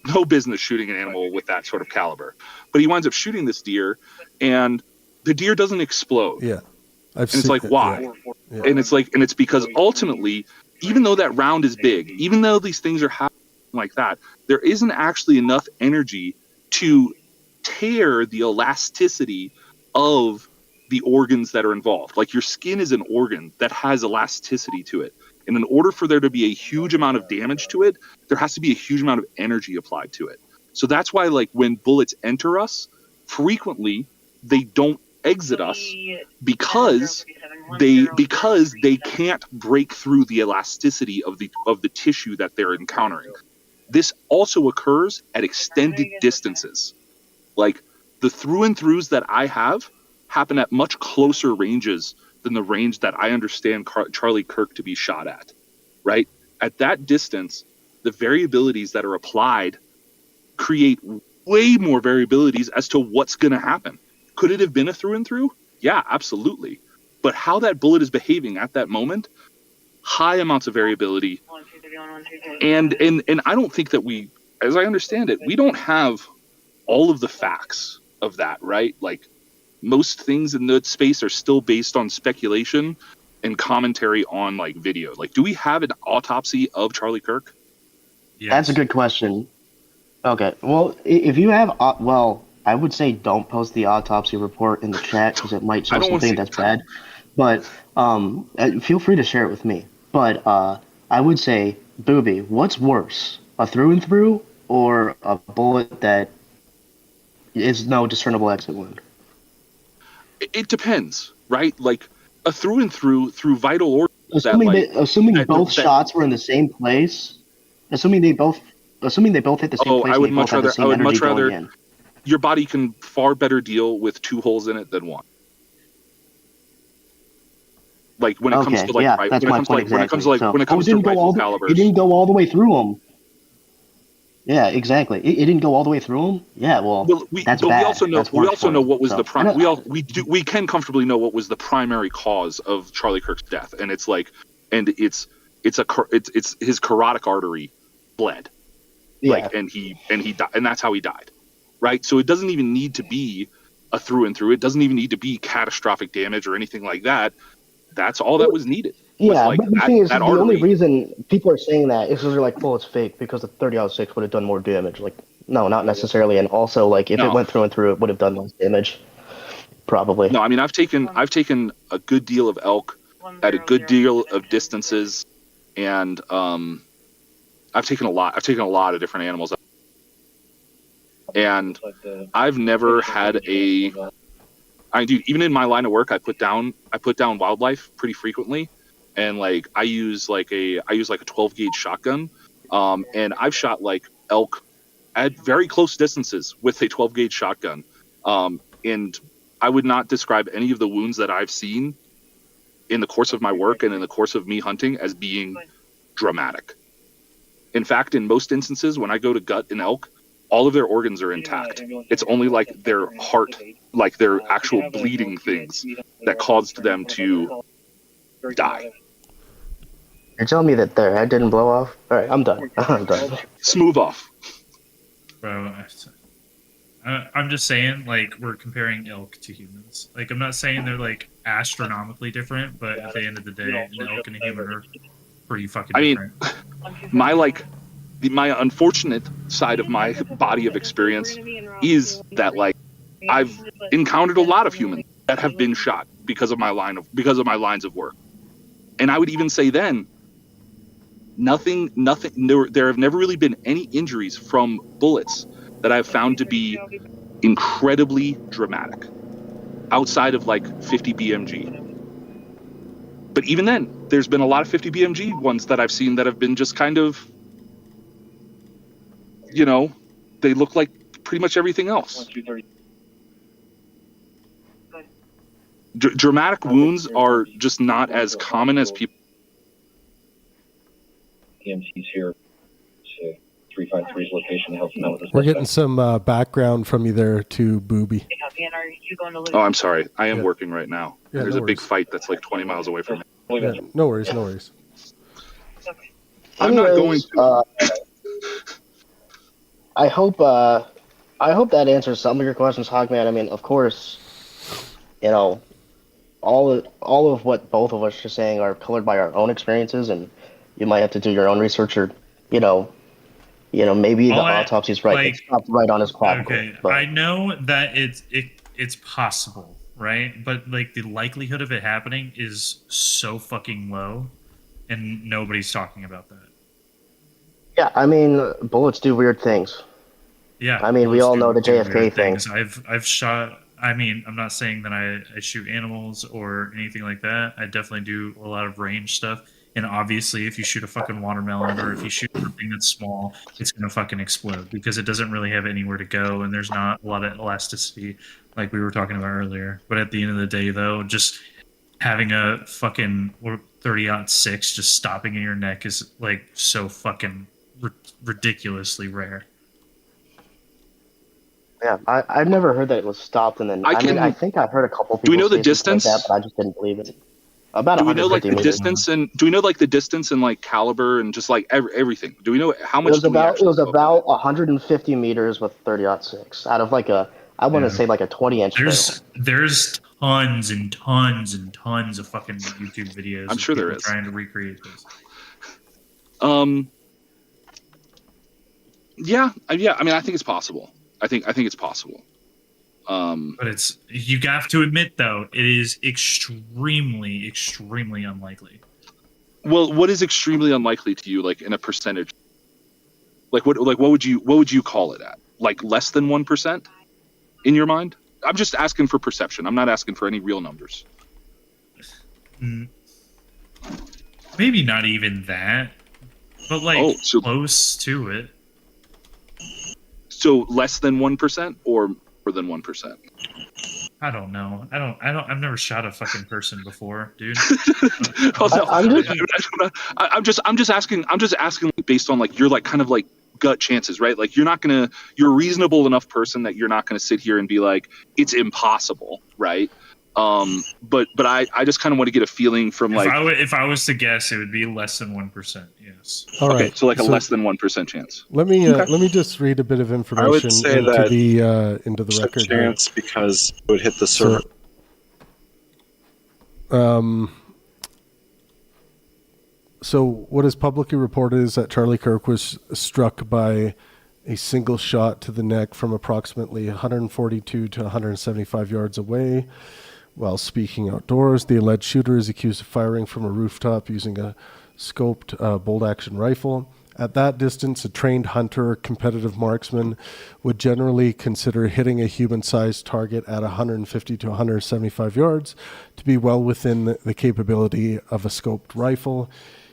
No business shooting an animal with that sort of caliber. But he winds up shooting this deer, and the deer doesn't explode. yeah, And it's like, why? Yeah. And it's because ultimately, even though that round is big, even though these things are happening like that, there isn't actually enough energy to tear the elasticity of the organs that are involved. Like, your skin is an organ that has elasticity to it. And in order for there to be a huge amount of damage to it, there has to be a huge amount of energy applied to it. So that's why, like, when bullets enter us, frequently they don't exit us because they can't break through the elasticity of the tissue that they're encountering. This also occurs at extended distances. Like, the through and throughs that I have happen at much closer ranges than the range that I understand Charlie Kirk to be shot at, right? At that distance, the variabilities that are applied create way more variabilities as to what's going to happen. Could it have been a through and through? Yeah, absolutely. But how that bullet is behaving at that moment, high amounts of variability. And I don't think that we, as I understand it, we don't have all of the facts of that, right? Like, most things in that space are still based on speculation and commentary on, like, video. Like, do we have an autopsy of Charlie Kirk? Yes. That's a good question. Okay, well, if you have, well, I would say don't post the autopsy report in the chat because it might show something that's bad. But feel free to share it with me. But I would say, Booby, what's worse, a through and through or a bullet that is no discernible exit wound? It depends, right? Like, a through and through vital organs. Assuming both shots were in the same place, assuming they both hit the same place. I would much rather. In. Your body can far better deal with 2 holes in it than 1. Like, when it comes to, like, when it comes to rifle calibers, it didn't go all the way through them. Yeah, exactly. It didn't go all the way through them. Yeah, well, that's bad. We also know what was the we can comfortably know what was the primary cause of Charlie Kirk's death, and it's like, it's his carotid artery bled, like, and he died, and that's how he died, right? So it doesn't even need to be a through and through. It doesn't even need to be catastrophic damage or anything like that. That's all that was needed. Yeah, like, but the thing is, the only reason people are saying that is because they're like, well, it's fake because the 30-06 would have done more damage. Like, no, not necessarily. And also, like, if it went through and through, it would have done less damage. Probably. No, I mean, I've taken a good deal of elk at a good deal of distances, and I've taken a lot of different animals, and I've never had dude, even in my line of work, I put down wildlife pretty frequently, and, like, I use like a 12 gauge shotgun, and I've shot, like, elk at very close distances with a 12 gauge shotgun, and I would not describe any of the wounds that I've seen in the course of my work and in the course of me hunting as being dramatic. In fact, in most instances, when I go to gut an elk, all of their organs are intact. It's only, like, their heart, like their actual bleeding things, that caused them to die. You're telling me that their head didn't blow off? All right, I'm done. I'm done. Smooth off. Bro, I'm just saying, like, we're comparing elk to humans. Like, I'm not saying they're, like, astronomically different, but at the end of the day, an elk and a human are pretty fucking different. My unfortunate side of my body of experience is that, like, I've encountered a lot of humans that have been shot because of my lines of work. And I would even say then, nothing, there have never really been any injuries from bullets that I've found to be incredibly dramatic outside of, like, 50 BMG. But even then, there's been a lot of 50 BMG ones that I've seen that have been just kind of, you know, they look like pretty much everything else. Dramatic wounds are just not as common as people. PMC's here. 353's location helps him out with this. We're getting some background from you there too, Booby. Oh, I'm sorry. I am working right now. Yeah, There's no a big fight that's like 20 miles away from me. Yeah, no worries, no worries. I'm not going to. I hope that answers some of your questions, Hogman. I mean, of course, you know, all of what both of us are saying are colored by our own experiences, and you might have to do your own research, or you know, maybe the autopsy is right. Like, it's not right on his clavicle. Okay, but. I know that it's possible, right? But, like, the likelihood of it happening is so fucking low, and nobody's talking about that. Yeah, I mean, bullets do weird things. Yeah, I mean, we bullets all know the do JFK weird thing. things. I've shot. I mean, I'm not saying that I shoot animals or anything like that. I definitely do a lot of range stuff. And obviously, if you shoot a fucking watermelon or if you shoot something that's small, it's gonna fucking explode because it doesn't really have anywhere to go and there's not a lot of elasticity like we were talking about earlier. But at the end of the day, though, just having a fucking 30-06 just stopping in your neck is like so fucking ridiculously rare. Yeah, I've never heard that it was stopped and then. I mean, I think I've heard a couple people Do we know the say something like that, distance? but I just didn't believe it. About Do we know like 150 the meters. distance and do we know like the distance and like caliber and just like everything? Do we know how much? It was about 150 meters with 30-06 out of like I want to Yeah. say like a 20-inch barrel. There's tons and tons and tons of fucking YouTube videos. I'm of sure there people is. trying to recreate this. Yeah. I mean, I think it's possible. I think it's possible. But it's you have to admit though, it is extremely, extremely unlikely. Well, what is extremely unlikely to you, like in a percentage? Like what would you call it at? Like less than 1% in your mind? I'm just asking for perception. I'm not asking for any real numbers. Maybe not even that, but like close to it. So less than 1% or more than 1%? I don't know. I've never shot a fucking person before, dude. I'm just asking based on like your like kind of like gut chances, right? Like you're a reasonable enough person that you're not gonna sit here and be like, it's impossible, right? But I just kind of want to get a feeling from like if I was to guess, it would be less than 1%. Yes. All okay, right, so like a less than 1% chance. Let me just read a bit of information I would say into that into the there's a record here. chance because it would hit the server. So what is publicly reported is that Charlie Kirk was struck by a single shot to the neck from approximately 142 to 175 yards away while speaking outdoors. The alleged shooter is accused of firing from a rooftop using a scoped bolt-action rifle. At that distance, a trained hunter or competitive marksman would generally consider hitting a human-sized target at 150 to 175 yards to be well within the capability of a scoped rifle.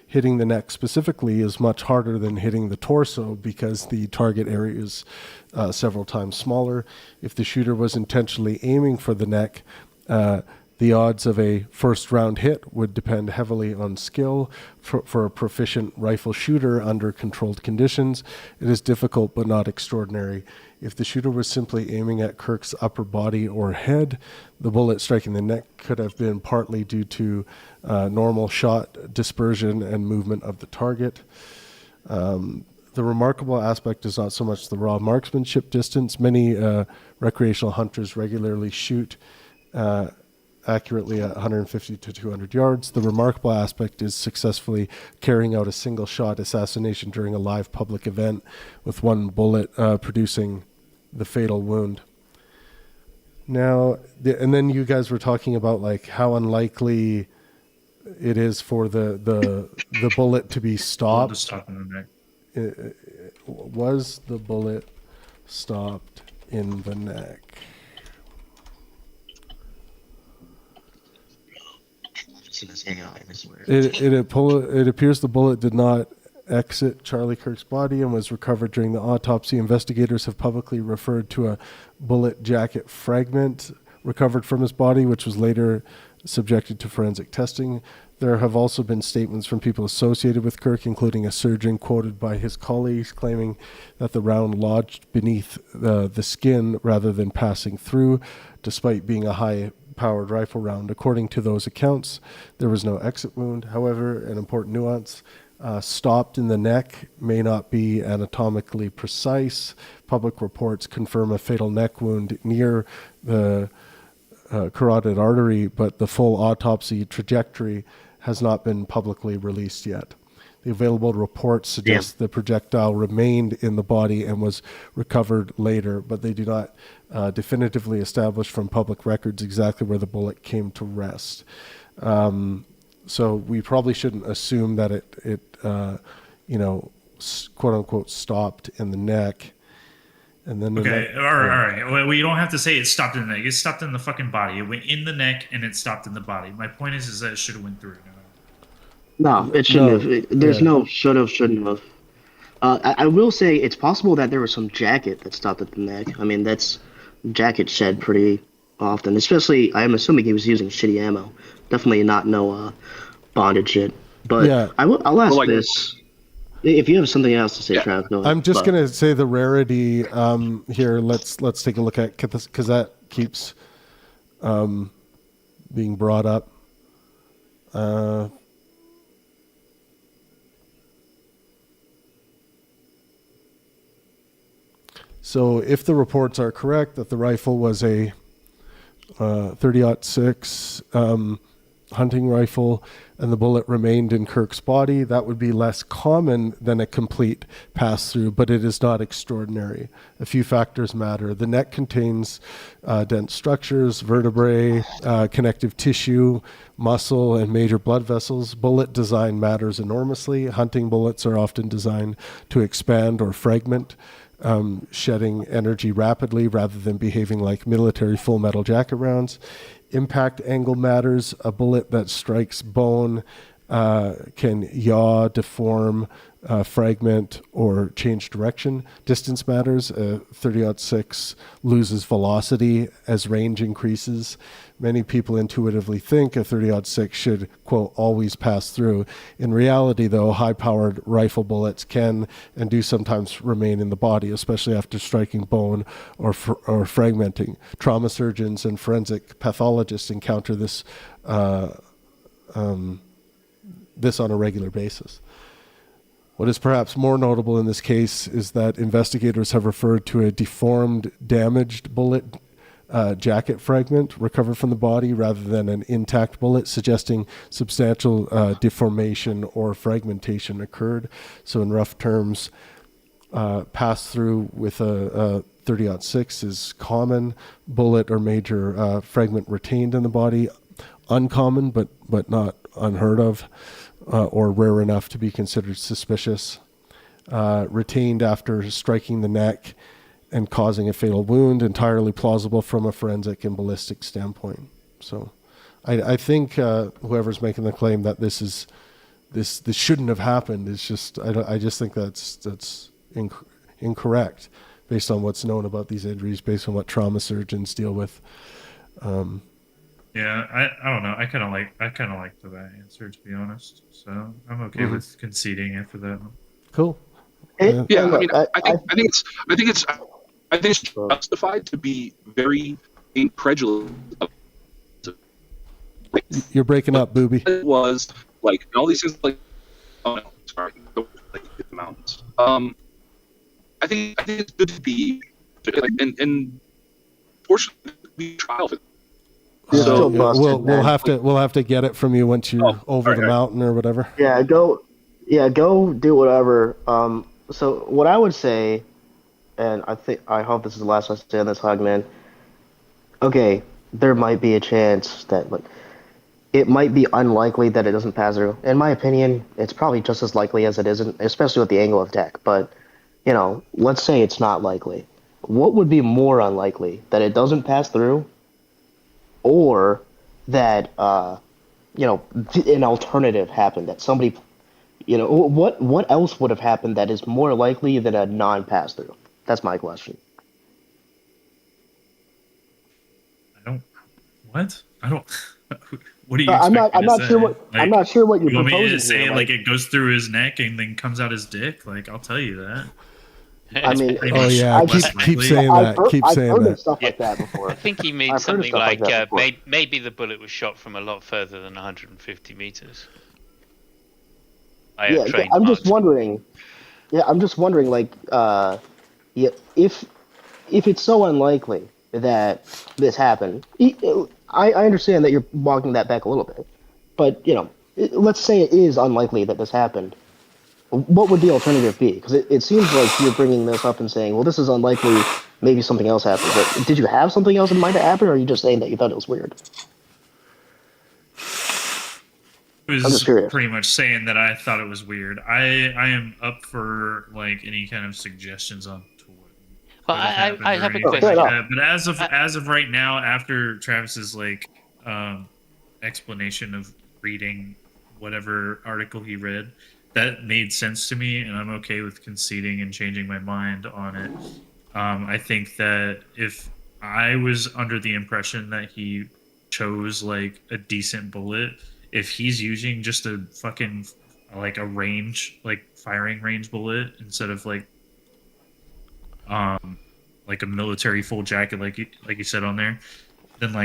Hitting the neck specifically is much harder than hitting the torso because the target area is several times smaller. If the shooter was intentionally aiming for the neck, the odds of a first round hit would depend heavily on skill. For a proficient rifle shooter under controlled conditions, it is difficult but not extraordinary. If the shooter was simply aiming at Kirk's upper body or head, the bullet striking the neck could have been partly due to normal shot dispersion and movement of the target. The remarkable aspect is not so much the raw marksmanship distance. Many recreational hunters regularly shoot accurately at 150 to 200 yards. The remarkable aspect is successfully carrying out a single shot assassination during a live public event with one bullet producing the fatal wound. Now, and then you guys were talking about like how unlikely it is for the bullet to be stopped. Stop in the neck. Was the bullet stopped in the neck? It appears the bullet did not exit Charlie Kirk's body and was recovered during the autopsy. Investigators have publicly referred to a bullet jacket fragment recovered from his body, which was later subjected to forensic testing. There have also been statements from people associated with Kirk, including a surgeon quoted by his colleagues claiming that the round lodged beneath the skin rather than passing through, despite being a high-powered rifle round. According to those accounts, there was no exit wound. However, an important nuance, stopped in the neck may not be anatomically precise. Public reports confirm a fatal neck wound near the carotid artery, but the full autopsy trajectory has not been publicly released yet. The available reports suggest the projectile remained in the body and was recovered later, but they do not definitively establish from public records exactly where the bullet came to rest. So we probably shouldn't assume that it quote unquote stopped in the neck. and then the Okay, neck. all right. Well, you don't have to say it stopped in the neck. It stopped in the fucking body. It went in the neck and it stopped in the body. My point is that it should have went through. No, it shouldn't have. There's no should have, shouldn't have. I will say it's possible that there was some jacket that stopped at the neck. I mean, that's jacket shed pretty often, especially I'm assuming he was using shitty ammo. Definitely not no bonded shit. But Yeah. I'll ask this. If you have something else to say, Trav, go ahead. I'm just gonna say the rarity here. Let's take a look at because that keeps being brought up. So if the reports are correct that the rifle was a 30-06 hunting rifle and the bullet remained in Kirk's body, that would be less common than a complete pass-through, but it is not extraordinary. A few factors matter. The neck contains dense structures, vertebrae, connective tissue, muscle, and major blood vessels. Bullet design matters enormously. Hunting bullets are often designed to expand or fragment, shedding energy rapidly rather than behaving like military full metal jacket rounds. Impact angle matters. A bullet that strikes bone can yaw, deform, fragment, or change direction. Distance matters. 30-06 loses velocity as range increases. Many people intuitively think a 30-06 should, quote, always pass through. In reality, though, high-powered rifle bullets can and do sometimes remain in the body, especially after striking bone or fragmenting. Trauma surgeons and forensic pathologists encounter this this on a regular basis. What is perhaps more notable in this case is that investigators have referred to a deformed, damaged bullet jacket fragment recovered from the body rather than an intact bullet, suggesting substantial deformation or fragmentation occurred. So in rough terms, pass through with a 30-06 is common. Bullet or major fragment retained in the body, uncommon but not unheard of, or rare enough to be considered suspicious. Retained after striking the neck and causing a fatal wound, entirely plausible from a forensic and ballistic standpoint. So I think whoever's making the claim that this shouldn't have happened is just, I just think that's incorrect based on what's known about these injuries, based on what trauma surgeons deal with. Yeah, I don't know. I kind of like that answer, to be honest. So I'm okay with conceding after that one. Cool. Yeah, I mean, I think it's justified to be very incredulous. You're breaking up, Booby. It was like all these things, like, oh no, sorry, go like the mountains. I think it's good to be like, and fortunately, be trial. So we'll have to get it from you once you're over the mountain or whatever. Yeah, go do whatever. So what I would say, and I hope this is the last I say on this, Hogman. Okay, there might be a chance that it might be unlikely that it doesn't pass through. In my opinion, it's probably just as likely as it isn't, especially with the angle of attack. But let's say it's not likely. What would be more unlikely, that it doesn't pass through, or that an alternative happened, that somebody, what else would have happened that is more likely than a non-pass through? That's my question. What are you I'm expecting not to say? sure what I'm not sure what you're you want proposing. me to say here, like it goes through his neck and then comes out his dick? Like, I'll tell you that. I mean, oh yeah, keep saying that. Keep saying that. Stuff like that before. I think he means something like maybe the bullet was shot from a lot further than 150 meters. I'm just wondering. Yeah, I'm just wondering, like, if it's so unlikely that this happened, I understand that you're walking that back a little bit, but let's say it is unlikely that this happened. What would the alternative be? Because it seems like you're bringing this up and saying, well, this is unlikely, maybe something else happened. But did you have something else in mind to happen, or are you just saying that you thought it was weird? I was pretty much saying that I thought it was weird. I am up for like any kind of suggestions on could have happened I or have a anything question. like that. But as of right now, after Travis's explanation of reading whatever article he read, that made sense to me, and I'm okay with conceding and changing my mind on it. I think that if I was under the impression that he chose like a decent bullet, if he's using just a fucking like a range, like firing range bullet instead of like a military full jacket like you said on there, then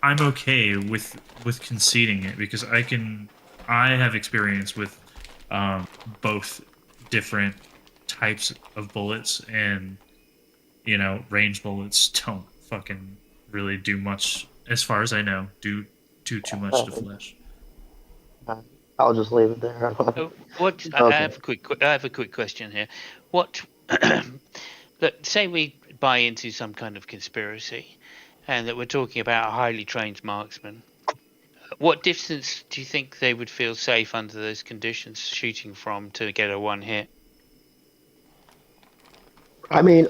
I'm okay with conceding it because I have experience with both different types of bullets, and range bullets don't fucking really do much, as far as I know, do too much to flesh. I'll just leave it there. What Okay. I have a quick question here. What look, say we buy into some kind of conspiracy, and that we're talking about a highly trained marksman. What distance do you think they would feel safe under those conditions shooting from to get a one hit? I mean,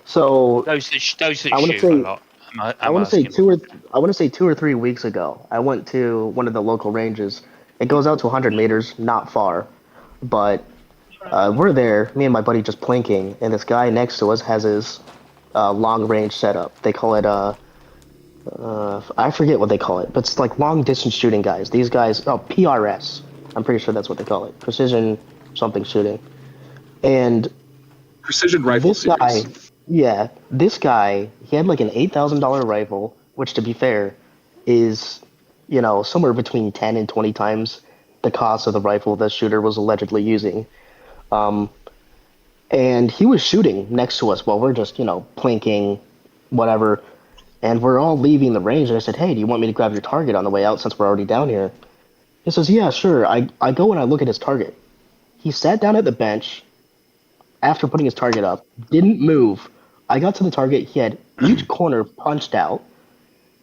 so Those that I want to shoot a say lot. I I'm want to say asking. 2 or 3 weeks ago, I went to one of the local ranges. It goes out to 100 meters, not far, but we're there, me and my buddy just plinking, and this guy next to us has his long range setup. They call it I forget what they call it, but it's like long distance shooting guys. These guys, PRS. I'm pretty sure that's what they call it, precision something shooting. And precision rifle this guy, series. this guy, he had like an $8,000 rifle, which to be fair is, somewhere between 10 and 20 times the cost of the rifle the shooter was allegedly using. And he was shooting next to us while we're just, plinking, whatever. And we're all leaving the range. And I said, hey, do you want me to grab your target on the way out since we're already down here? He says, yeah, sure. I go and I look at his target. He sat down at the bench after putting his target up, didn't move. I got to the target. He had each corner punched out,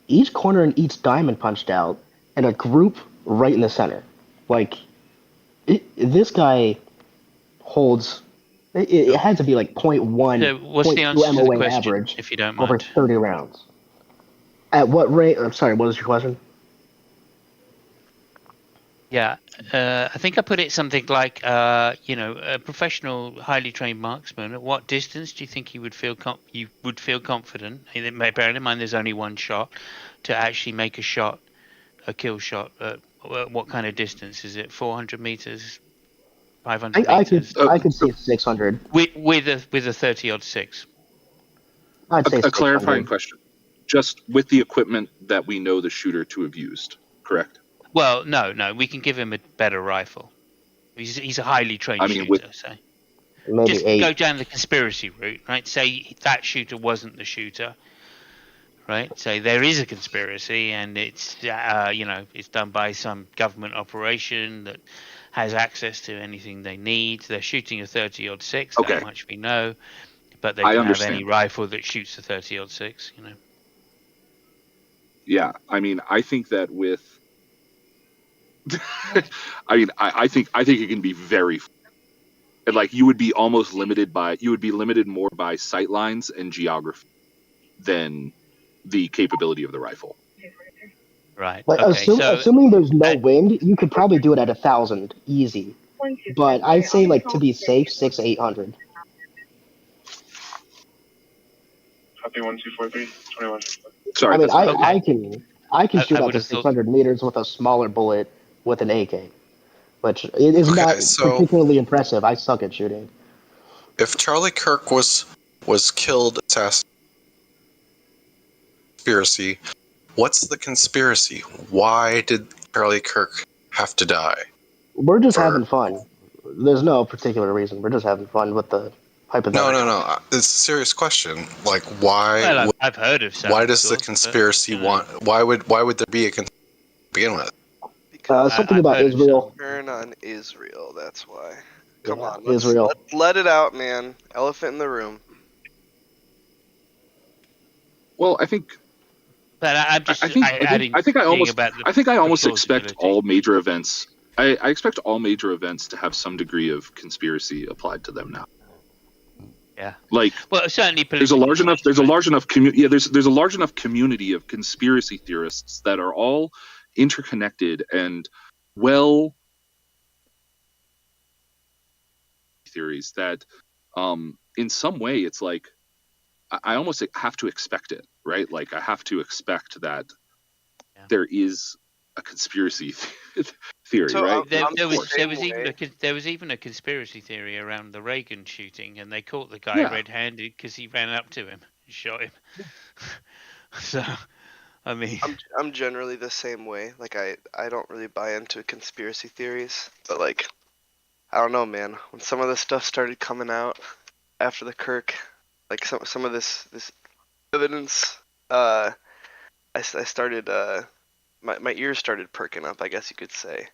each corner and each diamond punched out, and a group right in the center. This guy holds. It had to be like 0.1, So what's the 0.2 answer to the MOA question, average if you don't over mind? 30 rounds. At what rate? I'm sorry, what was your question? Yeah, I think I put it something like, a professional, highly trained marksman. At what distance do you think you would feel confident? Bearing in mind, there's only one shot to actually make a kill shot. What kind of distance is it? 400 meters, 500 meters? I could see 600. With a 30-06. I'd say A clarifying 600. question. Just with the equipment that we know the shooter to have used, correct? Well, no, we can give him a better rifle. He's a highly trained shooter, so maybe just 8. go down the conspiracy route, right? Say that shooter wasn't the shooter, right? Say there is a conspiracy, and it's it's done by some government operation that has access to anything they need. They're shooting a 30-06. Okay. That much we know, but they I can understand. have any rifle that shoots a 30-06. Yeah, I mean, I think that with I think it can be very, and like you would be limited more by sight lines and geography than the capability of the rifle. Right. Like, Okay. assuming there's no wind, you could probably do it at 1,000 easy. But I'd say to be safe, 800. Copy 1243 21. Sorry, I mean, that's I can shoot I out would to have thought. 600 meters with a smaller bullet with an AK, which is Okay, not so- particularly impressive. I suck at shooting. If Charlie Kirk was killed assassin conspiracy, what's the conspiracy? Why did Charlie Kirk have to die? We're just having fun. There's no particular reason. We're just having fun with the hypothetical. No. It's a serious question. Like, why? Well, I've heard of why does the saboteurs, conspiracy but, want? Why would there be a conspiracy to begin with? Something I've about heard of Israel. Turn on Israel. That's why. Come Yeah, on, Israel. let it out, man. Elephant in the room. Well, I think. But I'm just I think I almost expect all major events. I expect all major events to have some degree of conspiracy applied to them now. Yeah. Like, well, certainly there's a large enough community. Yeah, there's a large enough community of conspiracy theorists that are all interconnected and well theories that, in some way, it's like I almost have to expect it, right? Like I have to expect that there is a conspiracy theory, So right? There was way. there was even a conspiracy theory around the Reagan shooting, and they caught the guy Yeah. red-handed because he ran up to him and shot him. So, I mean, I'm generally the same way. Like I don't really buy into conspiracy theories, but like I don't know, man. When some of this stuff started coming out after the Kirk, like some of this evidence, I started my ears started perking up, I guess you could say.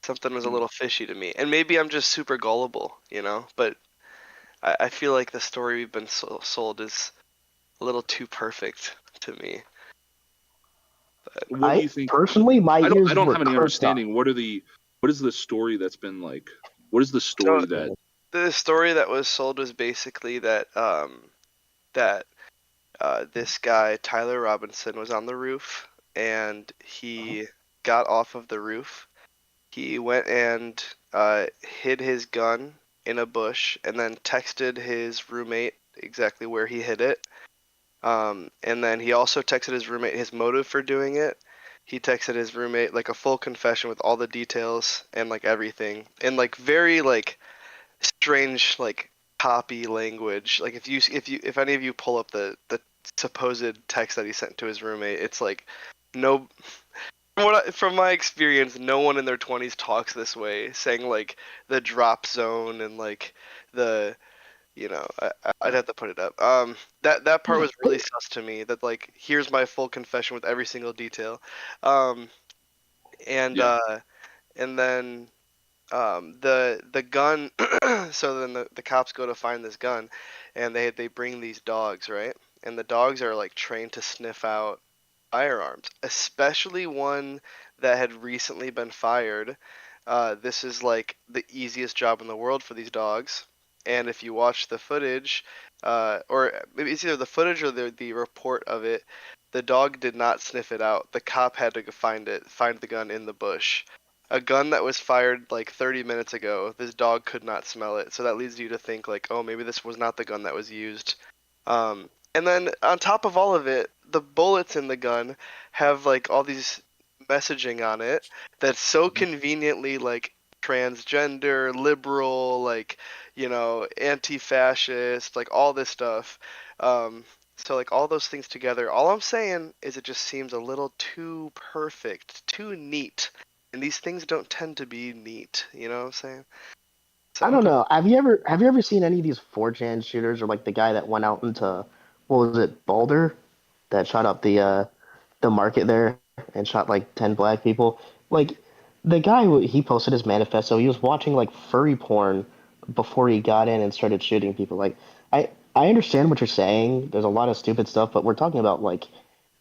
Something was a little fishy to me, and maybe I'm just super gullible, you know. But I feel like the story we've been sold is a little too perfect to me. But What do you think? Personally, my I ears don't were have any perked up. understanding. What is the story that's been like? What is the so story that? the story that was sold was basically that that this guy Tyler Robinson was on the roof and he got off of the roof. He went and hid his gun in a bush and then texted his roommate exactly where he hid it. And then he also texted his roommate his motive for doing it. He texted his roommate like a full confession with all the details and like everything and like very like strange like copy language. Like if any of you pull up the supposed text that he sent to his roommate, it's like no from my experience, no one in their 20s talks this way, saying like the drop zone and like the, you know, I'd have to put it up. That part was really sus to me. That like, here's my full confession with every single detail, and and then the gun. So then the cops go to find this gun, and they bring these dogs, right? And the dogs are like trained to sniff out firearms, especially one that had recently been fired. This is like the easiest job in the world for these dogs. And if you watch the footage, or maybe it's either the footage or the report of it, the dog did not sniff it out. The cop had to go find the gun in the bush. A gun that was fired like 30 minutes ago, this dog could not smell it. So that leads you to think like, oh, maybe this was not the gun that was used. And then on top of all of it, the bullets in the gun have like all these messaging on it that's so conveniently like transgender, liberal, like, you know, anti-fascist, like all this stuff. So like all those things together, all I'm saying is it just seems a little too perfect, too neat. And these things don't tend to be neat, you know what I'm saying? So, I don't know. Have you ever seen any of these 4chan shooters or like the guy that went out into what was it, Boulder, that shot up the market there and shot like 10 black people? Like the guy he posted his manifesto. He was watching like furry porn before he got in and started shooting people. Like I understand what you're saying. There's a lot of stupid stuff, but we're talking about like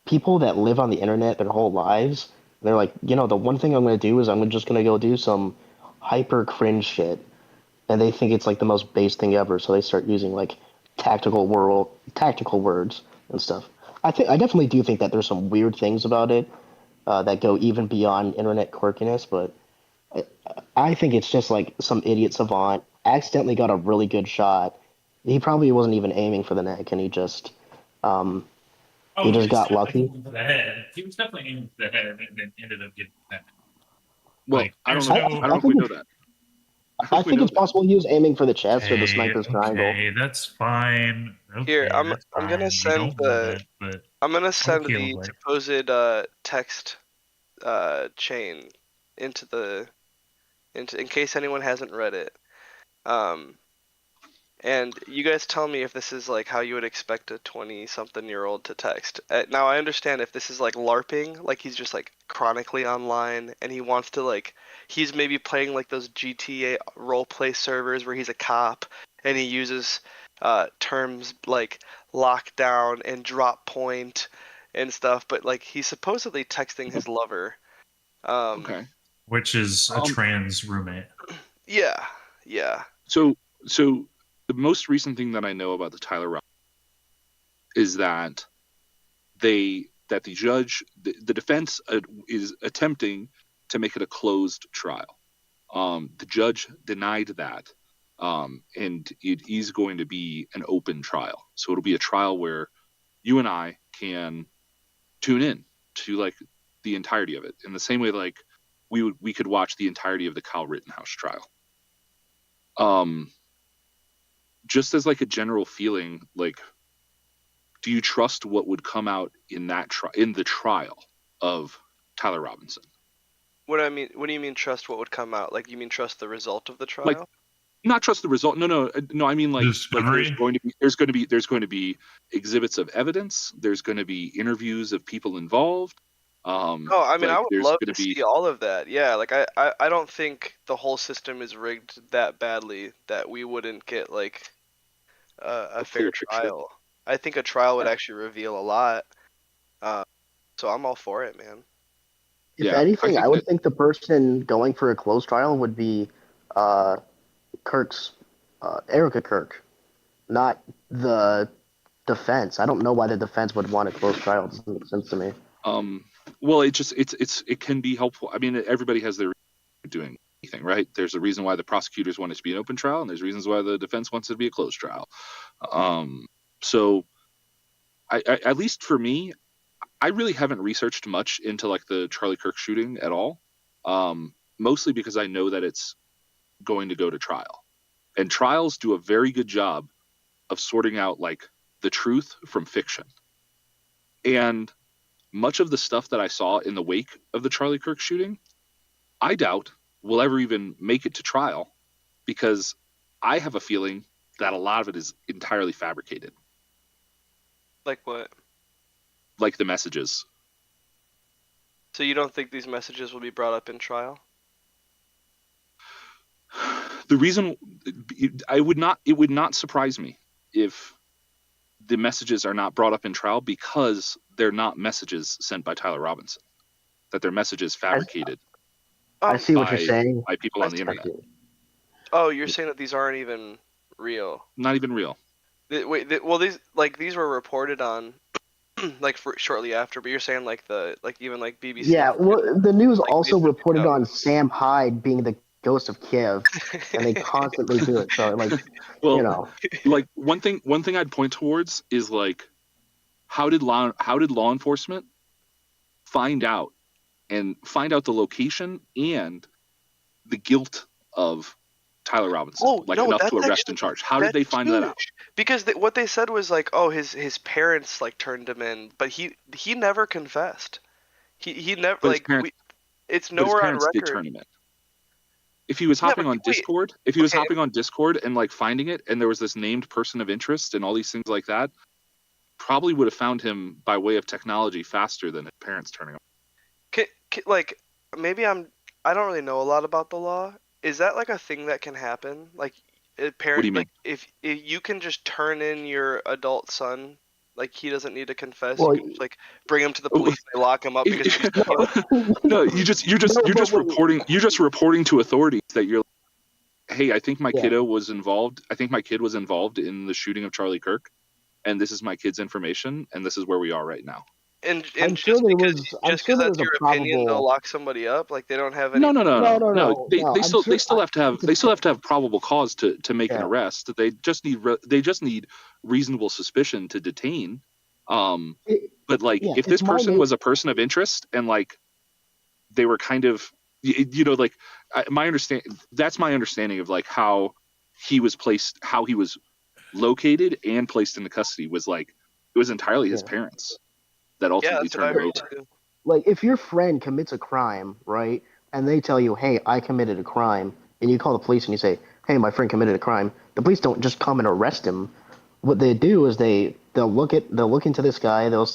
people that live on the internet their whole lives. They're like, the one thing I'm going to do is just going to go do some hyper cringe shit, and they think it's like the most base thing ever, so they start using like tactical words and stuff. I definitely do think that there's some weird things about it that go even beyond internet quirkiness, but I think it's just like some idiot savant accidentally got a really good shot. He probably wasn't even aiming for the neck, and um, he Oh, he just was got definitely lucky. aiming for the head. He was definitely aiming for the head, and then ended up getting that. Well, Like, I don't there's know. I, I no. don't know I if we think know it's, that. I don't know I if we think know it's that. possible he was aiming for the chest or the Okay, sniper's triangle. okay, that's fine. here, Okay, that's I'm gonna fine. We send don't know that, but okay, the like, supposed text chain into in case anyone hasn't read it. Um, and you guys tell me if this is like how you would expect a 20-something-year-old to text. Now I understand if this is like LARPing, like he's just like chronically online and he wants to like he's maybe playing like those GTA roleplay servers where he's a cop and he uses terms like lockdown and drop point and stuff, but like he's supposedly texting his lover. Okay. which is a trans roommate. Yeah, yeah. So the most recent thing that I know about the Tyler Robinson is that the defense is attempting to make it a closed trial. The judge denied that, and it is going to be an open trial. So it'll be a trial where you and I can tune in to like the entirety of it, in the same way like we could watch the entirety of the Kyle Rittenhouse trial. Just as like a general feeling, like, do you trust what would come out in that in the trial of Tyler Robinson? What do you mean trust what would come out? Like, you mean trust the result of the trial? Like, not trust the result. No. I mean like there's going to be exhibits of evidence. There's going to be interviews of people involved. Oh, I mean, like, I would love to see all of that. Yeah, like I don't think the whole system is rigged that badly that we wouldn't get like a fair trial. I think a trial would actually reveal a lot. So I'm all for it, man. If anything, I would think the person going for a closed trial would be Erica Kirk, not the defense. I don't know why the defense would want a closed trial. It doesn't make sense to me. Well, it can be helpful. I mean, everybody has their doing anything, right? There's a reason why the prosecutors want it to be an open trial, and there's reasons why the defense wants it to be a closed trial. So, I at least for me, I really haven't researched much into like the Charlie Kirk shooting at all. Mostly because I know that it's going to go to trial, and trials do a very good job of sorting out like the truth from fiction. And much of the stuff that I saw in the wake of the Charlie Kirk shooting, I doubt will ever even make it to trial, because I have a feeling that a lot of it is entirely fabricated. Like what? Like the messages. So you don't think these messages will be brought up in trial? The reason it would not surprise me if the messages are not brought up in trial, because they're not messages sent by Tyler Robinson, that they're messages fabricated. I see what you're saying. By people on the internet. Oh, you're saying that these aren't even real? Not even real. These were reported on like shortly after, but you're saying like even BBC. Yeah, well, the news also reported on Sam Hyde being the ghost of Kiev, and they constantly do it. So like, well, you know, like one thing I'd point towards is like, how did law enforcement find out the location and the guilt of Tyler Robinson, enough to arrest and charge? How did they find that out? Because what they said was like, oh, his parents like turned him in, but he never confessed. He never it's nowhere on record. Did turn him in. If he was hopping on Discord, hopping on Discord and like finding it, and there was this named person of interest and all these things like that, probably would have found him by way of technology faster than his parents turning him. Like, maybe I don't really know a lot about the law. Is that like a thing that can happen? Like, What do you mean? If you can just turn in your adult son, like he doesn't need to confess. Well, you can just, like, bring him to the police, they lock him up because No, you're just reporting to authorities that you're like, hey, I think my kiddo was involved. I think my kid was involved in the shooting of Charlie Kirk, and this is my kid's information, and this is where we are right now. And just because that's your opinion, they'll lock somebody up. Like, they don't have any. No. They still have to have probable cause to make an arrest. They just need reasonable suspicion to detain. But like, if this person was a person of interest and like they were kind of, that's my understanding of like how he was placed, how he was located and placed into custody, was like it was entirely his parents that ultimately turned him over. Like, if your friend commits a crime, right, and they tell you, hey, I committed a crime, and you call the police and you say, hey, my friend committed a crime, the police don't just come and arrest him. What they do is they'll look into this guy, they'll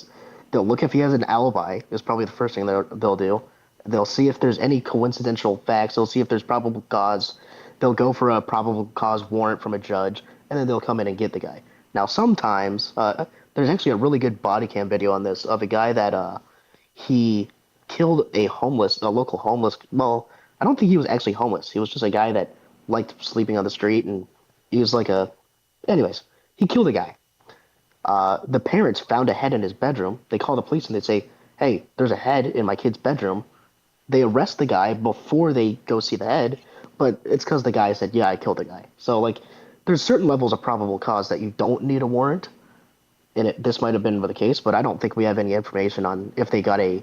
look if he has an alibi, is probably the first thing they'll do. They'll see if there's any coincidental facts, they'll see if there's probable cause, they'll go for a probable cause warrant from a judge, and then they'll come in and get the guy. Now, sometimes, there's actually a really good body cam video on this of a guy that he killed a local homeless. Well, I don't think he was actually homeless. He was just a guy that liked sleeping on the street, and he was like Anyways, he killed a guy. The parents found a head in his bedroom. They call the police and they say, "Hey, there's a head in my kid's bedroom." They arrest the guy before they go see the head, but it's because the guy said, "Yeah, I killed a guy." So like, there's certain levels of probable cause that you don't need a warrant, and this might have been the case, but I don't think we have any information on if they got a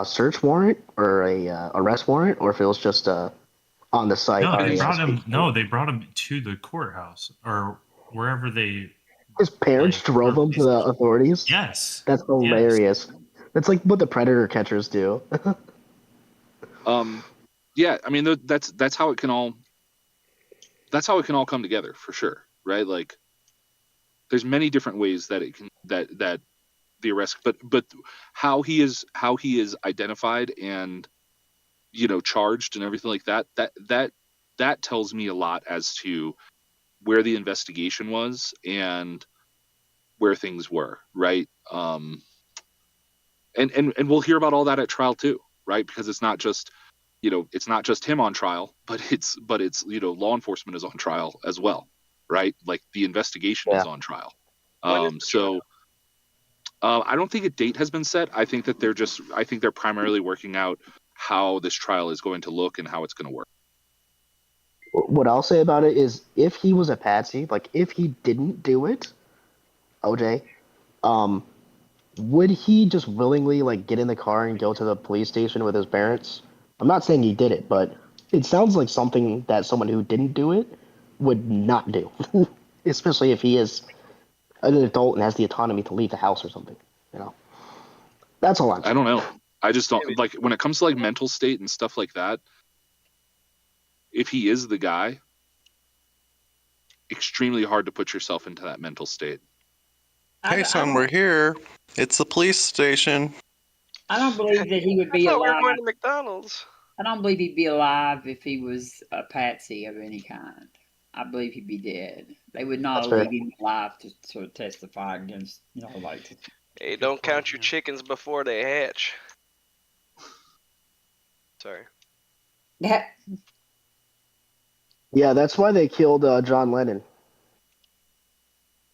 search warrant or a arrest warrant, or if it was just on the site. No, they brought him. No, they brought him to the courthouse or wherever they. His parents drove him to the authorities. Yes, That's hilarious. That's like what the predator catchers do. Yeah, I mean that's how it can all come together for sure, right? Like there's many different ways that it can that the arrest, but how he is identified and charged and everything like that tells me a lot as to where the investigation was and where things were, right? And we'll hear about all that at trial too, right? Because it's not just him on trial, but it's law enforcement is on trial as well, right? Like the investigation is on trial. So I don't think a date has been set. I think that they're primarily working out how this trial is going to look and how it's going to work. What I'll say about it is, if he was a patsy, like if he didn't do it, OJ, would he just willingly like get in the car and go to the police station with his parents? I'm not saying he did it, but it sounds like something that someone who didn't do it would not do, especially if he is an adult and has the autonomy to leave the house or something. That's all I'm saying. I don't know. I just don't like when it comes to like mental state and stuff like that. If he is the guy, extremely hard to put yourself into that mental state. Hey, son, we're here. It's the police station. I don't believe that he would be I thought we alive. were going to McDonald's. I don't believe he'd be alive if he was a patsy of any kind. I believe he'd be dead. They would not leave him alive to sort of testify against, like. Hey, don't count your chickens before they hatch. Sorry. Yeah. Yeah, that's why they killed John Lennon.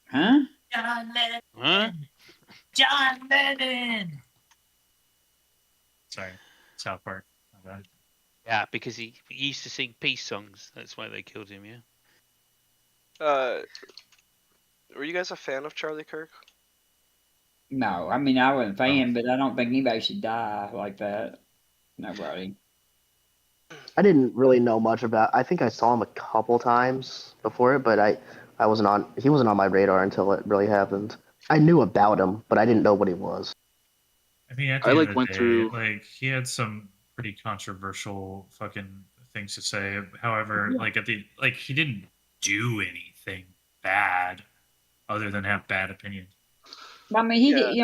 Huh? John Lennon. Huh? John Lennon. Sorry, South Park. My bad. Yeah, because he used to sing peace songs. That's why they killed him. Yeah. Were you guys a fan of Charlie Kirk? No, I mean I wasn't a fan, but I don't think anybody should die like that. Nobody. I didn't really know much about. I think I saw him a couple times before it, but I wasn't on. He wasn't on my radar until it really happened. I knew about him, but I didn't know what he was. I mean, at the end of the day, like he had some pretty controversial fucking things to say. However, he didn't do anything bad other than have bad opinions. I mean, he did.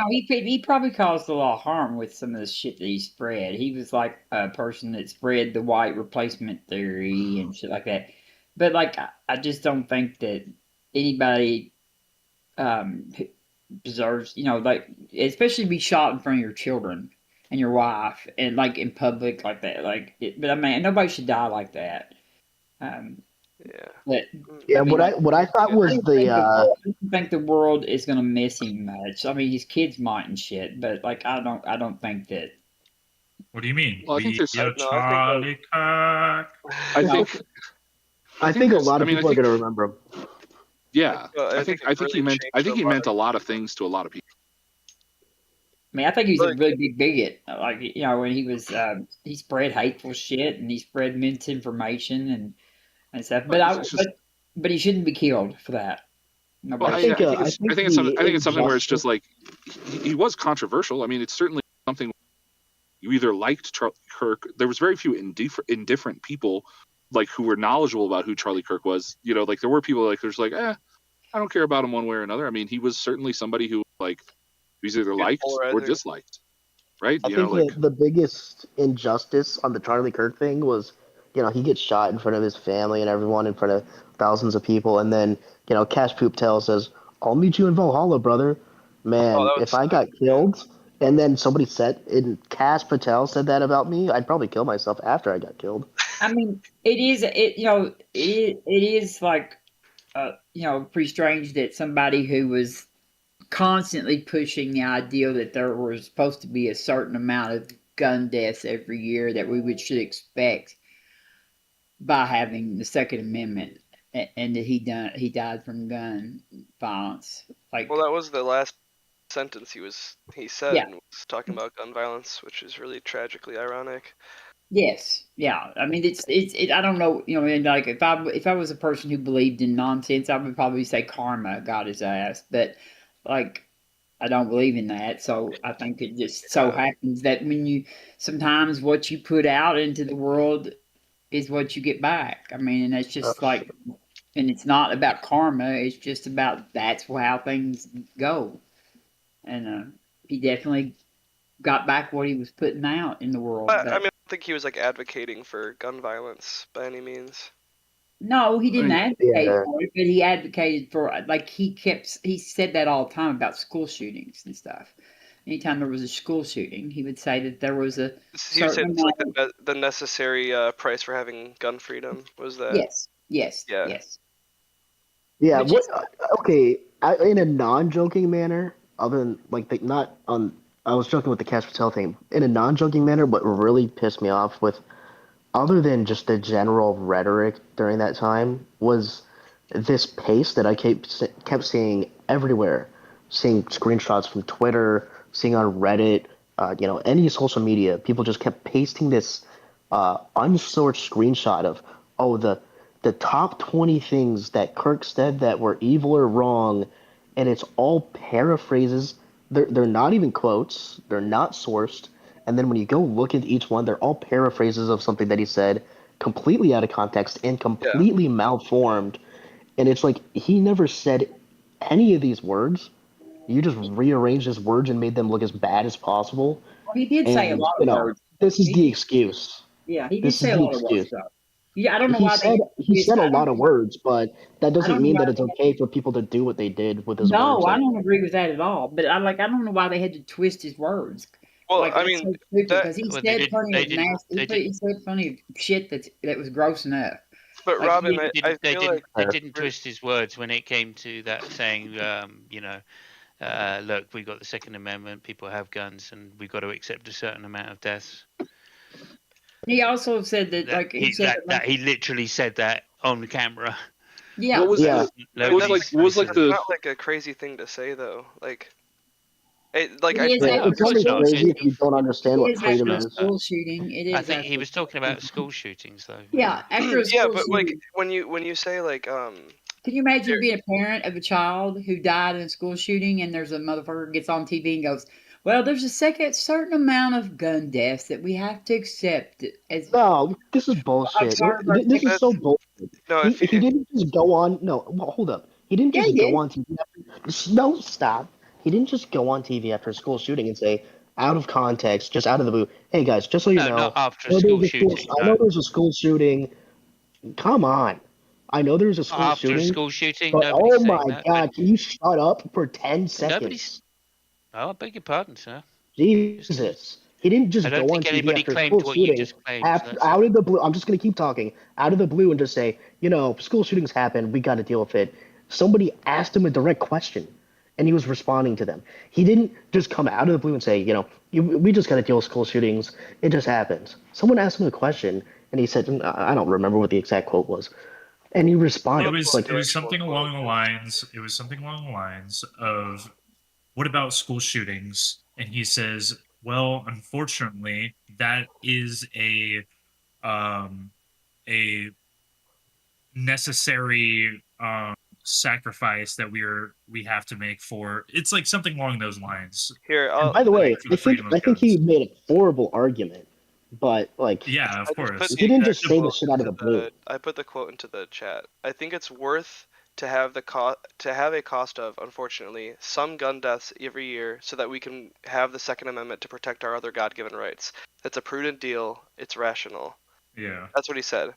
He probably caused a lot of harm with some of the shit that he spread. He was like a person that spread the white replacement theory and shit like that. But like, I just don't think that anybody deserves, like, especially be shot in front of your children and your wife and like in public like that. But I mean, nobody should die like that. But What I thought was I don't think the world is gonna miss him much. I mean, his kids might and shit, but like I don't think that. What do you mean? Well, I think there's Charlie Kirk. I think a lot of people are gonna remember him. Yeah, I think he meant a lot of things to a lot of people. I mean, I think he was a really big bigot. Like, when he was, he spread hateful shit and he spread misinformation and stuff. But he shouldn't be killed for that. Well, I think it's something where it's just like he was controversial. I mean, it's certainly something you either liked Charlie Kirk. There was very few indifferent people like who were knowledgeable about who Charlie Kirk was. Like there were people like there's like, I don't care about him one way or another. I mean, he was certainly somebody who like was either liked or disliked, right? I think the biggest injustice on the Charlie Kirk thing was, he gets shot in front of his family and everyone, in front of thousands of people, and then, Cash Poop Tail says, "I'll meet you in Valhalla, brother." Man, if I got killed, and then somebody said, and Cash Patel said that about me, I'd probably kill myself after I got killed. I mean, it is like pretty strange that somebody who was constantly pushing the idea that there was supposed to be a certain amount of gun deaths every year that we should expect by having the Second Amendment, and that he died from gun violence. Like, Well, that was the last sentence he said yeah, was talking about gun violence, which is really tragically ironic. yes, yeah. I mean, I don't know, and like if I was a person who believed in nonsense, I would probably say karma got his ass, but like. I don't believe in that, so I think it just so happens that sometimes what you put out into the world is what you get back. I mean, and it's just like, and it's not about karma. It's just about that's how things go. And he definitely got back what he was putting out in the world. I But mean, I don't think he was like advocating for gun violence by any means. no, he didn't advocate Yeah. for it, but he advocated for like he said that all the time about school shootings and stuff. Anytime there was a school shooting, he would say that there was a He was saying certain it's amount. like the necessary price for having gun freedom was that. Yes, Yeah. yes. Yeah. Which What? is Okay. In a non-joking manner, other than like not on. I was joking with the Cash Patel thing. In a non-joking manner, what really pissed me off with, other than just the general rhetoric during that time, was this pace that I kept seeing everywhere, seeing screenshots from Twitter, seeing on Reddit, any social media. People just kept pasting this unsourced screenshot of, oh, the top 20 things that Kirk said that were evil or wrong, and it's all paraphrases. They're not even quotes. They're not sourced. And then when you go look at each one, they're all paraphrases of something that he said, completely out of context and completely malformed. And it's like he never said any of these words. You just rearranged his words and made them look as bad as possible. Well, he did say a And lot of words. this is He the did, excuse. yeah, he did This is say a the lot of words excuse. stuff. Yeah, I don't know He why they said had to he twist. said a I don't lot of know. words, but that I doesn't don't know mean why that it's they had. okay for people to do what they did with his No, words. I Like, don't agree with that at all. But I don't know why they had to twist his words. Well, Like I that's mean, so stupid that. because he Well, said plenty They of didn't. nasty. He said plenty of shit that was gross enough. But Like Robin, he, I feel like They didn't twist his words when it came to that saying, look, we got the Second Amendment, people have guns, and we've got to accept a certain amount of deaths. he also said that That like he said that, like, he literally said that on camera. yeah, What was yeah. That's not like a crazy thing to say though. Like, it I is feel Yeah, No, of it's course only not. crazy if you don't understand it what is freedom after a is. school shooting. It I is think he after. was talking about school shootings, though. Yeah, after a yeah, school but like shooting. when you say like Can you imagine being a parent of a child who died in a school shooting and there's a motherfucker gets on TV and goes, well, there's a certain amount of gun deaths that we have to accept as No, this is a bullshit. part of our This is so that's bullshit. no He didn't just go on. No, well, hold up. He didn't Yeah, he just go did. on TV after. No, stop. He didn't just go on TV after a school shooting and say, out of context, just out of the blue, hey guys, just so you No, not know, after a school shooting. I know No, there's a school shooting. Come on. I know there's a not school after a shooting, school shooting. but Nobody's oh saying my that. god, can you shut up for 10 But nobody's. seconds? Oh, I beg your pardon, sir. Jesus. He didn't I just don't go on think TV anybody after a claimed school what you shooting just claimed. So that's out of the blue. I'm just going to keep talking. Out of the blue and just say, school shootings happen. We got to deal with it. Somebody asked him a direct question and he was responding to them. He didn't just come out of the blue and say, we just got to deal with school shootings. It just happens. Someone asked him a question and he said, I don't remember what the exact quote was. And he responded. It was something along the lines. It was something along the lines of, "What about school shootings?" And he says, "Well, unfortunately, that is a necessary sacrifice that we have to make for." It's like something along those lines. here. And by the way, For the freedom of I think he guns. made a horrible argument, but Yeah, of course. he didn't just exact say the quote shit out of the into blue. I put the quote into the chat. I think it's worth to have a cost of, unfortunately, some gun deaths every year so that we can have the Second Amendment to protect our other God-given rights. It's a prudent deal. It's rational. Yeah. That's what he said.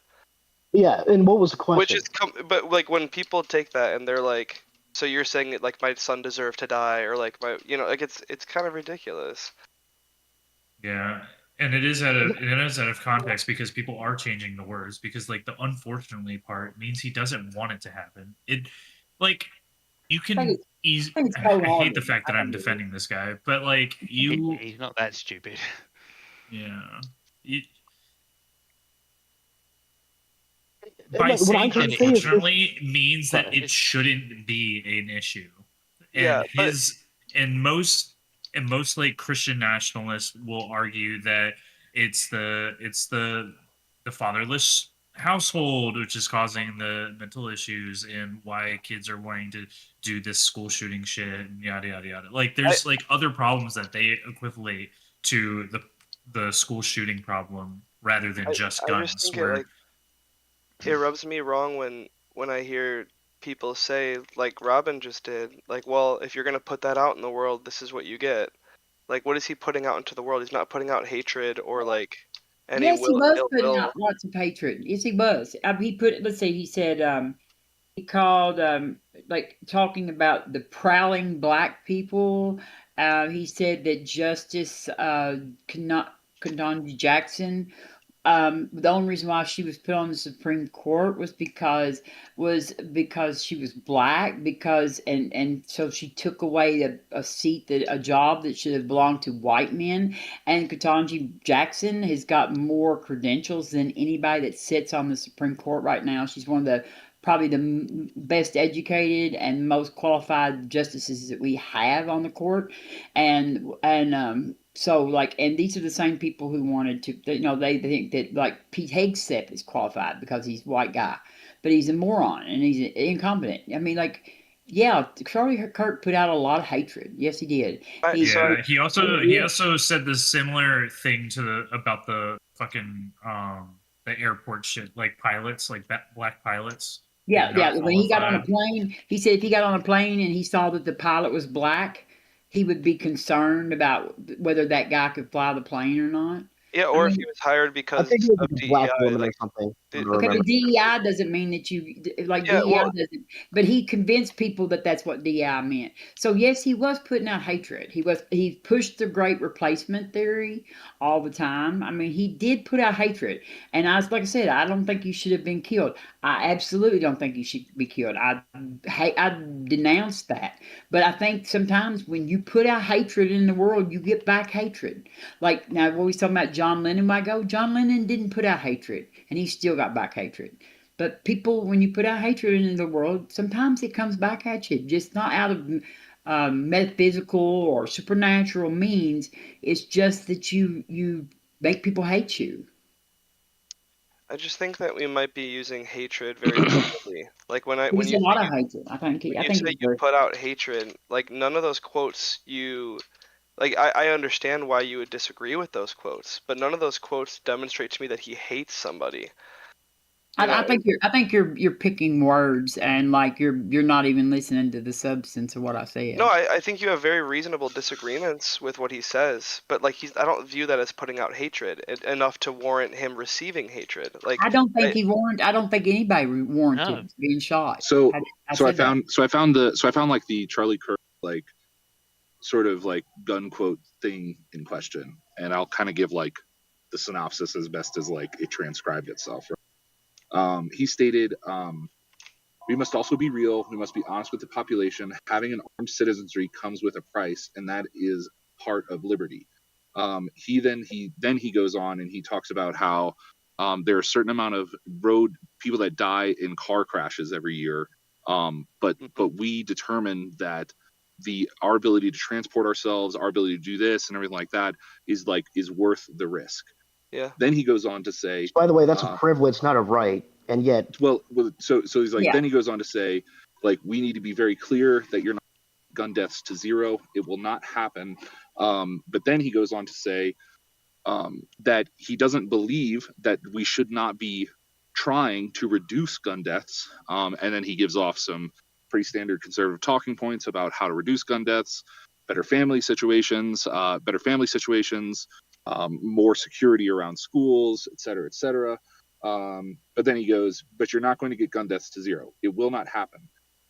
Yeah, and what was the question? Which is, but like when people take that and they're like, so you're saying that like my son deserved to die, or like my, like it's kind of ridiculous. Yeah, And it is out of context because people are changing the words because like the unfortunately part means he doesn't want it to happen. It like you can easy. I think it's I cold hate the hearted. fact that I'm defending this guy, but like you, He's not that stupid. yeah. You, And, by like, what I'm saying trying to say is this. unfortunately means that it It's- shouldn't be an issue. Yeah, And his and most like Christian nationalists will argue that it's the fatherless household which is causing the mental issues and why kids are wanting to do this school shooting shit and yada yada yada. Like there's like other problems that they equivalate to the school shooting problem rather than just I guns. just think Where it rubs me wrong when I hear people say like Robin just did, like, well, if you're gonna put that out in the world, this is what you get. Like, what is he putting out into the world? He's not putting out hatred or like any Yes, he was ill putting will. out lots of hatred. Yes, he was. He put. Let's see. He said. He called like talking about the prowling black people. He said that Justice Ketanji Jackson, the only reason why she was put on the Supreme Court was because she was black, because and so she took away a seat, that a job that should have belonged to white men. And Ketanji Jackson has got more credentials than anybody that sits on the Supreme Court right now. She's one of the probably the best educated and most qualified justices that we have on the court. And so like, and these are the same people who wanted to, they think that like Pete Hegseth is qualified because he's a white guy, but he's a moron and he's incompetent. I mean, like, yeah, Charlie Kirk put out a lot of hatred. Yes, he did. yeah, he also said this similar thing about the fucking the airport shit, like pilots, like black pilots. Yeah, not When he got on a qualified. plane, he said if he got on a plane and he saw that the pilot was black, he would be concerned about whether that guy could fly the plane or not. Yeah, I or if mean, he was hired I because think it was of like a black DEI, woman like or something. I don't okay, remember. but DEI doesn't mean that Yeah, DEI doesn't. But he convinced people that that's what DEI meant. So yes, he was putting out hatred. He pushed the great replacement theory all the time. I mean, he did put out hatred. And like I said, I don't think you should have been killed. I absolutely don't think you should be killed. I denounce that. But I think sometimes when you put out hatred in the world, you get back hatred. Like now, what we talking about John Lennon? I go, John Lennon didn't put out hatred, and he still got back hatred. But people, when you put out hatred into the world, sometimes it comes back at you, just not out of metaphysical or supernatural means. It's just that you make people hate you. I just think that we might be using hatred very differently. Like when There's you a say lot of hatred. I think you put out hatred, like none of those quotes like I understand why you would disagree with those quotes, but none of those quotes demonstrate to me that he hates somebody. I think you're picking words, and like you're not even listening to the substance of what I said. No, I think you have very reasonable disagreements with what he says, but like I don't view that as putting out hatred enough to warrant him receiving hatred. Like I don't think I don't think anybody warranted being shot. So I so I said that. found like the Charlie Kirk like sort of like gun quote thing in question, and I'll kind of give like the synopsis as best as like it transcribed itself. He stated, "We must also be real. We must be honest with the population. Having an armed citizenry comes with a price, and that is part of liberty." He goes on and he talks about how there are a certain amount of road people that die in car crashes every year, but we determine that our ability to transport ourselves, our ability to do this and everything like that is worth the risk. Yeah. Then he goes on to say, By the way, that's a privilege, not a right. And yet, so he's like, then he goes on to say, like, we need to be very clear that you're not gun deaths to zero. It will not happen. But then he goes on to say that he doesn't believe that we should not be trying to reduce gun deaths. And then he gives off some pretty standard conservative talking points about how to reduce gun deaths, better family situations, more security around schools, et cetera, et cetera. But then he goes, but you're not going to get gun deaths to zero. It will not happen.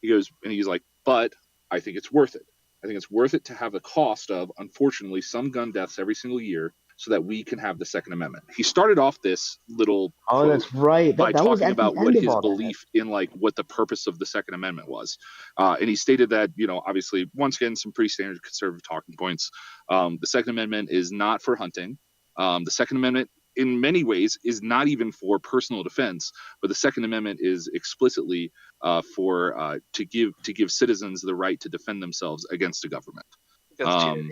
He's like, but I think it's worth it. I think it's worth it to have the cost of, unfortunately, some gun deaths every single year so that we can have the Second Amendment. He started off this little Oh, quote that's right. by That was talking at the about what end of his all that. belief in like what the purpose of the Second Amendment was, and he stated that, you know, obviously once again some pretty standard conservative talking points. The Second Amendment is not for hunting. The Second Amendment in many ways is not even for personal defense, but the Second Amendment is explicitly for to give citizens the right to defend themselves against a government. Against tyranny.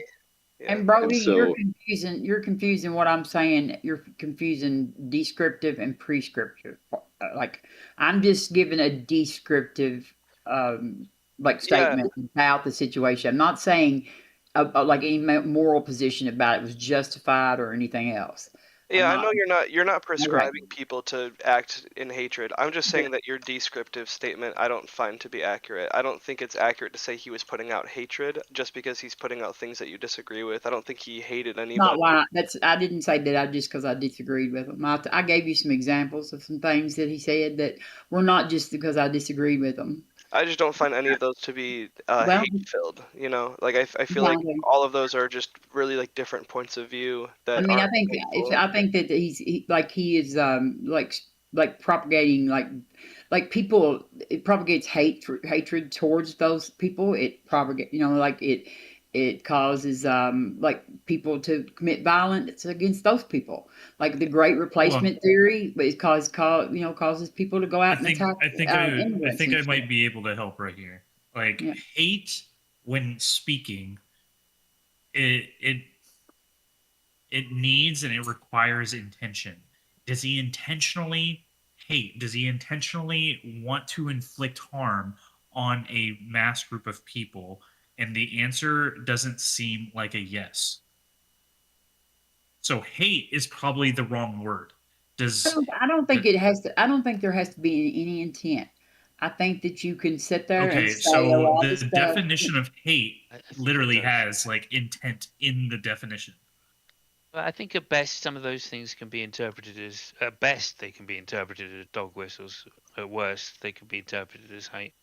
Yeah. And Brody, so- you're confusing what I'm saying. You're confusing descriptive and prescriptive. Like I'm just giving a descriptive like statement about the situation. I'm not saying like any moral position about it was justified or anything else. Yeah, I'm I know you're not Okay. prescribing people to act in hatred. I'm just saying that your descriptive statement I don't find to be accurate. I don't think it's accurate to say he was putting out hatred just because he's putting out things that you disagree with. I don't think he hated anybody. Not why. I didn't say that just because I disagreed with him. I gave you some examples of some things that he said that were not just because I disagreed with him. I just don't find any of those to be Well- hate filled. You know, like I feel like all of those are just really like different points of view that. I mean, aren't hateful. I think that he is like propagating like people. It propagates hatred towards those people. It propagates, like it causes like people to commit violence against those people. Like the Great Replacement theory, but it causes people to go out and attack. I immigrants think and I might stuff. be able to help right here. Like hate when speaking, it needs and it requires intention. Does he intentionally hate? Does he intentionally want to inflict harm on a mass group of people? And the answer doesn't seem like a yes. So hate is probably the wrong word. I don't think it has to. I don't think there has to be any intent. I think that you can sit there and Okay, say a so lot the of stuff. definition of hate literally has like intent in the definition. But I think at best some of those things can be interpreted as at best they can be interpreted as dog whistles. At worst they can be interpreted as hate.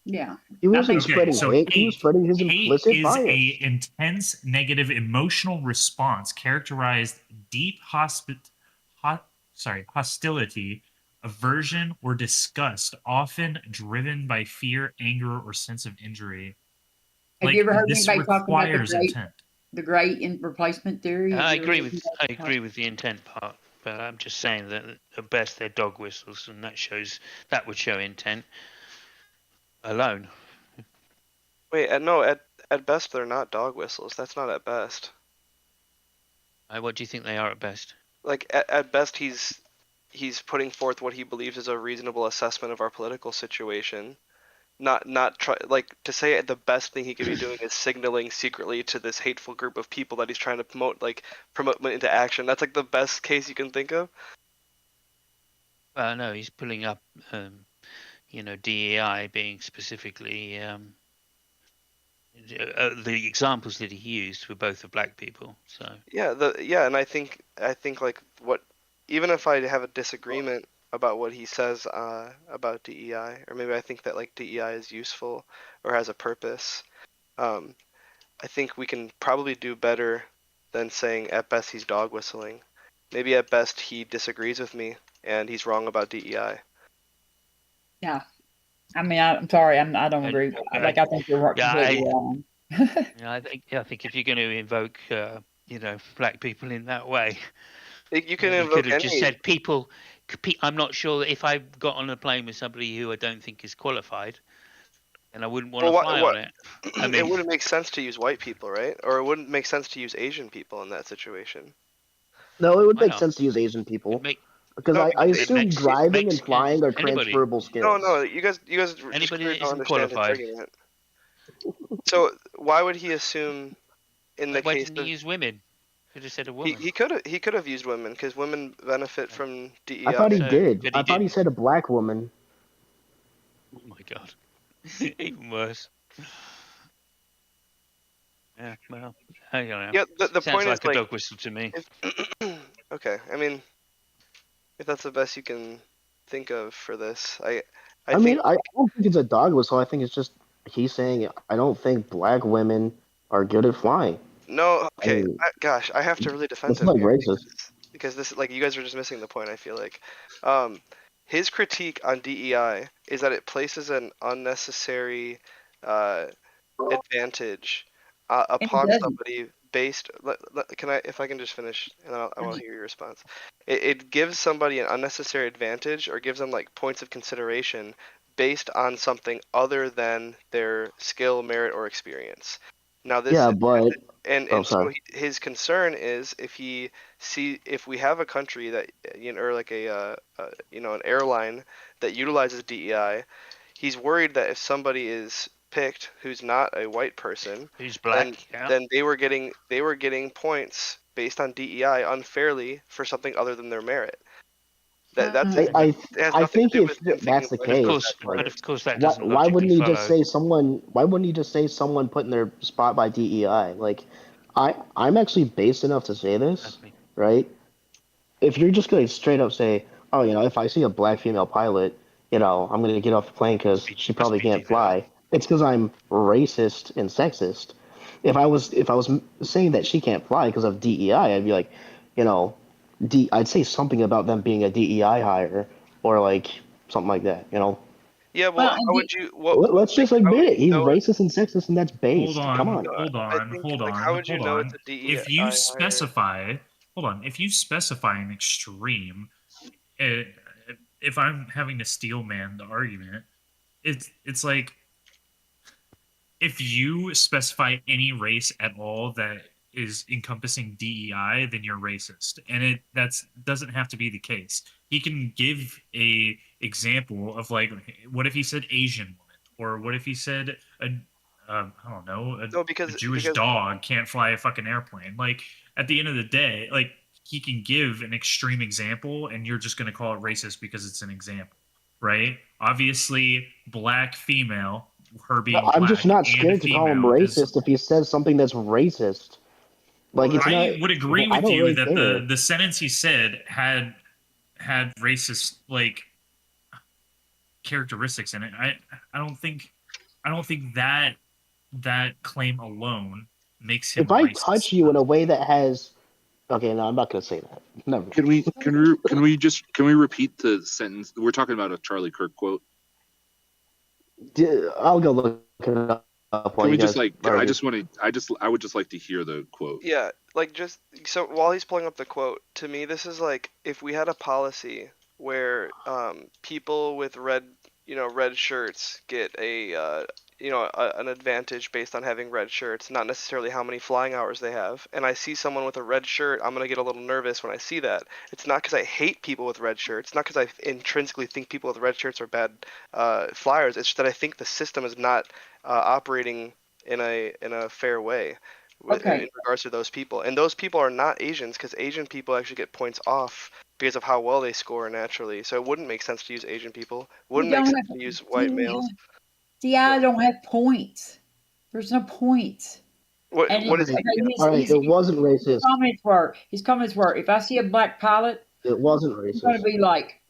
Yeah. He wasn't Okay, spreading so hate. He was spreading his Hate implicit is bias. a intense negative emotional response characterized deep hostility, aversion, or disgust, often driven by fear, anger, or sense of injury. Have you ever heard this anybody talking about requires intent. the great replacement theory? I Have you agree ever with heard that? the intent part, but I'm just saying that at best they're dog whistles, and that would show intent alone. Wait, no, at best they're not dog whistles. That's not at best. What do you think they are at best? Like at best he's putting forth what he believes is a reasonable assessment of our political situation. Not try like to say the best thing he could be doing is signaling secretly to this hateful group of people that he's trying to promote into action. That's like the best case you can think of. Well, no, he's pulling up, DEI being specifically the examples that he used were both of black people. So Yeah, and I think like what, even if I have a disagreement about what he says about DEI, or maybe I think that like DEI is useful or has a purpose, I think we can probably do better than saying at best he's dog whistling. Maybe at best he disagrees with me and he's wrong about DEI. Yeah. I mean, I'm sorry. I don't agree. I think you're completely wrong. I think if you're going to invoke, black people in that way, you can you invoke could have just any- said people. I'm not sure that if I got on a plane with somebody who I don't think is qualified, then I wouldn't want to fly on it. I mean, it wouldn't make sense to use white people, right? Or it wouldn't make sense to use Asian people in that situation. No, it would Why make not? sense to use Asian people. Because No, I because assume driving and flying are transferable skills. No, you guys Anybody just that don't isn't understand qualified. his argument. So why would he assume in the why case didn't of he use women? Could have said a woman. he could have used women because women benefit from DEI. I thought he did. I thought he said a black woman. Oh my god, even worse. Yeah, well, I don't know. Yeah, the Sounds point like is a like dog whistle to me. okay, I mean, if that's the best you can think of for this, I mean, think I don't think it's a dog whistle. I think it's just he's saying I don't think black women are good at flying. No, I okay. mean, Gosh, I have to really defend that's him like here racist. because this, like, you guys are just missing the point. I feel like, his critique on DEI is that it places an unnecessary uh, advantage And it upon doesn't. somebody based. Can I, if I can just finish, and then I want to hear your response. It gives somebody an unnecessary advantage, or gives them like points of consideration based on something other than their skill, merit, or experience. Now this, Yeah, but oh, so sorry. his concern is if we have a country that, or like an airline that utilizes DEI, he's worried that if somebody is picked who's not a white person, Who's then black? Yeah. they were getting points based on DEI unfairly for something other than their merit. That's I, it. I It has I nothing to think do if with him thinking that's the white people are case, bad like, But of course that why doesn't logically wouldn't he just follow. say someone? Why wouldn't he just say someone put in their spot by DEI? Like, I'm actually base enough to say this, Exactly. right? If you're just going to straight up say, oh, if I see a black female pilot, I'm going to get off the plane because she Must probably be can't DEI. fly. It's because I'm racist and sexist. If I was saying that she can't fly because of DEI, I'd be like, you know, I'd say something about them being a DEI hire or like something like that. Yeah, well, Well, how would you? Let's just How would admit it. you He's know it? racist and sexist, and that's Hold based. Come on, on. hold I on, think, hold like, how on, would you hold know it's on. a DEI If you hire? specify, hold on, if you specify an extreme, eh, if I'm having to steel man the argument, it's like if you specify any race at all that is encompassing DEI, then you're racist, and that's doesn't have to be the case. He can give a example of like, what if he said Asian woman, or what if he said I don't know, No, a Jewish dog can't fly a fucking airplane. Like at the end of the day, like he can give an extreme example, and you're just going to call it racist because it's an example, right? Obviously, black female, her No, being I'm just black not and scared to call him female is. racist if he says something that's racist. Like it's not. I would agree I with don't you really that care. the sentence he said had racist like characteristics in it. I don't think that claim alone makes If him I racist. touch you in a way that has, okay, no, I'm not gonna say that. Never. Can we repeat the sentence? We're talking about a Charlie Kirk quote. I'll go look it up while Can you we just guys like? argue. I would just like to hear the quote. Yeah, like, just so while he's pulling up the quote, to me this is like if we had a policy where people with red shirts get an advantage based on having red shirts, not necessarily how many flying hours they have. And I see someone with a red shirt, I'm gonna get a little nervous when I see that. It's not because I hate people with red shirts, not because I intrinsically think people with red shirts are bad flyers. It's just that I think the system is not operating in a fair way Okay. in regards to those people. And those people are not Asians, because Asian people actually get points off because of how well they score naturally. So it wouldn't make sense to use Asian people. We Wouldn't make don't sense have to use white males. DI don't have points. There's no points. What And what is okay, All right, it wasn't racist. his comments were, if I see a black pilot, It wasn't I'm going to racist. be like,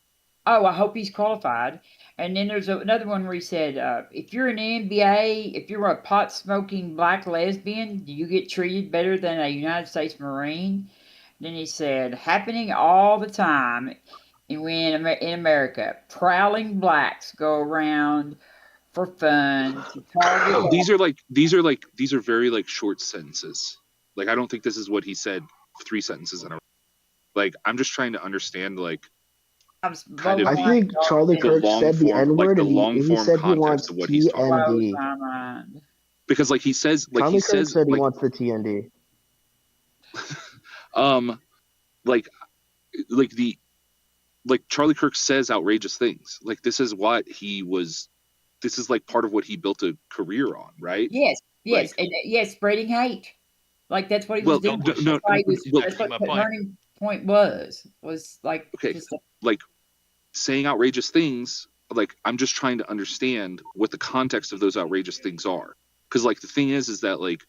oh, I hope he's qualified. And then there's another one where he said, if you're an NBA, if you're a pot smoking black lesbian, do you get treated better than a United States Marine? Then he said, happening all the time in America, prowling blacks go around for fun to target. These are very like short sentences. Like I don't think this is what he said 3 sentences in a row. Like I'm just trying to understand like kind of I think Charlie the Kirk long said the form N word, the and long he form said he context wants of what he's talking about. TND. Because like he says Charlie Kirk said he wants the TND. um like the like Charlie Kirk says outrageous things. Like this is like part of what he built a career on, right? Yes, Like and yes, spreading hate. Like that's what he well was doing. no, That's what the turning point was like okay, just like saying outrageous things, like I'm just trying to understand what the context of those outrageous things are. Because like the thing is that like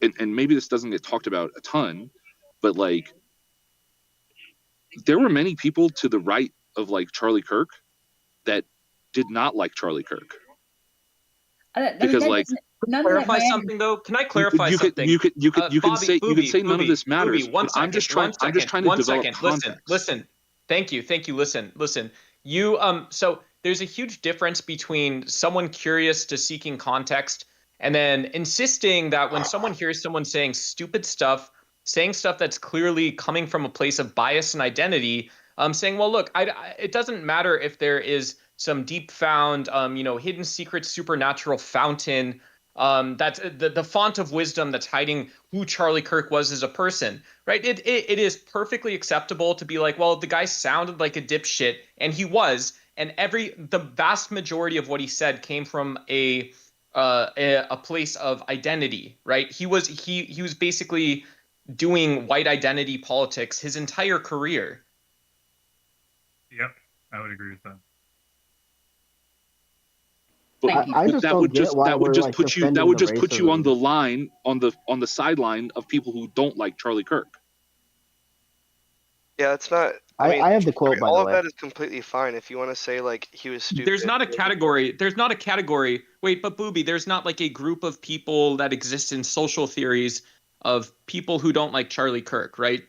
and maybe this doesn't get talked about a ton, but like there were many people to the right of like Charlie Kirk that did not like Charlie Kirk. Because like None of that clarify matters. something though? Can I clarify you something? you can Bobby, say none of this matters. Booby, one but I'm second, just trying. I'm just trying to one develop second. context. Listen. Thank you. Listen. You so there's a huge difference between someone curious to seeking context and then insisting that when someone hears someone saying stupid stuff, saying stuff that's clearly coming from a place of bias and identity, saying, well, look, it doesn't matter if there is some deep found, hidden secret supernatural fountain, that's the font of wisdom that's hiding who Charlie Kirk was as a person, right? It is perfectly acceptable to be like, well, the guy sounded like a dipshit, and he was, and the vast majority of what he said came from a place of identity, right? He was basically doing white identity politics his entire career. Yep, I would agree with that. But just don't get why that would we're, just like, put you that defending would the just put you on racism. the line on the sideline of people who don't like Charlie Kirk. Yeah, it's not. I have the quote, by all the of way. that is completely fine. If you want to say like he was stupid, There's not a category. Wait, but Booby, there's not like a group of people that exist in social theories of people who don't like Charlie Kirk, right?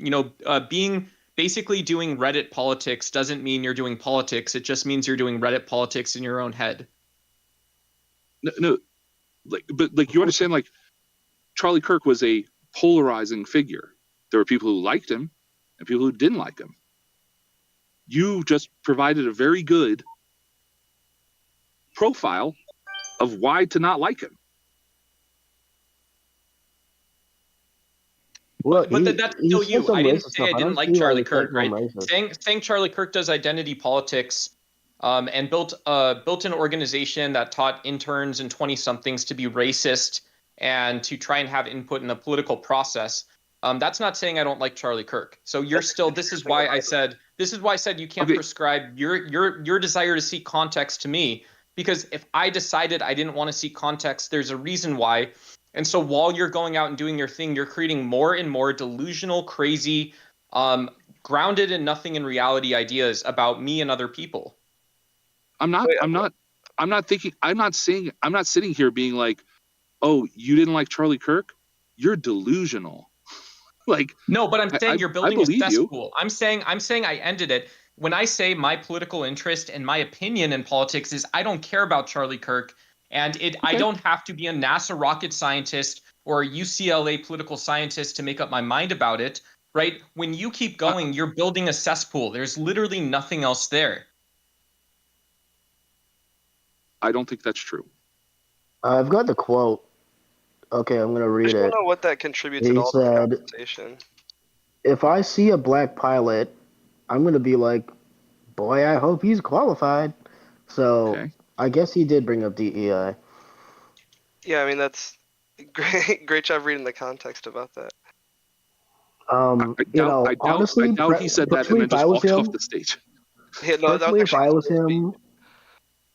Being basically doing Reddit politics doesn't mean you're doing politics. It just means you're doing Reddit politics in your own head. No, but you understand, like, Charlie Kirk was a polarizing figure. There were people who liked him and people who didn't like him. You just provided a very good profile of why to not like him. Look, But that's still said you. some I didn't racist say I stuff. I didn't don't like see why Charlie you can't Kirk, call him right? racist. Saying Charlie Kirk does identity politics, and built an organization that taught interns and 20-somethings to be racist and to try and have input in the political process. That's not saying I don't like Charlie Kirk. So you're still. This is why I said you can't prescribe your desire to seek context to me, because if I decided I didn't want to seek context, there's a reason why. And so while you're going out and doing your thing, you're creating more and more delusional, crazy, grounded in nothing in reality ideas about me and other people. I'm not sitting here being like, oh, you didn't like Charlie Kirk? You're delusional. Like, no, but I'm saying you're building a cesspool. You. I'm saying I ended it. When I say my political interest and my opinion in politics is I don't care about Charlie Kirk, and I don't have to be a NASA rocket scientist or a UCLA political scientist to make up my mind about it, right? When you keep going, you're building a cesspool. There's literally nothing else there. I don't think that's true. I've got the quote. Okay, I'm gonna read I don't it. know what that contributes He at all to the said, conversation. "If I see a black pilot, I'm gonna be like, boy, I hope he's qualified." So I guess he did bring up DEI. Yeah, I mean that's great job reading the context about that. Honestly, I doubt he said that and then just walked off the stage. Yeah, no, personally, if I was him,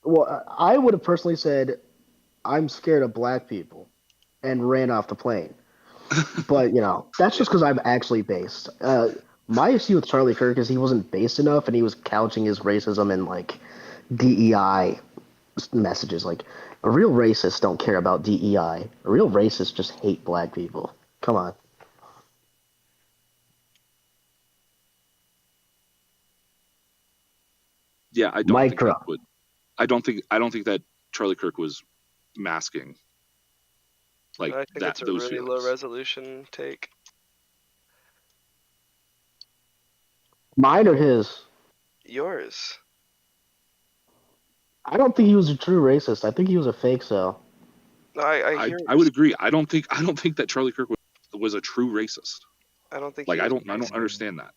well, I would have personally said, "I'm scared of black people," and ran off the plane. But that's just because I'm actually based. My issue with Charlie Kirk is he wasn't based enough, and he was couching his racism in like DEI messages. Like, a real racist don't care about DEI. A real racist just hate black people. Come on. Yeah, I don't think that would. I don't think that Charlie Kirk was masking. Like, I think it's a really low resolution take. Mine or his? Yours. I don't think he was a true racist. I think he was a fake cell. No, I would agree. I don't think that Charlie Kirk was a true racist. I don't think. Like, I don't understand that.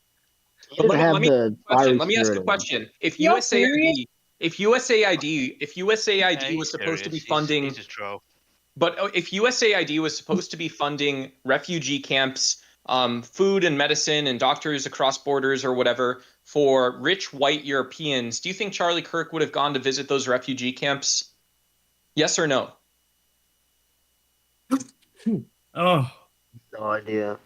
But let me ask a question. If USAID was supposed to be funding, but if USAID was supposed to be funding refugee camps, food and medicine and doctors across borders or whatever for rich white Europeans, do you think Charlie Kirk would have gone to visit those refugee camps? Yes or no? Oh, no idea.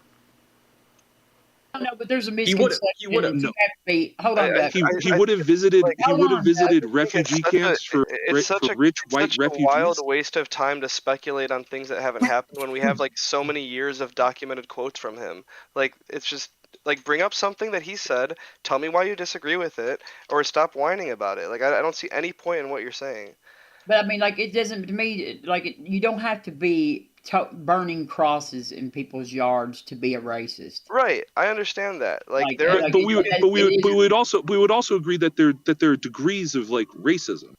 No, but there's a He would have. misconception. He would have. You have to be. Hold on, Gus. He would have visited It's refugee such camps for rich white such a wild refugees. waste of time to speculate on things that haven't happened when we have like so many years of documented quotes from him. Like it's just like bring up something that he said, tell me why you disagree with it, or stop whining about it. Like I don't see any point in what you're saying. But I mean, like, it doesn't, to me, like, you don't have to be burning crosses in people's yards to be a racist. Right, I understand that. Like, Like, there, like, But we would also agree that there are degrees of like racism.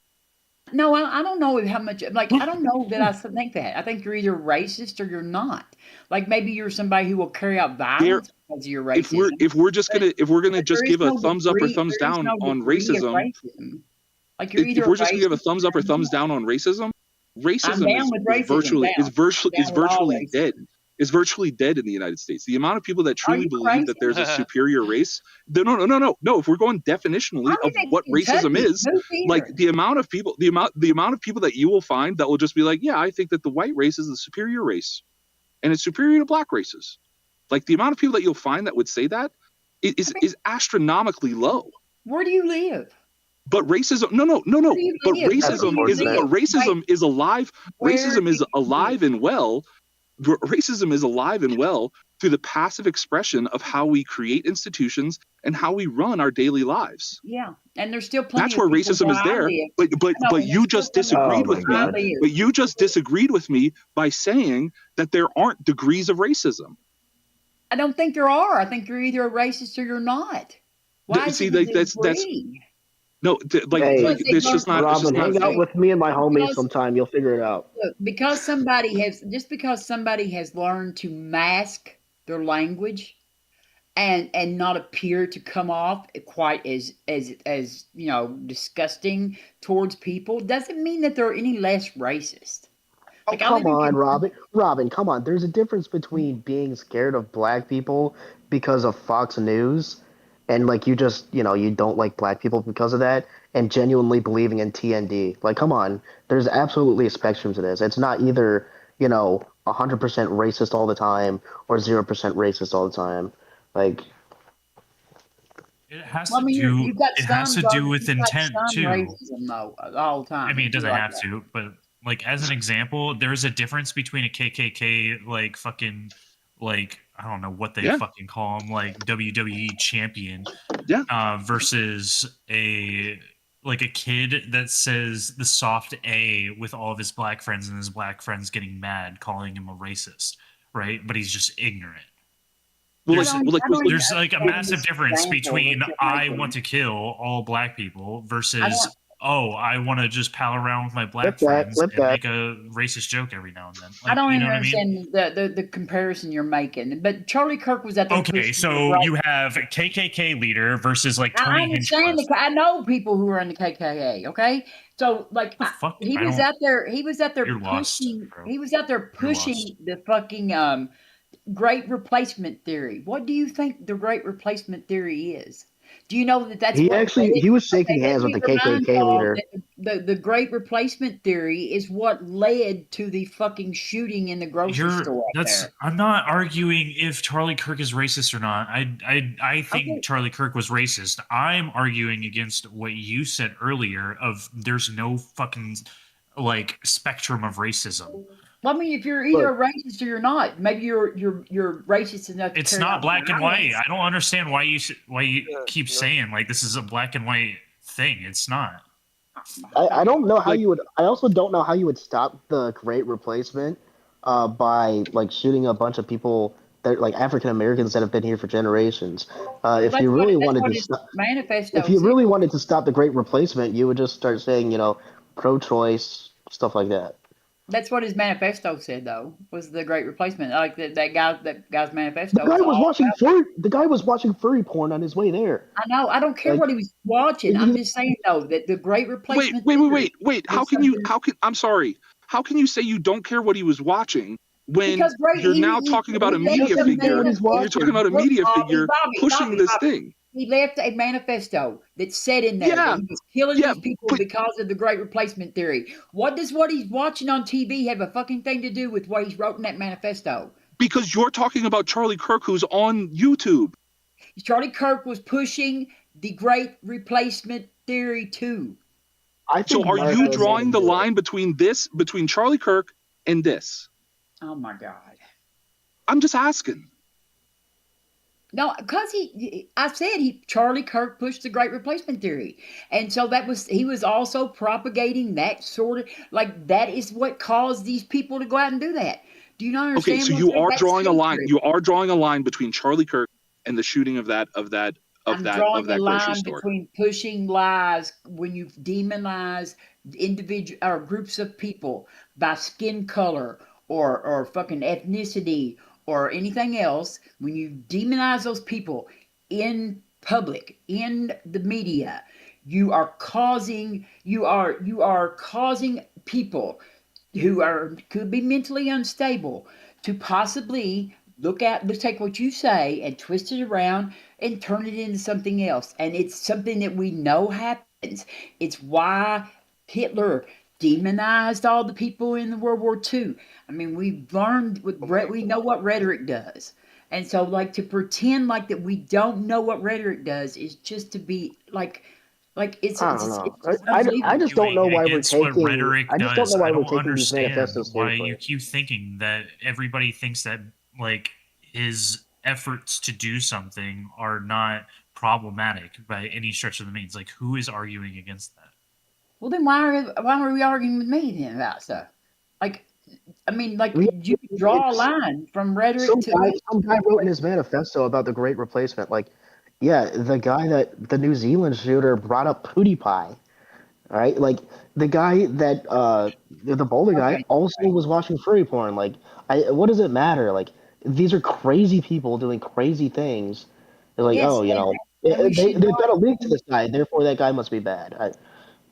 No, I don't know how much. Like, I don't know that I think that. I think you're either racist or you're not. Like, maybe you're somebody who will carry out violence because of your racism. If we're gonna just give a no thumbs up or degree- thumbs there is down no on degree of racism, Like, you're either if we're just gonna give a racist thumbs up or or thumbs down on racism, racism down with racism, is down with all virtually dead. It's virtually dead in the United States. The amount of people that truly believe that there's a superior race. No. If we're going definitionally of what racism is, like the amount of people that you will find that will just be like, yeah, I think that the white race is the superior race, and it's superior to black races. Like the amount of people that you'll find that would say that is astronomically low. Where do you live? But racism, no. But racism is alive. Racism is alive and well. Racism is alive and well through the passive expression of how we create institutions and how we run our daily lives. Yeah, and there's still plenty. That's where racism is there. But you just disagreed with me. But you just disagreed with me by saying that there aren't degrees of racism. I don't think there are. I think you're either a racist or you're not. Why is it a degree? No, it's just not. Robin, hang out with me and my homies sometime. You'll figure it out. Look, because somebody has learned to mask their language and not appear to come off quite as disgusting towards people, doesn't mean that they're any less racist. Oh, come on, Robin. Robin, come on. There's a difference between being scared of black people because of Fox News and like you just, you don't like black people because of that, and genuinely believing in TND. Like, come on. There's absolutely a spectrum to this. It's not either, 100% racist all the time or 0% racist all the time. Like, it has to do with intent too. Racism, though, all the time. I mean, it doesn't have to, but like as an example, there's a difference between a KKK like fucking like I don't know what they fucking call him, like WWE champion, versus a kid that says the soft A with all of his black friends and his black friends getting mad, calling him a racist, right? But he's just ignorant. There's like a massive difference between I want to kill all black people versus I want to just pal around with my black friends and make a racist joke every now and then. Like, I don't even understand the comparison you're making. But Charlie Kirk was at the okay. So you have a KKK leader versus like Tony I understand. I know people who are in the KKK. Okay, so like he was out there pushing. He was out there pushing the fucking Great Replacement theory. What do you think the Great Replacement theory is? Do you know that's he was shaking hands with the KKK leader. The Great Replacement theory is what led to the fucking shooting in the grocery store. I'm not arguing if Charlie Kirk is racist or not. I think Charlie Kirk was racist. I'm arguing against what you said earlier of there's no fucking like spectrum of racism. Well, I mean, if you're either a racist or you're not, maybe you're racist enough. It's not black and white. I don't understand why you keep saying like this is a black and white thing. It's not. I don't know how you would. I also don't know how you would stop the Great Replacement by like shooting a bunch of people that like African Americans that have been here for generations. If you really wanted to stop the Great Replacement, you would just start saying pro-choice stuff like that. That's what his manifesto said, though, was the Great Replacement. Like that guy's manifesto. The guy was watching furry porn on his way there. I know. I don't care what he was watching. I'm just saying though that the Great Replacement. Wait. I'm sorry. How can you say you don't care what he was watching when you're now talking about a media figure? You're talking about a media figure pushing this thing. He left a manifesto that said in there that he was killing these people because of the Great Replacement theory. What does what he's watching on TV have a fucking thing to do with what he's wrote in that manifesto? Because you're talking about Charlie Kirk, who's on YouTube. Charlie Kirk was pushing the great replacement theory too. I So think are Martha you made drawing him the do it. line between Charlie Kirk and this? Oh my God. I'm just asking. No, because I said Charlie Kirk pushed the great replacement theory. And so he was also propagating that sort of, like, that is what caused these people to go out and do that. Do you not Okay, understand so what I'm you saying? are That's drawing a line. hatred. You are drawing a line between Charlie Kirk and the shooting of that I'm drawing a grocery line store. between pushing lies when you demonize individual or groups of people by skin color or fucking ethnicity or anything else. When you demonize those people in public, in the media, you are causing people who could be mentally unstable to possibly let's take what you say and twist it around and turn it into something else. And it's something that we know happens. It's why Hitler demonized all the people in the World War II. I mean, we've learned we know what rhetoric does. And so, like, to pretend like that we don't know what rhetoric does is just to be like it's I it's, don't it's know. just I just don't know Arguing why we're against what taking. rhetoric I just don't does. know why I we're don't taking these understand manifestos why seriously. you keep thinking that everybody thinks that like his efforts to do something are not problematic by any stretch of the means. Like, who is arguing against that? well, then why are we arguing with me then about stuff? Like, I mean, like, We, you could draw a line from rhetoric to some guy wrote in his manifesto about the Great Replacement. Like, yeah, the New Zealand shooter brought up PewDiePie. All right, like the guy that the Boulder guy okay. also was watching furry porn. Like, what does it matter? Like, these are crazy people doing crazy things. They're like, Yes, oh, you know, and we should they've got a not. link to this guy, therefore that guy must be bad.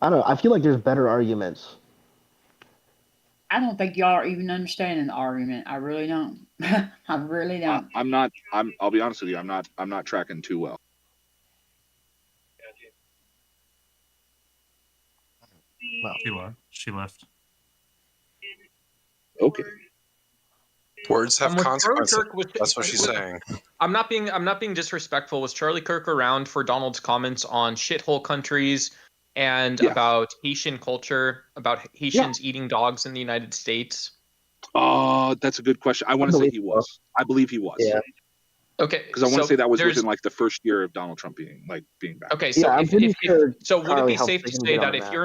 I don't know. I feel like there's better arguments. I don't think y'all are even understanding the argument. I really don't. I really don't. I'm not. I'll be honest with you. I'm not tracking too well. Well, She left. Okay. Words have Was Charlie consequences. Kirk That's what she's saying. I'm not being disrespectful. Was Charlie Kirk around for Donald's comments on shithole countries and Yes. about Haitian culture, about Haitians eating dogs in the United States? That's a good question. I want to say he was. I believe he was. Yeah. Okay, Because I want to so say that was there's- within like the first year of Donald Trump being back. Okay, so Yeah, I'm pretty sure so would it Charlie be helped safe to him say get on that the if map. you're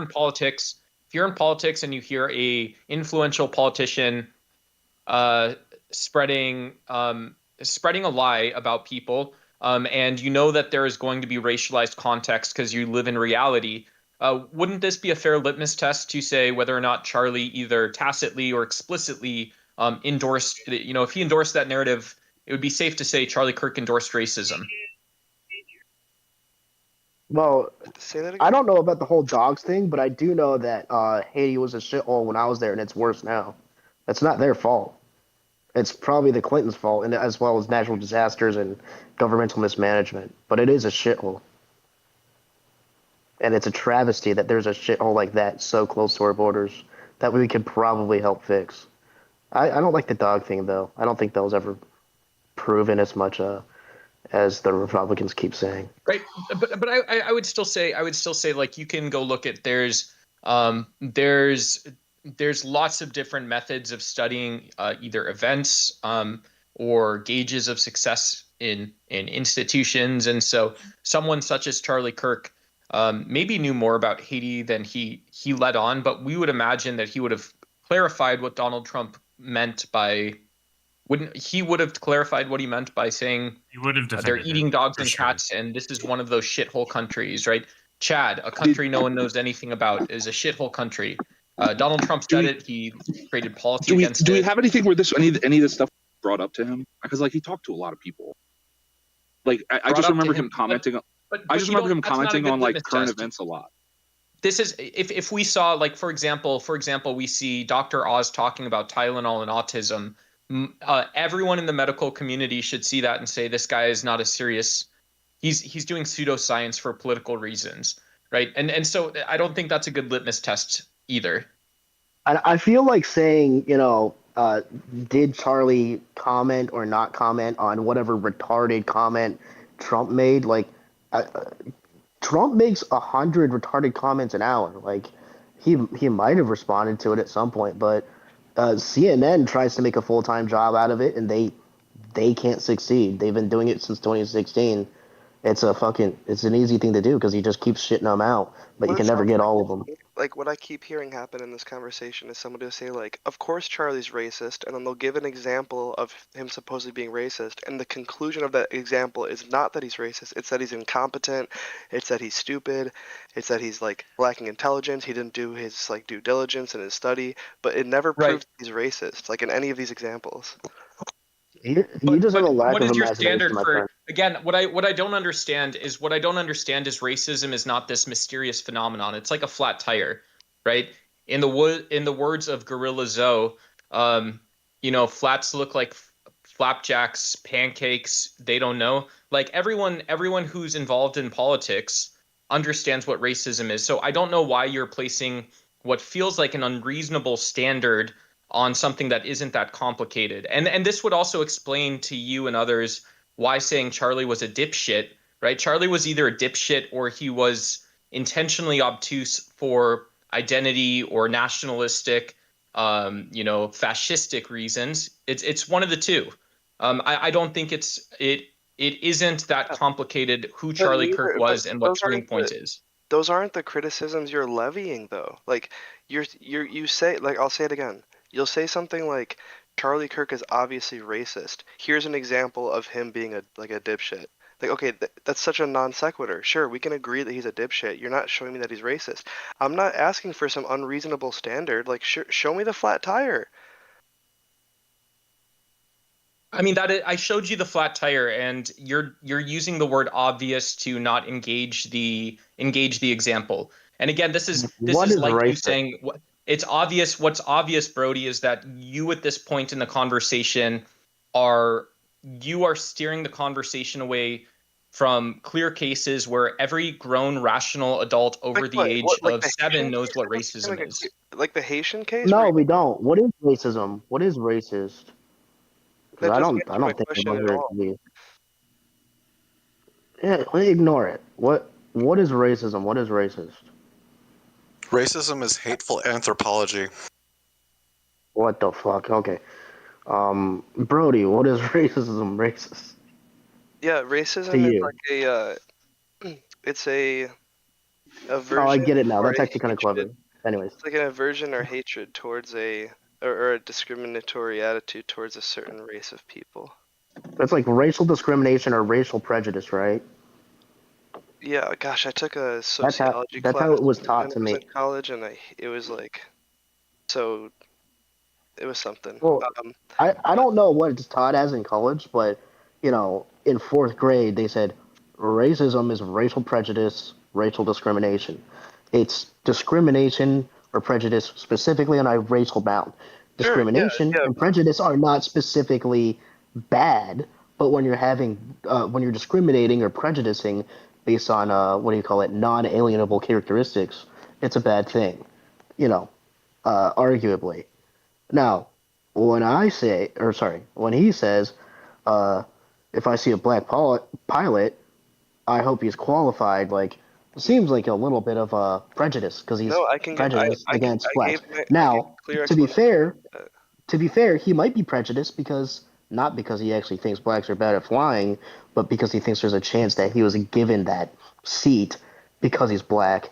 in politics and you hear a influential politician spreading a lie about people, and you know that there is going to be racialized context because you live in reality, wouldn't this be a fair litmus test to say whether or not Charlie either tacitly or explicitly endorsed? You know, if he endorsed that narrative, it would be safe to say Charlie Kirk endorsed racism. Well, Say that again. I don't know about the whole dogs thing, but I do know that Haiti was a shithole when I was there, and it's worse now. That's not their fault. It's probably the Clintons' fault, and as well as natural disasters and governmental mismanagement. But it is a shithole, and it's a travesty that there's a shithole like that so close to our borders that we could probably help fix. I don't like the dog thing though. I don't think that was ever proven as much as the Republicans keep saying. Right, but I would still say like you can go look at there's lots of different methods of studying either events or gauges of success in institutions, and so someone such as Charlie Kirk maybe knew more about Haiti than he let on, but we would imagine that he would have clarified what Donald Trump meant by. Wouldn't he would have clarified what he meant by saying He would have they're defended eating it, dogs for and sure. cats, and this is one of those shithole countries, right? Chad, a country no one knows anything about, is a shithole country. Donald Trump said it. He created policy against it. Do we have anything where any of this stuff brought up to him? Because like he talked to a lot of people. Like I just remember him commenting. I just remember him commenting on like current events a lot. This is if we saw like for example we see Dr. Oz talking about Tylenol and autism. Everyone in the medical community should see that and say this guy is not a serious. He's doing pseudoscience for political reasons, right? And so I don't think that's a good litmus test either. I feel like saying, did Charlie comment or not comment on whatever retarded comment Trump made, like, Trump makes 100 retarded comments an hour. Like, he might have responded to it at some point, but CNN tries to make a full time job out of it, and they can't succeed. They've been doing it since 2016. It's an easy thing to do because he just keeps shitting them out, but you What it can never sounds get all of them. like what I keep hearing happen in this conversation is somebody will say like, "Of course Charlie's racist," and then they'll give an example of him supposedly being racist, and the conclusion of that example is not that he's racist. It's that he's incompetent. It's that he's stupid. It's that he's like lacking intelligence. He didn't do his like due diligence in his study, but it never proves he's racist. Like in any of these examples. You just have a lack What of is your imagination, standard my for friend. again? What I don't understand is racism is not this mysterious phenomenon. It's like a flat tire, right? In the words of Gorilla Zoe, flats look like flapjacks, pancakes. They don't know. Like everyone who's involved in politics understands what racism is. So I don't know why you're placing what feels like an unreasonable standard on something that isn't that complicated. And this would also explain to you and others why saying Charlie was a dipshit, right? Charlie was either a dipshit or he was intentionally obtuse for identity or nationalistic, fascistic reasons. It's one of the two. I don't think it isn't that complicated who Charlie Kirk was and what Turning Point is. Those aren't the criticisms you're levying though. Like you say, like, I'll say it again. You'll say something like Charlie Kirk is obviously racist. Here's an example of him being a dipshit. Like, okay, that's such a non sequitur. Sure, we can agree that he's a dipshit. You're not showing me that he's racist. I'm not asking for some unreasonable standard. Like, show me the flat tire. I mean I showed you the flat tire, and you're using the word obvious to not engage the example. And again, this is like racist? you saying it's obvious. What's obvious, Brody, is that you at this point in the conversation are steering the conversation away from clear cases where every grown rational adult over the age of 7 knows what racism is. Like the Haitian case? No, we don't. What is racism? What is racist? Because I don't think I'm here to be. Yeah, ignore it. What is racism? What is racist? Racism is hateful anthropology. What the fuck? Okay. Brody, what is racism? Racist? Yeah, racism is like it's a aversion. Oh, I get it now. Or That's actually kind of clever. Anyways. It's like an aversion or hatred towards or a discriminatory attitude towards a certain race of people. That's like racial discrimination or racial prejudice, right? Yeah, gosh, I took a sociology that's class how it was taught to me. in college, and it was like, so it was something. Well, I don't know what it's taught as in college, but in fourth grade they said racism is racial prejudice, racial discrimination. It's discrimination or prejudice specifically on a racial bound. Discrimination and prejudice are not specifically bad, but when you're discriminating or prejudicing based on non-alienable characteristics, it's a bad thing, arguably. Now, when he says, if I see a black pilot, I hope he's qualified. Like, it seems like a little bit of a prejudice because he's prejudiced against blacks. Now, to be fair, he might be prejudiced not because he actually thinks blacks are bad at flying, but because he thinks there's a chance that he was given that seat because he's black.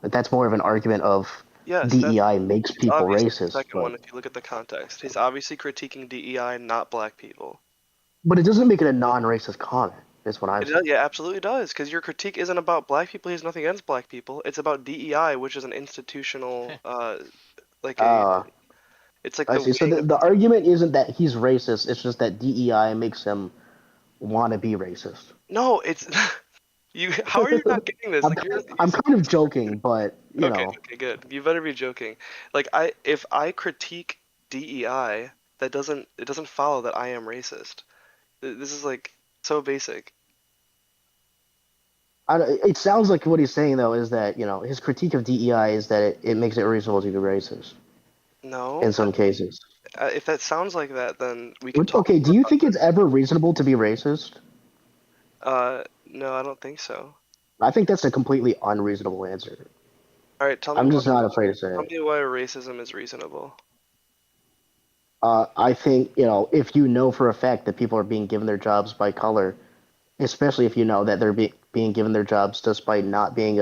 That's more of an argument of DEI makes people racist. The second one, if you look at the context, he's obviously critiquing DEI, not black people. But it doesn't make it a non-racist comment. Is what I say. Yeah, absolutely does, because your critique isn't about black people. He has nothing against black people. It's about DEI, which is an institutional, it's like. I see. So the argument isn't that he's racist. It's just that DEI makes him want to be racist. No, it's you. How are you not getting this? I'm kind of joking, but you know. Okay, good. You better be joking. Like if I critique DEI, it doesn't follow that I am racist. This is like so basic. It sounds like what he's saying though is that his critique of DEI is that it makes it reasonable to be racist. No. In some cases. If that sounds like that, then we can. Okay, do you think it's ever reasonable to be racist? No, I don't think so. I think that's a completely unreasonable answer. All right, I'm just not afraid to say tell it. me why racism is reasonable. I think, if you know for a fact that people are being given their jobs by color, especially if you know that they're being given their jobs just by not being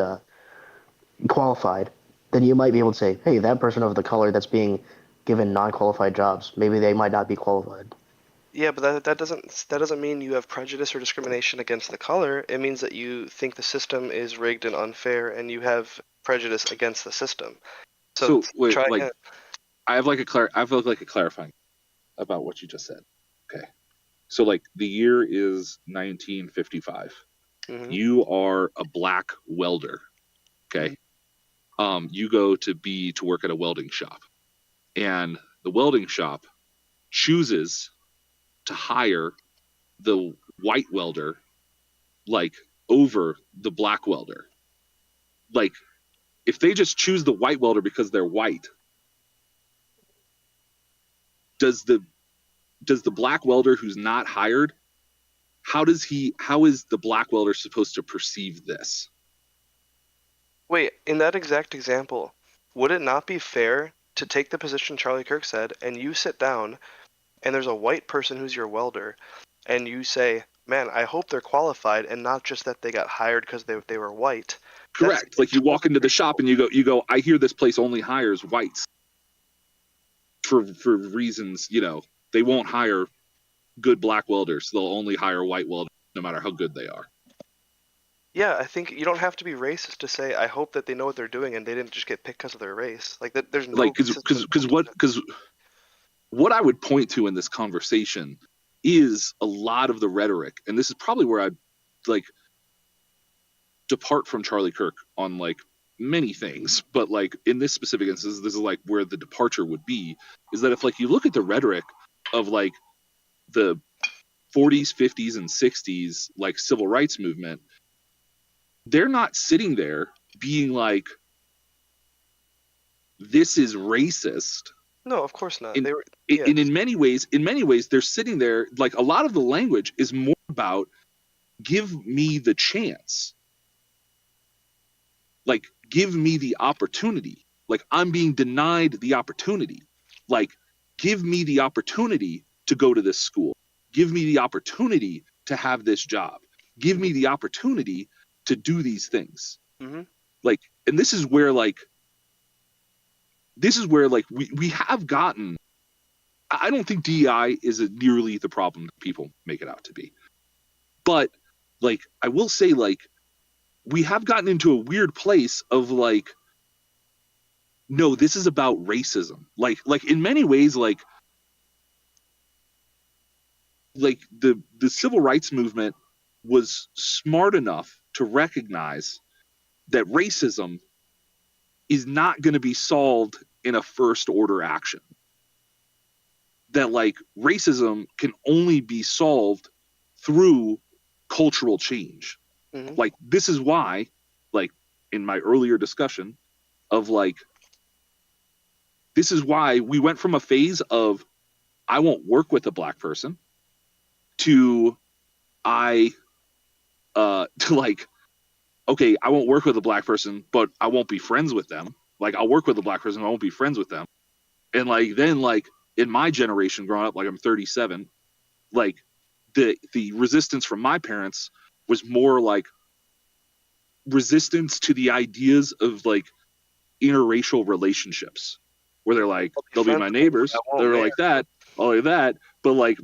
qualified, then you might be able to say, hey, that person of the color that's being given non-qualified jobs, maybe they might not be qualified. Yeah, but that doesn't mean you have prejudice or discrimination against the color. It means that you think the system is rigged and unfair, and you have prejudice against the system. So wait, try like again. I have like a clarifying about what you just said. Okay. So like the year is 1955. Mhm. You are a black welder. Okay. You go to work at a welding shop, and the welding shop chooses to hire the white welder like over the black welder. Like if they just choose the white welder because they're white, does the black welder who's not hired, how is the black welder supposed to perceive this? Wait, in that exact example, would it not be fair to take the position Charlie Kirk said, and you sit down, and there's a white person who's your welder, and you say, "Man, I hope they're qualified, and not just that they got hired because they were white." Correct. Like you walk into the shop and you go, I hear this place only hires whites for reasons, they won't hire good black welders. They'll only hire white welders no matter how good they are. Yeah, I think you don't have to be racist to say, "I hope that they know what they're doing and they didn't just get picked because of their race." Like that, there's no because what I would point to in this conversation is a lot of the rhetoric, and this is probably where I like depart from Charlie Kirk on like many things, but like in this specific instance, this is like where the departure would be, is that if like you look at the rhetoric of like the 40s, 50s, and 60s like civil rights movement, they're not sitting there being like, this is racist. No, of course not. And They were, in many ways, they're sitting there like a lot of the language is more about give me the chance. Like, give me the opportunity. Like, I'm being denied the opportunity. Like, give me the opportunity to go to this school. Give me the opportunity to have this job. Give me the opportunity to do these things. Mm-hmm. Like, and this is where we have gotten, I don't think DEI is nearly the problem that people make it out to be. But, like, I will say, like, we have gotten into a weird place of, like, no, this is about racism. Like in many ways, like the civil rights movement was smart enough to recognize that racism is not going to be solved in a first order action. That like racism can only be solved through cultural change. Mm-hmm. Like this is why, like in my earlier discussion of like, this is why we went from a phase of I won't work with a black person to to like, okay, I won't work with a black person, but I won't be friends with them. Like I'll work with a black person, I won't be friends with them. And like then like in my generation growing up, like I'm 37, like the resistance from my parents was more like resistance to the ideas of like interracial relationships where they're like, they'll be my neighbors, they're like that, all like that, but like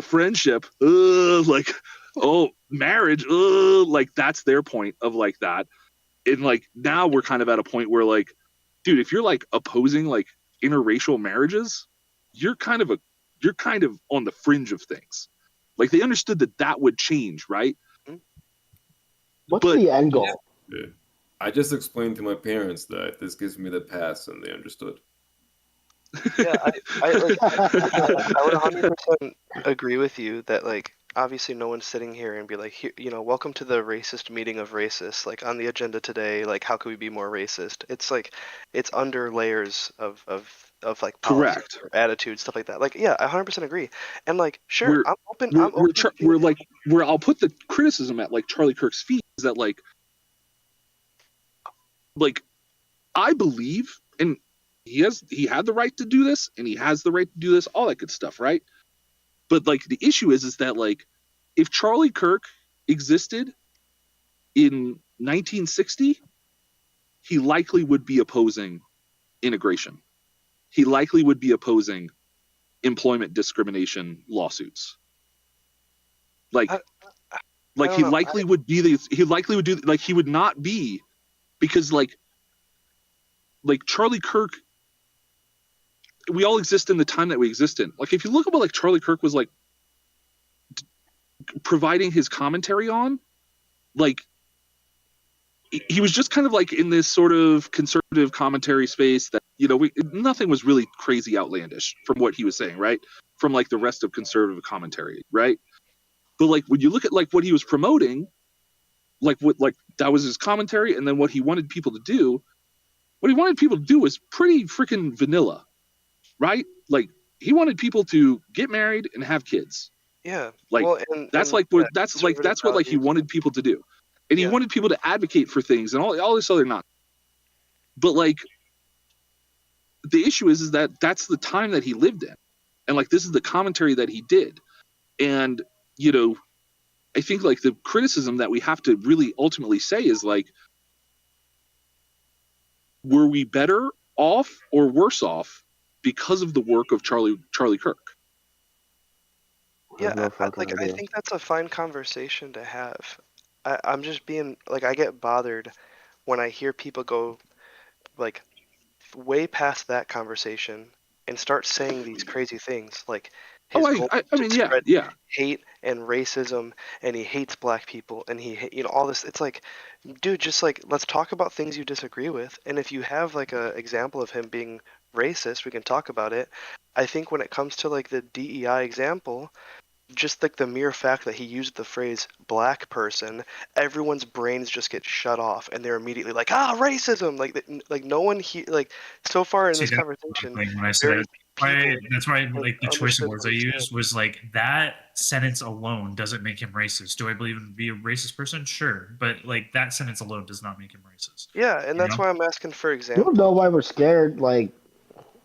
friendship, like, oh, marriage, like that's their point of like that. And like now we're kind of at a point where like, dude, if you're like opposing like interracial marriages, you're kind of on the fringe of things. Like they understood that would change, right? What's the end goal? Yeah. I just explained to my parents that this gives me the pass, and they understood. Yeah, I would 100% agree with you that like obviously no one's sitting here and be like, welcome to the racist meeting of racists. Like on the agenda today, like how could we be more racist? It's like it's under layers of like politics Correct. or attitude, stuff like that. Like yeah, I 100% agree. And like sure, We're I'm open. we're I'm open. we're like where I'll put the criticism at like Charlie Kirk's feet is that like I believe, and he had the right to do this, and he has the right to do this, all that good stuff, right? But like the issue is that like if Charlie Kirk existed in 1960, he likely would be opposing integration. He likely would be opposing employment discrimination lawsuits. Like he likely would be he would not be, because like Charlie Kirk, we all exist in the time that we exist in. Like if you look at what like Charlie Kirk was like providing his commentary on, like he was just kind of like in this sort of conservative commentary space that, nothing was really crazy outlandish from what he was saying, right? From like the rest of conservative commentary, right? But like when you look at like what he was promoting, like what like that was his commentary, and then what he wanted people to do, was pretty freaking vanilla, right? Like he wanted people to get married and have kids. Yeah. Like well, that's and, like what that's what like he wanted people to do. And he wanted people to advocate for things and all this other nonsense. But like the issue is that that's the time that he lived in. And like this is the commentary that he did. And I think like the criticism that we have to really ultimately say is like, were we better off or worse off because of the work of Charlie Kirk? Yeah, I think that's a fine conversation to have. I'm just being like, I get bothered when I hear people go like way past that conversation and start saying these crazy things like his goal is to spread hate and racism, and he hates black people, and all this. It's like, dude, just like let's talk about things you disagree with, and if you have like a example of him being racist, we can talk about it. I think when it comes to like the DEI example, just like the mere fact that he used the phrase black person, everyone's brains just get shut off and they're immediately like, racism. Like no one like so far in this conversation, when I said that's why like the choice of words I used was like that sentence alone doesn't make him racist. Do I believe him to be a racist person? Sure, but like that sentence alone does not make him racist. Yeah, and that's why I'm asking for example. You don't know why we're scared. Like,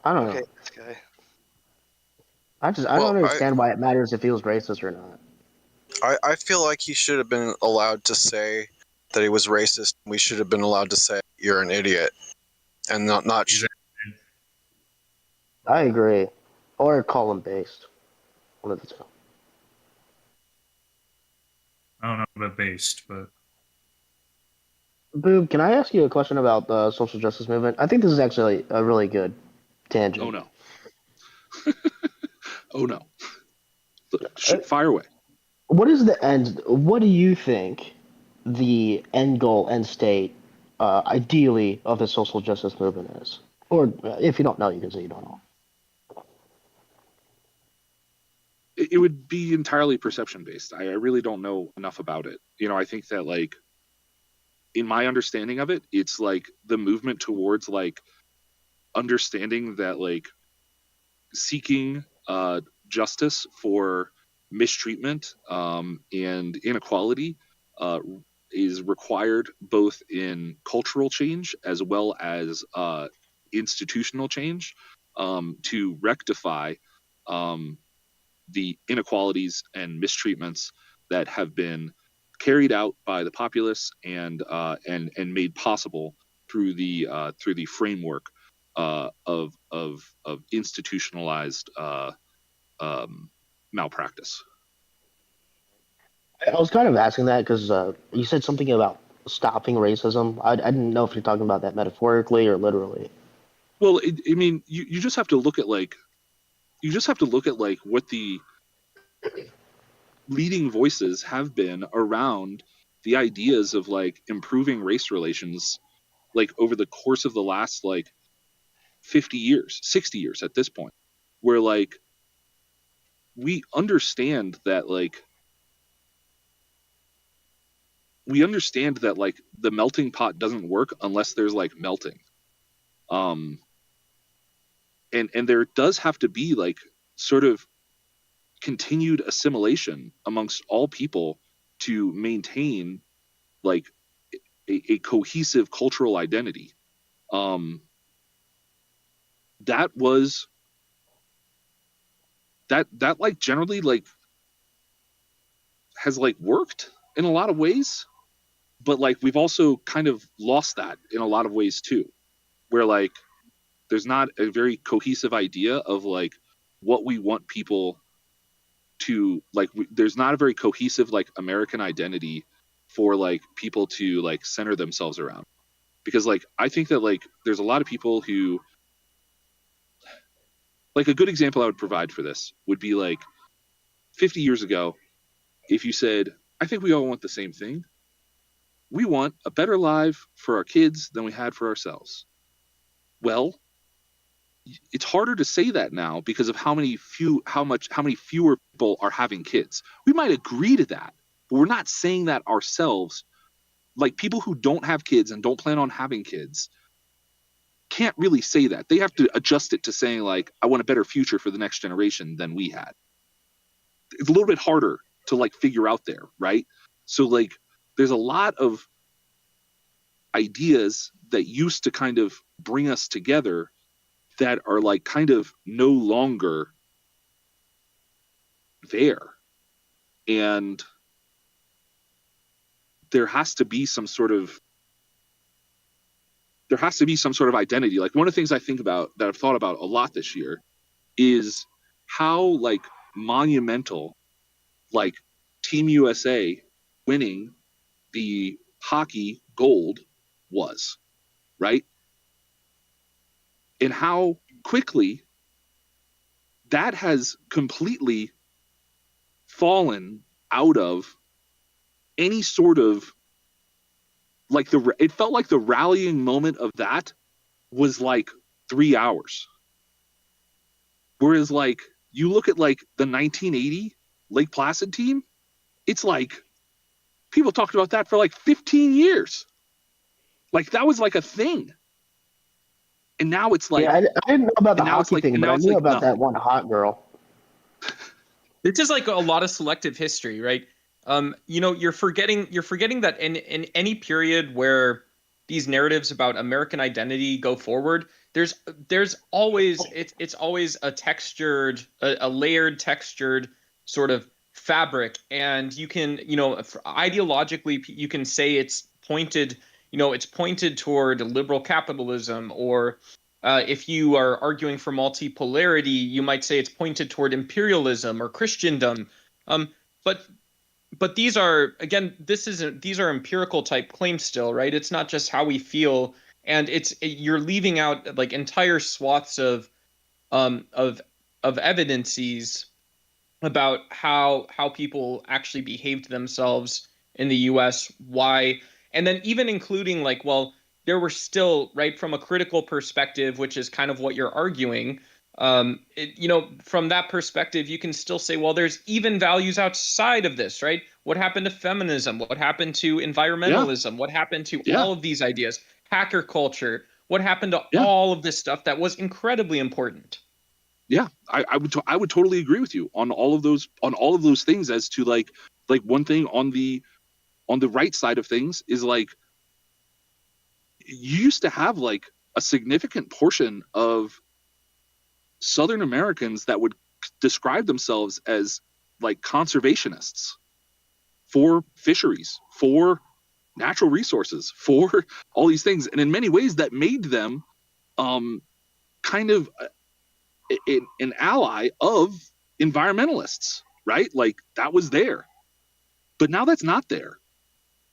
I don't know. Okay, this guy. I don't understand why it matters if he was racist or not. I feel like he should have been allowed to say that he was racist. We should have been allowed to say you're an idiot, and not. I agree, or call him based. One of the two. I don't know about based, but Boob, can I ask you a question about the social justice movement? I think this is actually a really good tangent. Oh no. Oh no. Fire away. What is the end? What do you think the end goal, end state, ideally, of the social justice movement is? Or if you don't know, you can say you don't know. It would be entirely perception based. I really don't know enough about it. I think that like in my understanding of it, it's like the movement towards like understanding that like seeking justice for mistreatment and inequality is required both in cultural change as well as institutional change to rectify the inequalities and mistreatments that have been carried out by the populace and made possible through the framework of institutionalized malpractice. I was kind of asking that because you said something about stopping racism. I didn't know if you're talking about that metaphorically or literally. Well, I mean, you just have to look at like what the leading voices have been around the ideas of like improving race relations, like over the course of the last like 50 years, 60 years at this point, where like we understand that like we understand that like the melting pot doesn't work unless there's like melting. And there does have to be like sort of continued assimilation amongst all people to maintain like a cohesive cultural identity. That was that like generally like has like worked in a lot of ways, but like we've also kind of lost that in a lot of ways too, where like there's not a very cohesive idea of like what we want people to like. There's not a very cohesive like American identity for like people to like center themselves around, because like I think that like there's a lot of people who like a good example I would provide for this would be like 50 years ago, if you said, I think we all want the same thing. We want a better life for our kids than we had for ourselves. Well, it's harder to say that now because of how many fewer people are having kids. We might agree to that, but we're not saying that ourselves. Like people who don't have kids and don't plan on having kids can't really say that. They have to adjust it to saying like, I want a better future for the next generation than we had. It's a little bit harder to like figure out there, right? So like there's a lot of ideas that used to kind of bring us together that are like kind of no longer there. And there has to be some sort of identity. Like one of the things I think about that I've thought about a lot this year is how like monumental like Team USA winning the hockey gold was, right? And how quickly that has completely fallen out of any sort of like it felt like the rallying moment of that was like 3 hours. Whereas like you look at like the 1980 Lake Placid team, it's like people talked about that for like 15 years. Like that was like a thing. And now it's like, yeah, I didn't know about the and now it's hockey like- thing, and but now I it's knew like about that nothing. one hot girl. This is like a lot of selective history, right? You're forgetting that in any period where these narratives about American identity go forward, there's always it's always a layered textured sort of fabric, and you can ideologically you can say it's pointed toward liberal capitalism, or if you are arguing for multipolarity, you might say it's pointed toward imperialism or Christendom. But these are these are empirical type claims still, right? It's not just how we feel, and you're leaving out like entire swaths of um of evidences about how people actually behaved themselves in the US, why, and then even including like, well, there were still, right, from a critical perspective, which is kind of what you're arguing. From that perspective, you can still say, well, there's even values outside of this, right? What happened to feminism? What happened to environmentalism? What happened to all of these ideas? Hacker culture? What happened to all of this stuff that was incredibly important? Yeah, I would totally agree with you on all of those things. As to like one thing on the right side of things is like you used to have like a significant portion of Southern Americans that would describe themselves as like conservationists for fisheries, for natural resources, for all these things, and in many ways that made them kind of an ally of environmentalists, right? Like that was there, but now that's not there.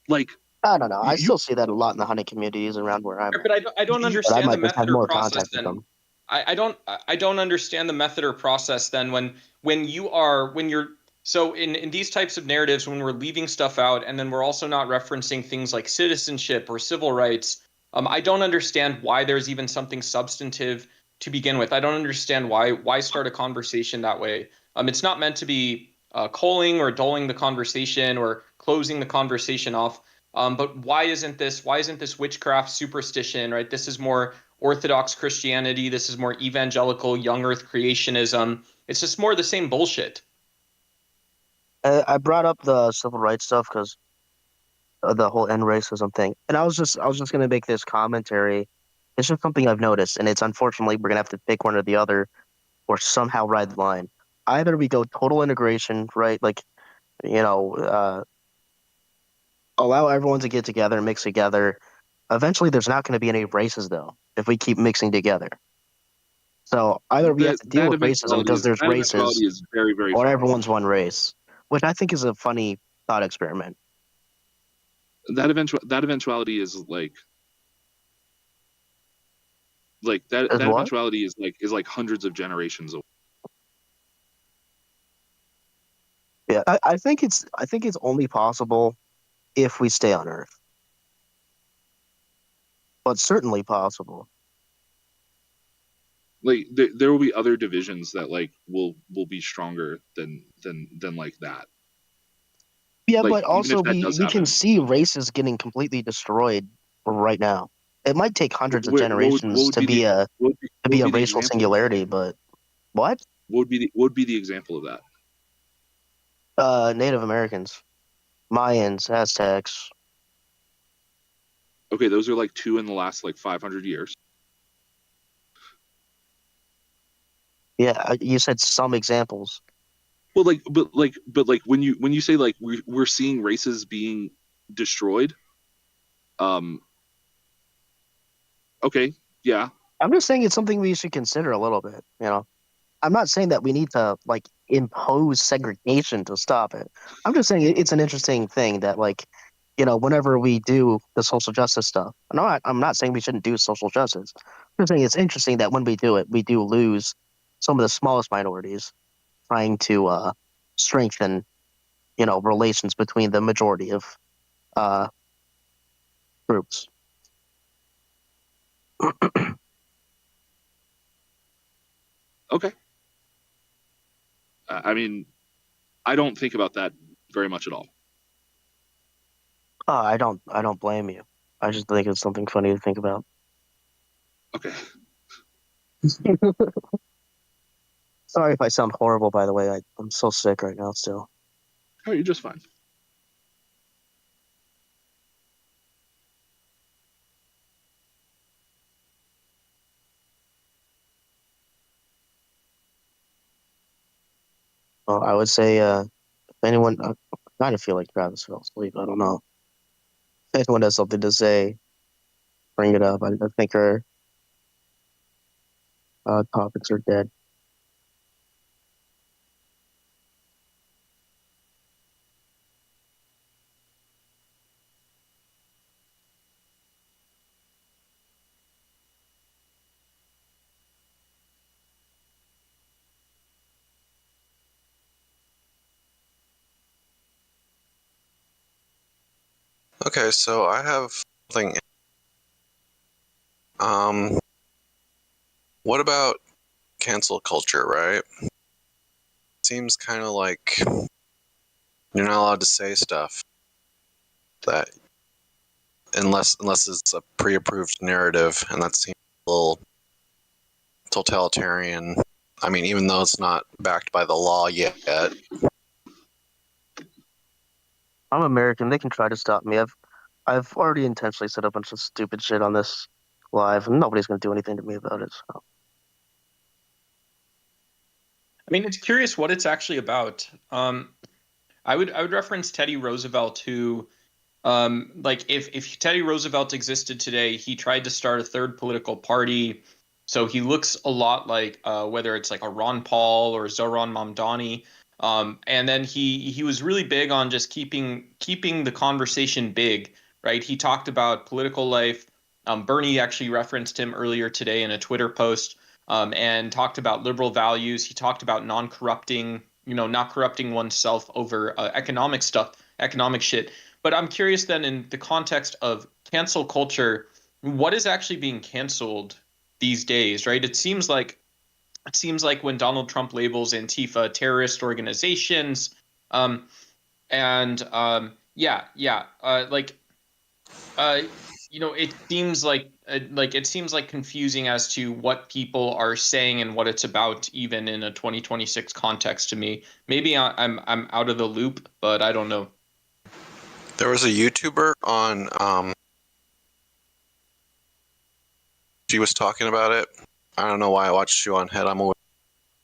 Like I don't know. I still see that a lot in the hunting communities around where I'm. But I don't But I understand the might just have method or more process contact with then. them. I don't understand the method or process then when you're so in these types of narratives, when we're leaving stuff out and then we're also not referencing things like citizenship or civil rights. I don't understand why there's even something substantive to begin with. I don't understand why start a conversation that way. It's not meant to be culling or dulling the conversation or closing the conversation off. But why isn't this witchcraft superstition, right? This is more Orthodox Christianity. This is more evangelical young Earth creationism. It's just more of the same bullshit. I brought up the civil rights stuff because the whole end racism thing, and I was just gonna make this commentary. It's just something I've noticed, and it's unfortunately we're gonna have to pick one or the other, or somehow ride the line. Either we go total integration, right? Like, you know, allow everyone to get together and mix together. Eventually, there's not going to be any races though if we keep mixing together. So either we have to deal with racism because there's that races, eventuality is very, very or far everyone's off. one race, which I think is a funny thought experiment. That eventuality is that Is what? eventuality is like hundreds of generations away. Yeah, I think it's only possible if we stay on Earth, but certainly possible. Like there will be other divisions that like will be stronger than like that. Yeah, Like but even also if that we does we can happen, see races getting completely destroyed right now. It might take hundreds of what generations would be the to what be would a be the racial example of that? singularity, but what? What would be the example of that? Native Americans, Mayans, Aztecs. Okay, those are like two in the last like 500 years. Yeah, you said some examples. Well, but like when you say like we're seeing races being destroyed, um, okay, yeah, I'm just saying it's something we should consider a little bit. I'm not saying that we need to like impose segregation to stop it. I'm just saying it's an interesting thing that like, whenever we do the social justice stuff, I'm not saying we shouldn't do social justice. I'm just saying it's interesting that when we do it, we do lose some of the smallest minorities trying to strengthen, relations between the majority of uh, groups. okay. I mean, I don't think about that very much at all. I don't blame you. I just think it's something funny to think about. Okay. Sorry if I sound horrible, by the way. I'm so sick right now still. Oh, you're just fine. Well, I would say if anyone, I kind of feel like Travis fell asleep. I don't know. If anyone has something to say, bring it up. I think our topics are dead. Okay, so I have something. Um, what about cancel culture, right? Seems kind of like you're not allowed to say stuff that unless it's a pre-approved narrative, and that seems a little totalitarian. I mean, even though it's not backed by the law yet. I'm American. They can try to stop me. I've already intentionally said a bunch of stupid shit on this live, and nobody's going to do anything to me about it. So. I mean, it's curious what it's actually about. I would reference Teddy Roosevelt, who, like, if Teddy Roosevelt existed today, he tried to start a third political party. So he looks a lot like whether it's like a Ron Paul or Zoran Mamdani. And then he was really big on just keeping the conversation big, right? He talked about political life. Bernie actually referenced him earlier today in a Twitter post, and talked about liberal values. He talked about non-corrupting, not corrupting oneself over economic stuff, economic shit. But I'm curious then, in the context of cancel culture, what is actually being canceled these days, right? It seems like when Donald Trump labels Antifa terrorist organizations, and yeah, like It seems like confusing as to what people are saying and what it's about, even in a 2026 context. To me, maybe I'm out of the loop, but I don't know. There was a YouTuber on. She was talking about it. I don't know why I watched you on Head. I'm aware,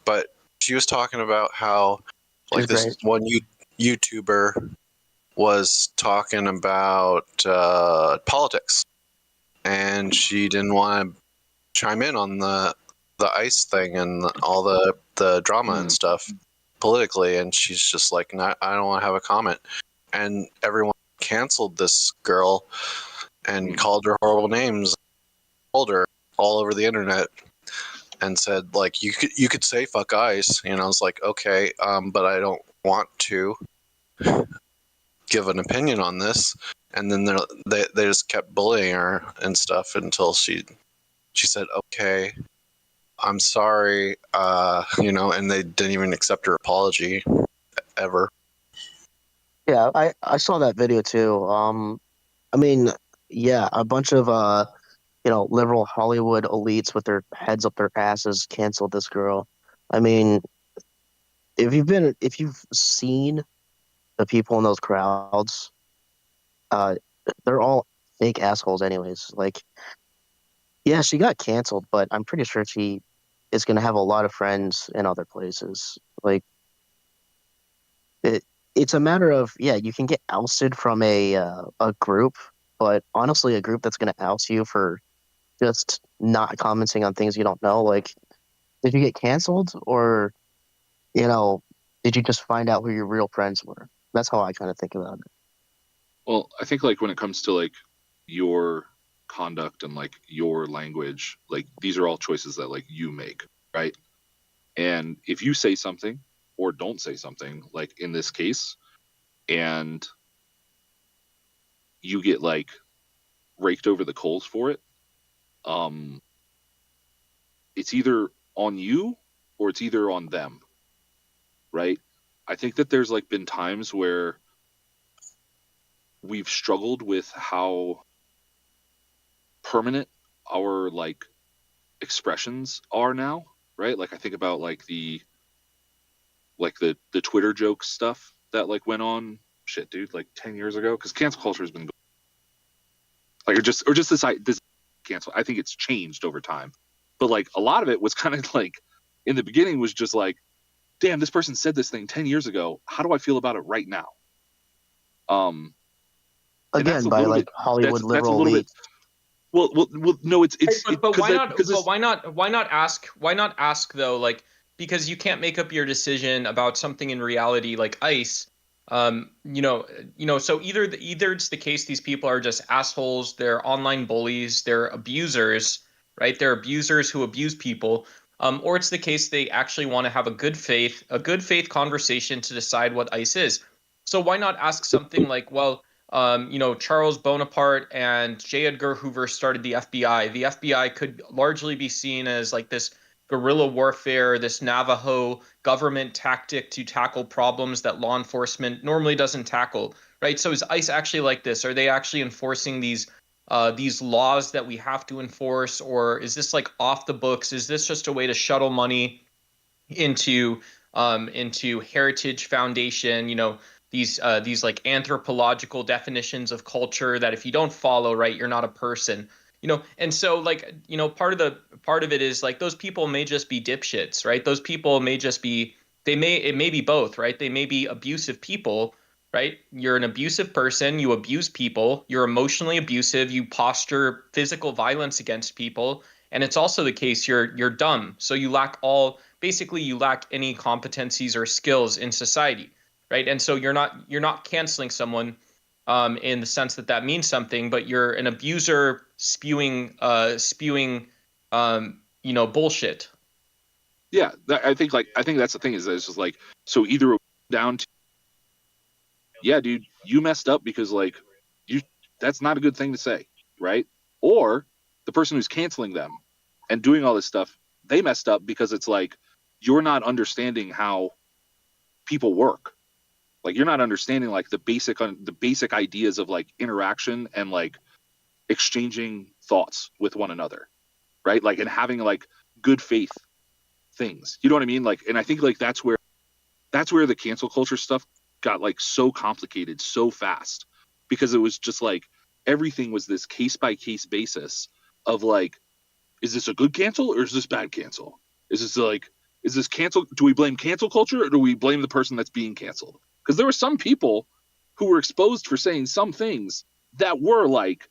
but she was talking about how, like, this great. one YouTuber was talking about politics, and she didn't want to chime in on the ICE thing and all the drama and stuff politically, and she's just like, I don't want to have a comment, and everyone canceled this girl and called her horrible names, called her all over the internet, and said, like, you could say fuck ICE, I was like, okay, but I don't want to give an opinion on this. And then they just kept bullying her and stuff until she said, okay, I'm sorry, and they didn't even accept her apology ever. Yeah, I saw that video too. I mean, yeah, a bunch of liberal Hollywood elites with their heads up their asses canceled this girl. I mean, if you've seen the people in those crowds, uh, they're all fake assholes anyways. Like, yeah, she got canceled, but I'm pretty sure she is going to have a lot of friends in other places. Like, it's a matter of, yeah, you can get ousted from a group, but honestly, a group that's going to oust you for just not commenting on things you don't know, like, did you get canceled, or did you just find out who your real friends were? That's how I kind of think about it. Well, I think like when it comes to like your conduct and like your language, like these are all choices that like you make, right? And if you say something or don't say something, like in this case, and you get like raked over the coals for it, um, it's either on you or it's either on them, right? I think that there's like been times where we've struggled with how permanent our like expressions are now, right? Like I think about like the Twitter joke stuff that like went on, shit, dude, like 10 years ago, because cancel culture has been like, or just this cancel. I think it's changed over time, but like a lot of it was kind of like in the beginning was just like, damn, this person said this thing 10 years ago. How do I feel about it right now? Again, by like Hollywood that's liberal a little elites. Well, no, it's But why not? But why not ask? Why not ask though? Like, because you can't make up your decision about something in reality like ICE. So either it's the case these people are just assholes, they're online bullies, they're abusers, right? They're abusers who abuse people. Or it's the case they actually want to have a good faith conversation to decide what ICE is. So why not ask something like, well, Charles Bonaparte and J. Edgar Hoover started the FBI. The FBI could largely be seen as like this guerrilla warfare, this Navajo government tactic to tackle problems that law enforcement normally doesn't tackle, right? So is ICE actually like this? Are they actually enforcing these laws that we have to enforce, or is this like off the books? Is this just a way to shuttle money into Heritage Foundation? These like anthropological definitions of culture that if you don't follow, right, you're not a person. And so like part of it is like those people may just be dipshits, right? Those people may just be it may be both, right? They may be abusive people, right? You're an abusive person, you abuse people, you're emotionally abusive, you posture physical violence against people, and it's also the case you're dumb, so you lack any competencies or skills in society, right? And so you're not canceling someone in the sense that means something, but you're an abuser spewing bullshit. Yeah, I think that's the thing is that it's just like, so either down to, yeah, dude, you messed up because like that's not a good thing to say, right? Or the person who's canceling them and doing all this stuff, they messed up because it's like you're not understanding how people work, Like you're not understanding like the basic ideas of like interaction and like exchanging thoughts with one another, right? Like and having like good faith things. You know what I mean? Like, and I think like that's where the cancel culture stuff got like so complicated so fast because it was just like everything was this case by case basis of like, is this a good cancel or is this bad cancel? Is this cancel? Do we blame cancel culture or do we blame the person that's being canceled? Because there were some people who were exposed for saying some things that were like,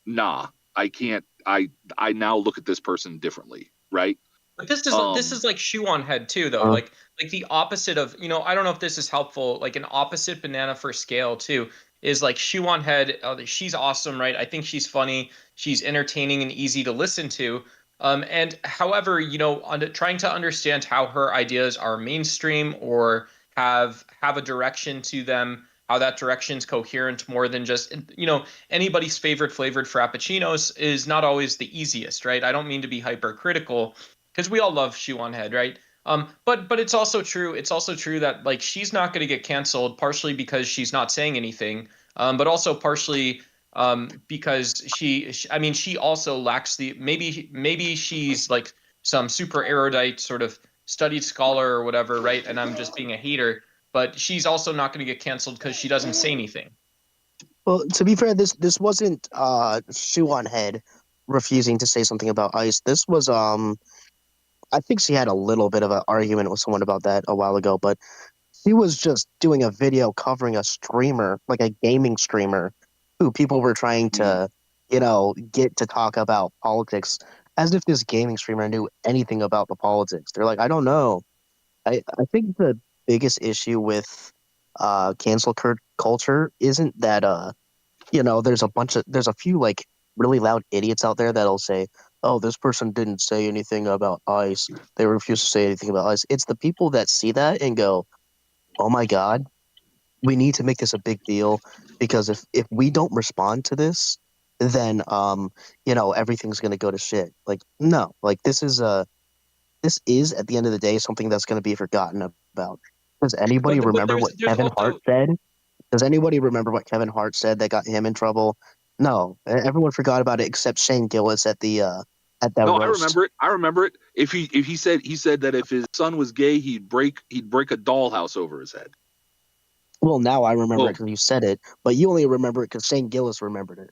nah, I can't. I now look at this person differently, right? But this is like shoe on head too, though. Like the opposite of, I don't know if this is helpful. Like an opposite banana for scale too is like shoe on head. She's awesome, right? I think she's funny. She's entertaining and easy to listen to. And however, trying to understand how her ideas are mainstream or have a direction to them, how that direction's coherent more than just anybody's favorite flavored frappuccinos is not always the easiest, right? I don't mean to be hypercritical because we all love shoe on head, right? But it's also true. It's also true that like she's not going to get canceled partially because she's not saying anything, but also partially because I mean, she also lacks the maybe she's like some super erudite sort of studied scholar or whatever, right? And I'm just being a hater, but she's also not going to get canceled because she doesn't say anything. Well, to be fair, this wasn't shoe on head refusing to say something about ICE. This was I think she had a little bit of an argument with someone about that a while ago, but she was just doing a video covering a streamer, like a gaming streamer, who people were trying to, get to talk about politics, as if this gaming streamer knew anything about the politics. They're like, I don't know. I think the biggest issue with culture isn't that there's a few like really loud idiots out there that'll say, "Oh, this person didn't say anything about ICE. They refuse to say anything about ICE." It's the people that see that and go, "Oh my God, we need to make this a big deal because if we don't respond to this, then everything's gonna go to shit." Like no, like this is at the end of the day something that's gonna be forgotten about. Does anybody But remember what there's Kevin Hart also said? Does anybody remember what Kevin Hart said that got him in trouble? No, everyone forgot about it except Shane Gillis at that No, roast. I remember it. If he said that if his son was gay, he'd break a dollhouse over his head. Well, now I remember Oh. it because you said it, but you only remember it because Shane Gillis remembered it.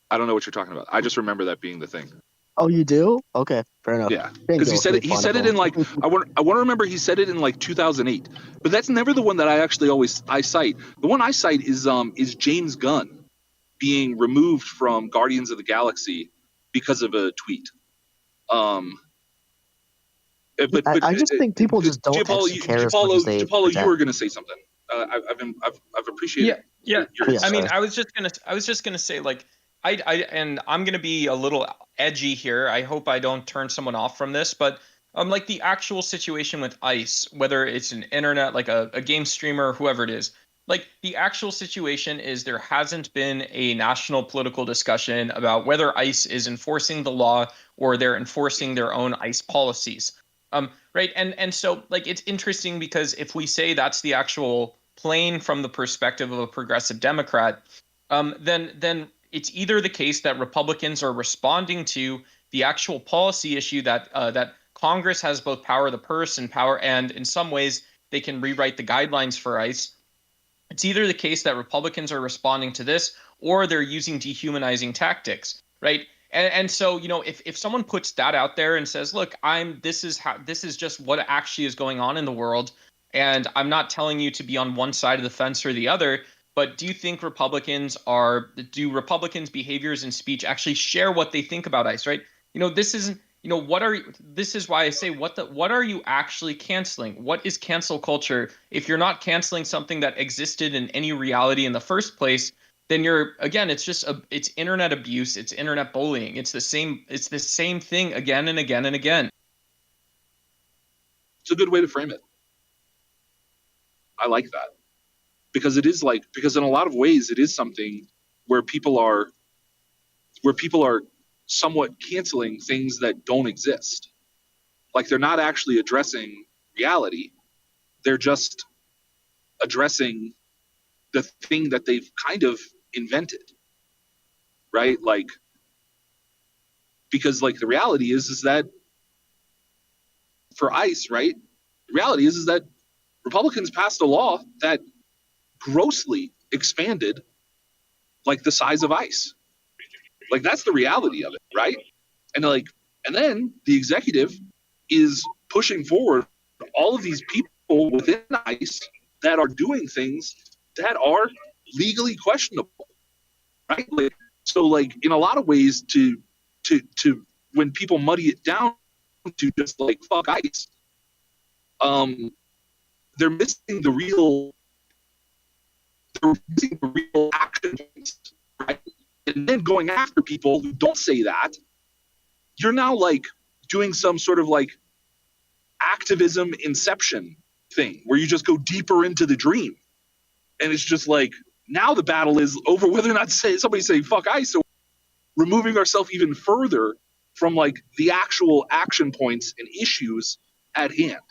I don't know what you're talking about. I just remember that being the thing. Oh, you do? Okay, fair enough. Yeah, Shane because he Gillis said it. made He fun said of it him. in like I want to remember he said it in like 2008. But that's never the one that I actually always cite. The one I cite is James Gunn being removed from Guardians of the Galaxy because of a tweet. But I just think people just don't actually care as much as they Giapalo, you pretend. were going to say something. I've appreciated. Yeah. Your I mean, sorry. I was just gonna say like and I'm gonna be a little edgy here. I hope I don't turn someone off from this, but like the actual situation with ICE, whether it's an internet like a game streamer, whoever it is, like the actual situation is there hasn't been a national political discussion about whether ICE is enforcing the law or they're enforcing their own ICE policies. Right. And so like it's interesting because if we say that's the actual plane from the perspective of a progressive Democrat, then it's either the case that Republicans are responding to the actual policy issue that Congress has both power of the purse and power, and in some ways they can rewrite the guidelines for ICE. It's either the case that Republicans are responding to this or they're using dehumanizing tactics, right? And so, if someone puts that out there and says, look, this is just what actually is going on in the world, and I'm not telling you to be on one side of the fence or the other, but do you think do Republicans' behaviors and speech actually share what they think about ICE, right? This isn't, this is why I say, what are you actually canceling? What is cancel culture? If you're not canceling something that existed in any reality in the first place, then it's internet abuse, it's internet bullying. It's the same thing again and again and again. It's a good way to frame it. I like that because because in a lot of ways it is something where people are somewhat canceling things that don't exist. Like they're not actually addressing reality. They're just addressing the thing that they've kind of invented, right? Like, because like the reality is that for ICE, right? The reality is that Republicans passed a law that grossly expanded like the size of ICE. Like that's the reality of it, right? And like, and then the executive is pushing forward all of these people within ICE that are doing things that are legally questionable, right? Like, so like in a lot of ways to when people muddy it down to just like fuck ICE, they're missing the real action points, right? And then going after people who don't say that, you're now like doing some sort of like activism inception thing where you just go deeper into the dream. And it's just like now the battle is over whether or not somebody saying fuck ICE, so removing ourselves even further from like the actual action points and issues at hand.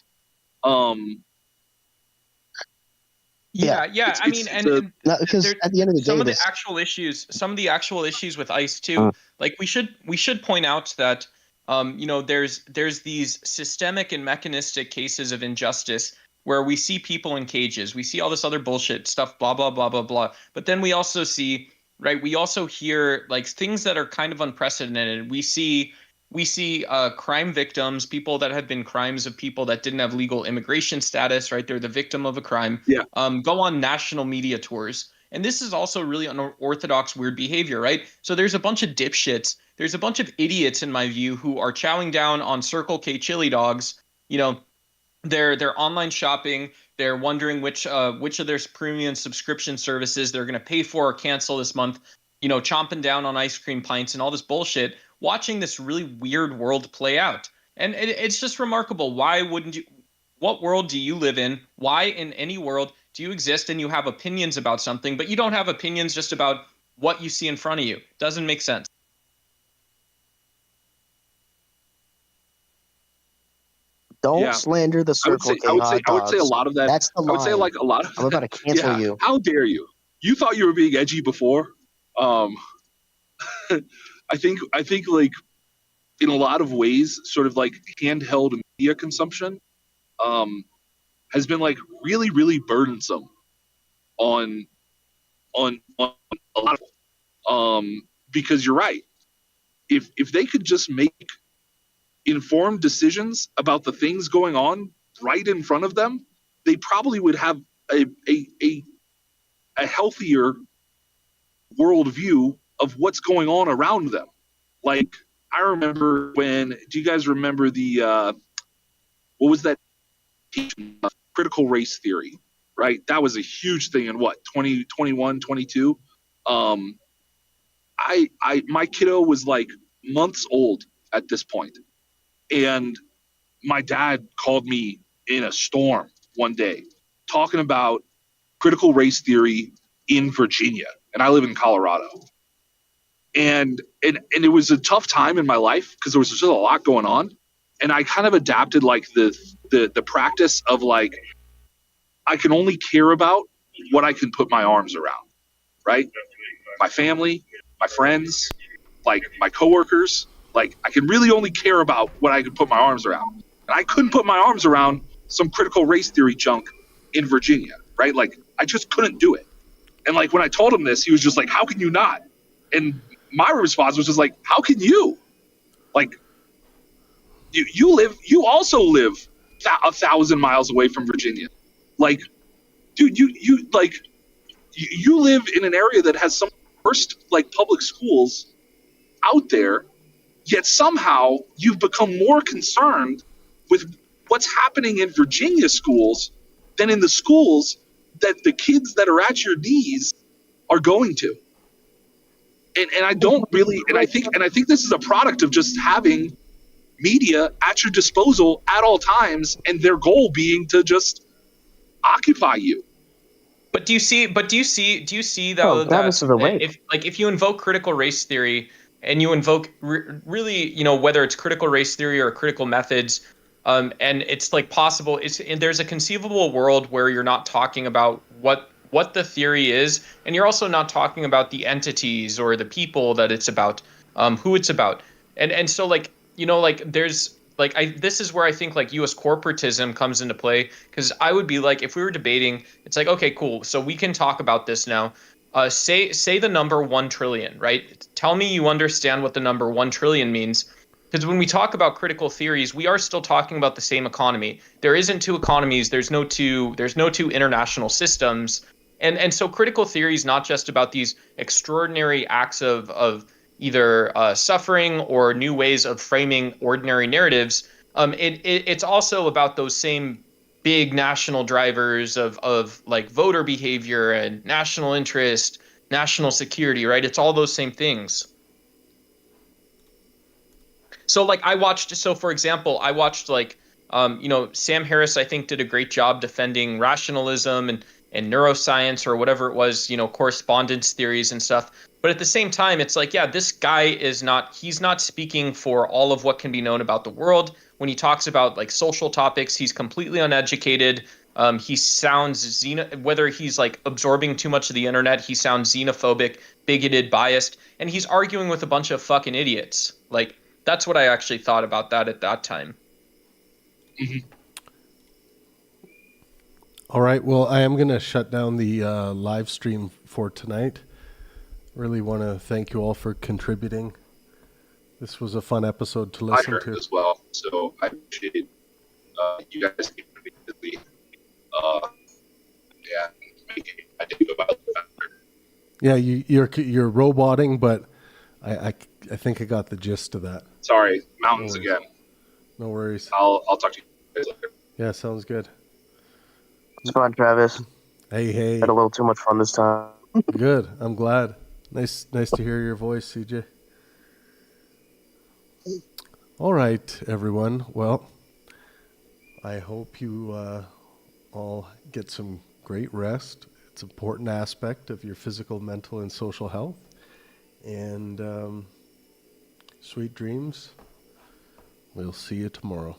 Yeah. I mean, and because at the end of the day, some of the actual issues with ICE too. Like we should point out that there's these systemic and mechanistic cases of injustice where we see people in cages, we see all this other bullshit stuff, blah blah blah blah blah. But then we also see, right? We also hear like things that are kind of unprecedented. We see crime victims, people that have been crimes of people that didn't have legal immigration status, right? They're the victim of a crime. Yeah. Go on national media tours. And this is also really unorthodox, weird behavior, right? So there's a bunch of dipshits. There's a bunch of idiots, in my view, who are chowing down on Circle K chili dogs. They're online shopping. They're wondering which of their premium subscription services they're going to pay for or cancel this month. Chomping down on ice cream pints and all this bullshit, watching this really weird world play out. And it's just remarkable. Why wouldn't you? What world do you live in? Why in any world do you exist and you have opinions about something, but you don't have opinions just about what you see in front of you? Doesn't make sense. Don't slander the Circle K hot dogs. I would say a lot of that. That's the line. I would say like a lot of. I'm about to cancel you. How dare you? You thought you were being edgy before. I think like in a lot of ways, sort of like handheld media consumption has been like really, really burdensome on a lot of because you're right. If they could just make informed decisions about the things going on right in front of them, they probably would have a healthier worldview of what's going on around them. Like I remember do you guys remember the what was that critical race theory, right? That was a huge thing in what 2021, 22. My kiddo was like months old at this point, and my dad called me in a storm one day talking about critical race theory in Virginia, and I live in Colorado. And it was a tough time in my life because there was just a lot going on, and I kind of adapted like the practice of like I can only care about what I can put my arms around, right? My family, my friends, like my coworkers, like I can really only care about what I can put my arms around. And I couldn't put my arms around some critical race theory junk in Virginia, right? Like I just couldn't do it. And like when I told him this, he was just like, "How can you not?" And my response was just like, "How can you? Like you also live 1,000 miles away from Virginia. Like, dude, you live in an area that has some of the worst like public schools out there, yet somehow you've become more concerned with what's happening in Virginia schools than in the schools that the kids that are at your knees are going to." And I don't really, and I think this is a product of just having media at your disposal at all times, and their goal being to just occupy you. But do you see though that if you invoke critical race theory and you invoke really, whether it's critical race theory or critical methods, And it's like possible. And there's a conceivable world where you're not talking about what the theory is, and you're also not talking about the entities or the people that it's about, who it's about. And so like like there's like this is where I think like U.S. corporatism comes into play, because I would be like, if we were debating, it's like, okay, cool, so we can talk about this now. Say the number 1 trillion, right? Tell me you understand what the number 1 trillion means. Because when we talk about critical theories, we are still talking about the same economy. There isn't two economies. There's no two international systems. And so critical theory is not just about these extraordinary acts of either suffering or new ways of framing ordinary narratives. It's also about those same big national drivers of like voter behavior and national interest, national security, right? It's all those same things. So like for example, I watched like Sam Harris, I think, did a great job defending rationalism and neuroscience, or whatever it was, correspondence theories and stuff. But at the same time, it's like, yeah, this guy he's not speaking for all of what can be known about the world. When he talks about like social topics, he's completely uneducated. He sounds whether he's like absorbing too much of the internet, he sounds xenophobic, bigoted, biased, and he's arguing with a bunch of fucking idiots. Like, that's what I actually thought about that at that time. All right. Well, I am going to shut down the live stream for tonight. Really want to thank you all for contributing. This was a fun episode to listen I to. heard as well, so I appreciate you guys keeping me busy. Yeah, I did go about the factor. Yeah, you're roboting, but I think I got the gist of that. Sorry, mountains No again. No worries. I'll talk to you guys later. Yeah, sounds good. It's fun, Travis. Hey. Had a little too much fun this time. Good. I'm glad. Nice to hear your voice, CJ. All right, everyone. Well, I hope you all get some great rest. It's an important aspect of your physical, mental, and social health. And sweet dreams. We'll see you tomorrow.